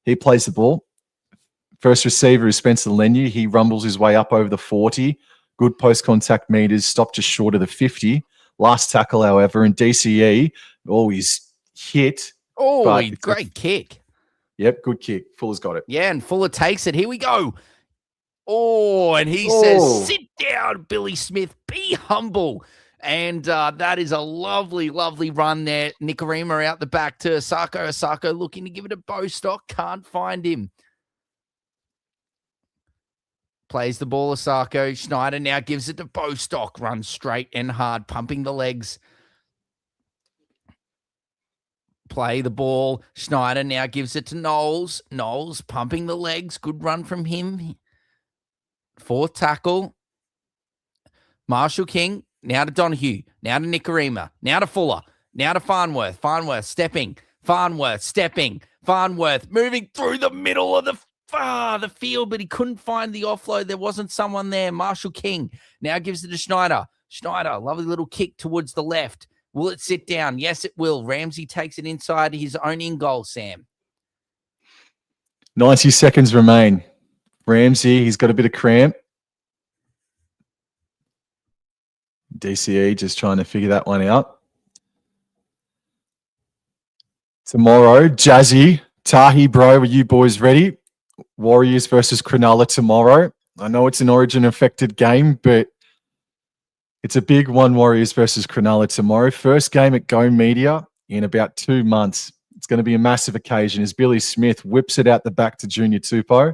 He plays the ball. First receiver is Spencer Leniu. He rumbles his way up over the 40. Good post-contact meters. Stopped just short of the 50. Last tackle, however, and DCE, he's hit. Great kick. Yep, good kick. Fuller's got it. Yeah, and Fuller takes it. Here we go. And he says, sit down, Billy Smith. Be humble. And that is a lovely, lovely run there. Nikarima out the back to Asako. Asako looking to give it a Bostock. Can't find him. Plays the ball, Asako. Schneider now gives it to Bostock. Runs straight and hard, pumping the legs. Play the ball. Schneider now gives it to Knowles. Knowles pumping the legs. Good run from him. 4th tackle. Marshall King. Now to Donahue. Now to Nikarima. Now to Fuller. Now to Farnworth. Farnworth stepping. Farnworth stepping. Farnworth moving through the middle of the field, but he couldn't find the offload. There wasn't someone there. Marshall King now gives it to Schneider. Schneider, lovely little kick towards the left. Will it sit down? Yes, it will. Ramsey takes it inside his own in goal, Sam. 90 seconds remain. Ramsey, he's got a bit of cramp. DCE just trying to figure that one out. Tomorrow, Jazzy, Tahi, bro, are you boys ready? Warriors versus Cronulla tomorrow. I know it's an origin-affected game, but it's a big one, Warriors versus Cronulla tomorrow. First game at Go Media in about 2 months. It's going to be a massive occasion as Billy Smith whips it out the back to Junior Tupou.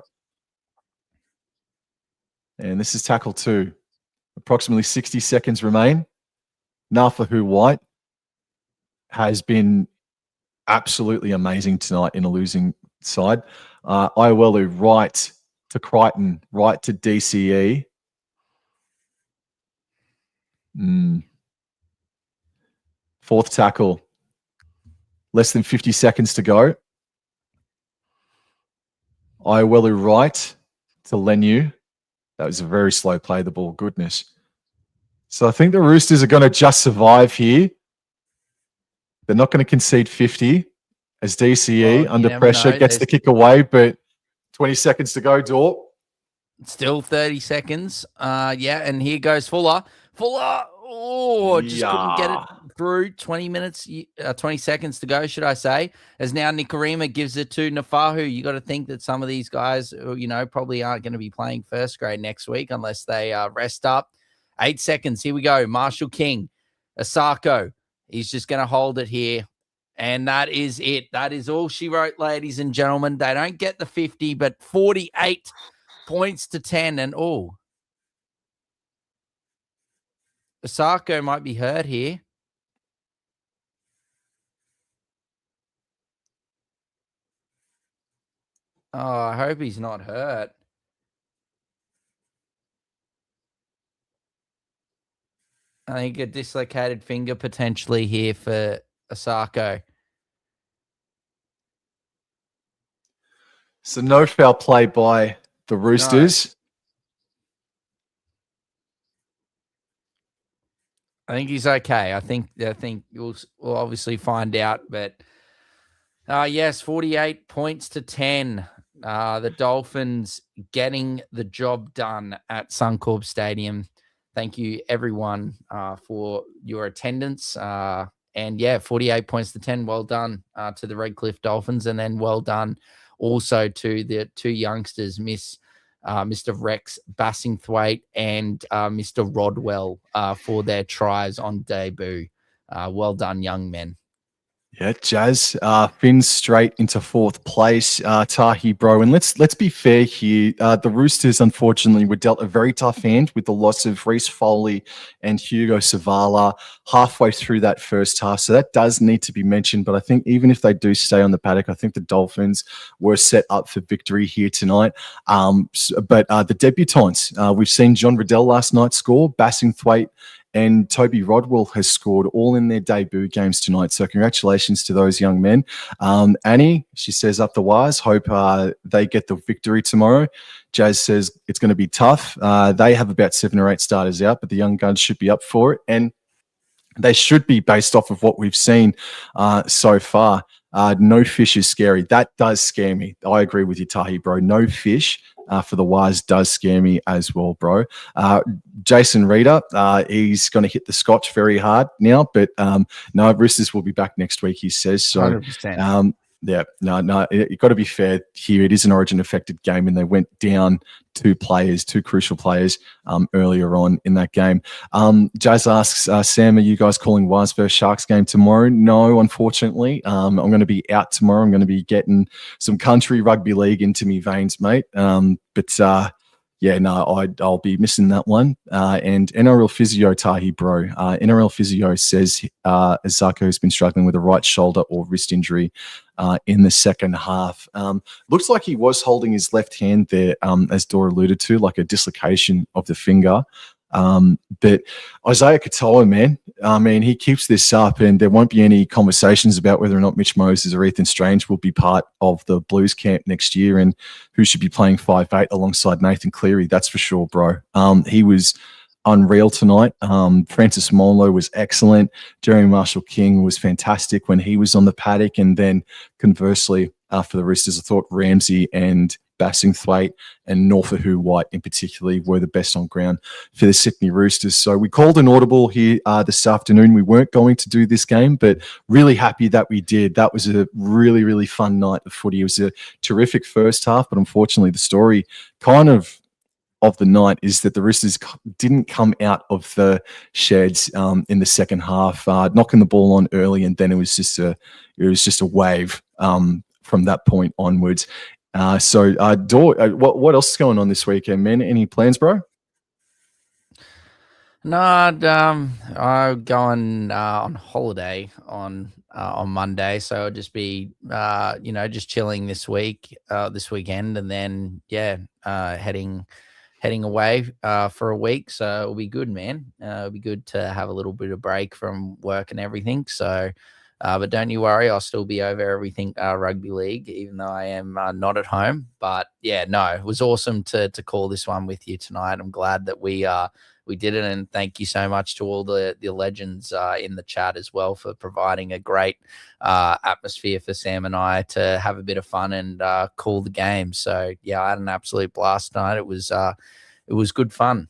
And this is tackle 2. Approximately 60 seconds remain. Nafahu White has been absolutely amazing tonight in a losing side. Iowelu right to Crichton, right to DCE. Fourth tackle. Less than 50 seconds to go. Iowelu right to Leniu. That was a very slow play, the ball. Goodness. So I think the Roosters are going to just survive here. They're not going to concede 50 as DCE under pressure gets the kick away, but 20 seconds to go, Dor. Still 30 seconds. Yeah, and here goes Fuller. Fuller, just couldn't get it through. 20 seconds to go, should I say, as now Nikorima gives it to Nafahu. You got to think that some of these guys, probably aren't going to be playing first grade next week unless they rest up. 8 seconds. Here we go. Marshall King, Asako. He's just going to hold it here. And that is it. That is all she wrote, ladies and gentlemen. They don't get the 50, but 48 points to 10. And Asako might be hurt here. Oh, I hope he's not hurt. I think a dislocated finger potentially here for Asako. So no foul play by the Roosters. No. I think he's okay. I think we'll obviously find out. But yes, 48 points to 10. The Dolphins getting the job done at Suncorp Stadium. Thank you, everyone, for your attendance. And yeah, 48 points to 10. Well done to the Redcliffe Dolphins. And then well done also to the two youngsters, Mr. Rex Bassingthwaite and Mr. Rodwell, for their tries on debut. Well done, young men. Yeah, Jazz, Finn's straight into fourth place, Tahi, bro. And let's be fair here. The Roosters, unfortunately, were dealt a very tough hand with the loss of Reece Foley and Hugo Savala halfway through that first half. So that does need to be mentioned. But I think even if they do stay on the paddock, I think the Dolphins were set up for victory here tonight. But the debutants, we've seen John Riddell last night score, Bassingthwaite and Toby Rodwell has scored all in their debut games tonight. So congratulations to those young men. Annie, she says up the wires, hope they get the victory tomorrow. Jazz says it's going to be tough. They have about 7 or 8 starters out, but the young guns should be up for it. And they should be based off of what we've seen so far. No fish is scary. That does scare me. I agree with you, Tahi, bro. No fish for the Wires does scare me as well, bro. Jason Reeder, he's going to hit the scotch very hard now, but no, Roosters will be back next week, he says. So, 100%. Yeah, no, you've got to be fair here. It is an origin-affected game, and they went down 2 crucial players earlier on in that game. Jazz asks, Sam, are you guys calling Wires versus Sharks game tomorrow? No, unfortunately. I'm going to be out tomorrow. I'm going to be getting some country rugby league into me veins, mate. Yeah, no, I'll be missing that one. And NRL Physio, Tahi, bro. NRL Physio says Azako has been struggling with a right shoulder or wrist injury in the second half. Looks like he was holding his left hand there, as Dora alluded to, like a dislocation of the finger. But Isaiah Katoa, man, I mean, he keeps this up, and there won't be any conversations about whether or not Mitch Moses or Ethan Strange will be part of the Blues camp next year and who should be playing 5'8" alongside Nathan Cleary. That's for sure, bro. He was unreal tonight. Francis Molo was excellent. Jeremy Marshall-King was fantastic when he was on the paddock. And then conversely, for the Roosters, I thought Ramsey and Bassingthwaite and Norfahu White in particular were the best on ground for the Sydney Roosters. So we called an audible here this afternoon. We weren't going to do this game, but really happy that we did. That was a really, really fun night of footy. It was a terrific first half, but unfortunately the story kind of the night is that the Roosters didn't come out of the sheds in the second half, knocking the ball on early, and then it was just a wave from that point onwards. Dor, what else is going on this weekend, man? Any plans, bro? No, I'm going on holiday on Monday, so I'll just be just chilling this weekend, and then heading away for a week. So it'll be good, man. It'll be good to have a little bit of break from work and everything. So, but don't you worry, I'll still be over everything rugby league, even though I am not at home. But yeah, no, it was awesome to call this one with you tonight. I'm glad that we we did it. And thank you so much to all the legends in the chat as well for providing a great atmosphere for Sam and I to have a bit of fun and call the game. So yeah, I had an absolute blast tonight. It was good fun.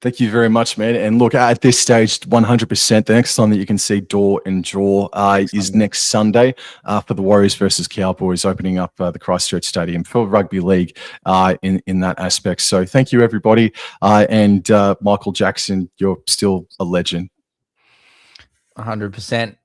Thank you very much, man. And look, at this stage, 100%, the next time that you can see Door and Draw is next Sunday for the Warriors versus Cowboys, opening up the Christchurch Stadium for rugby league in that aspect. So thank you, everybody. And Michael Jackson, you're still a legend. 100%.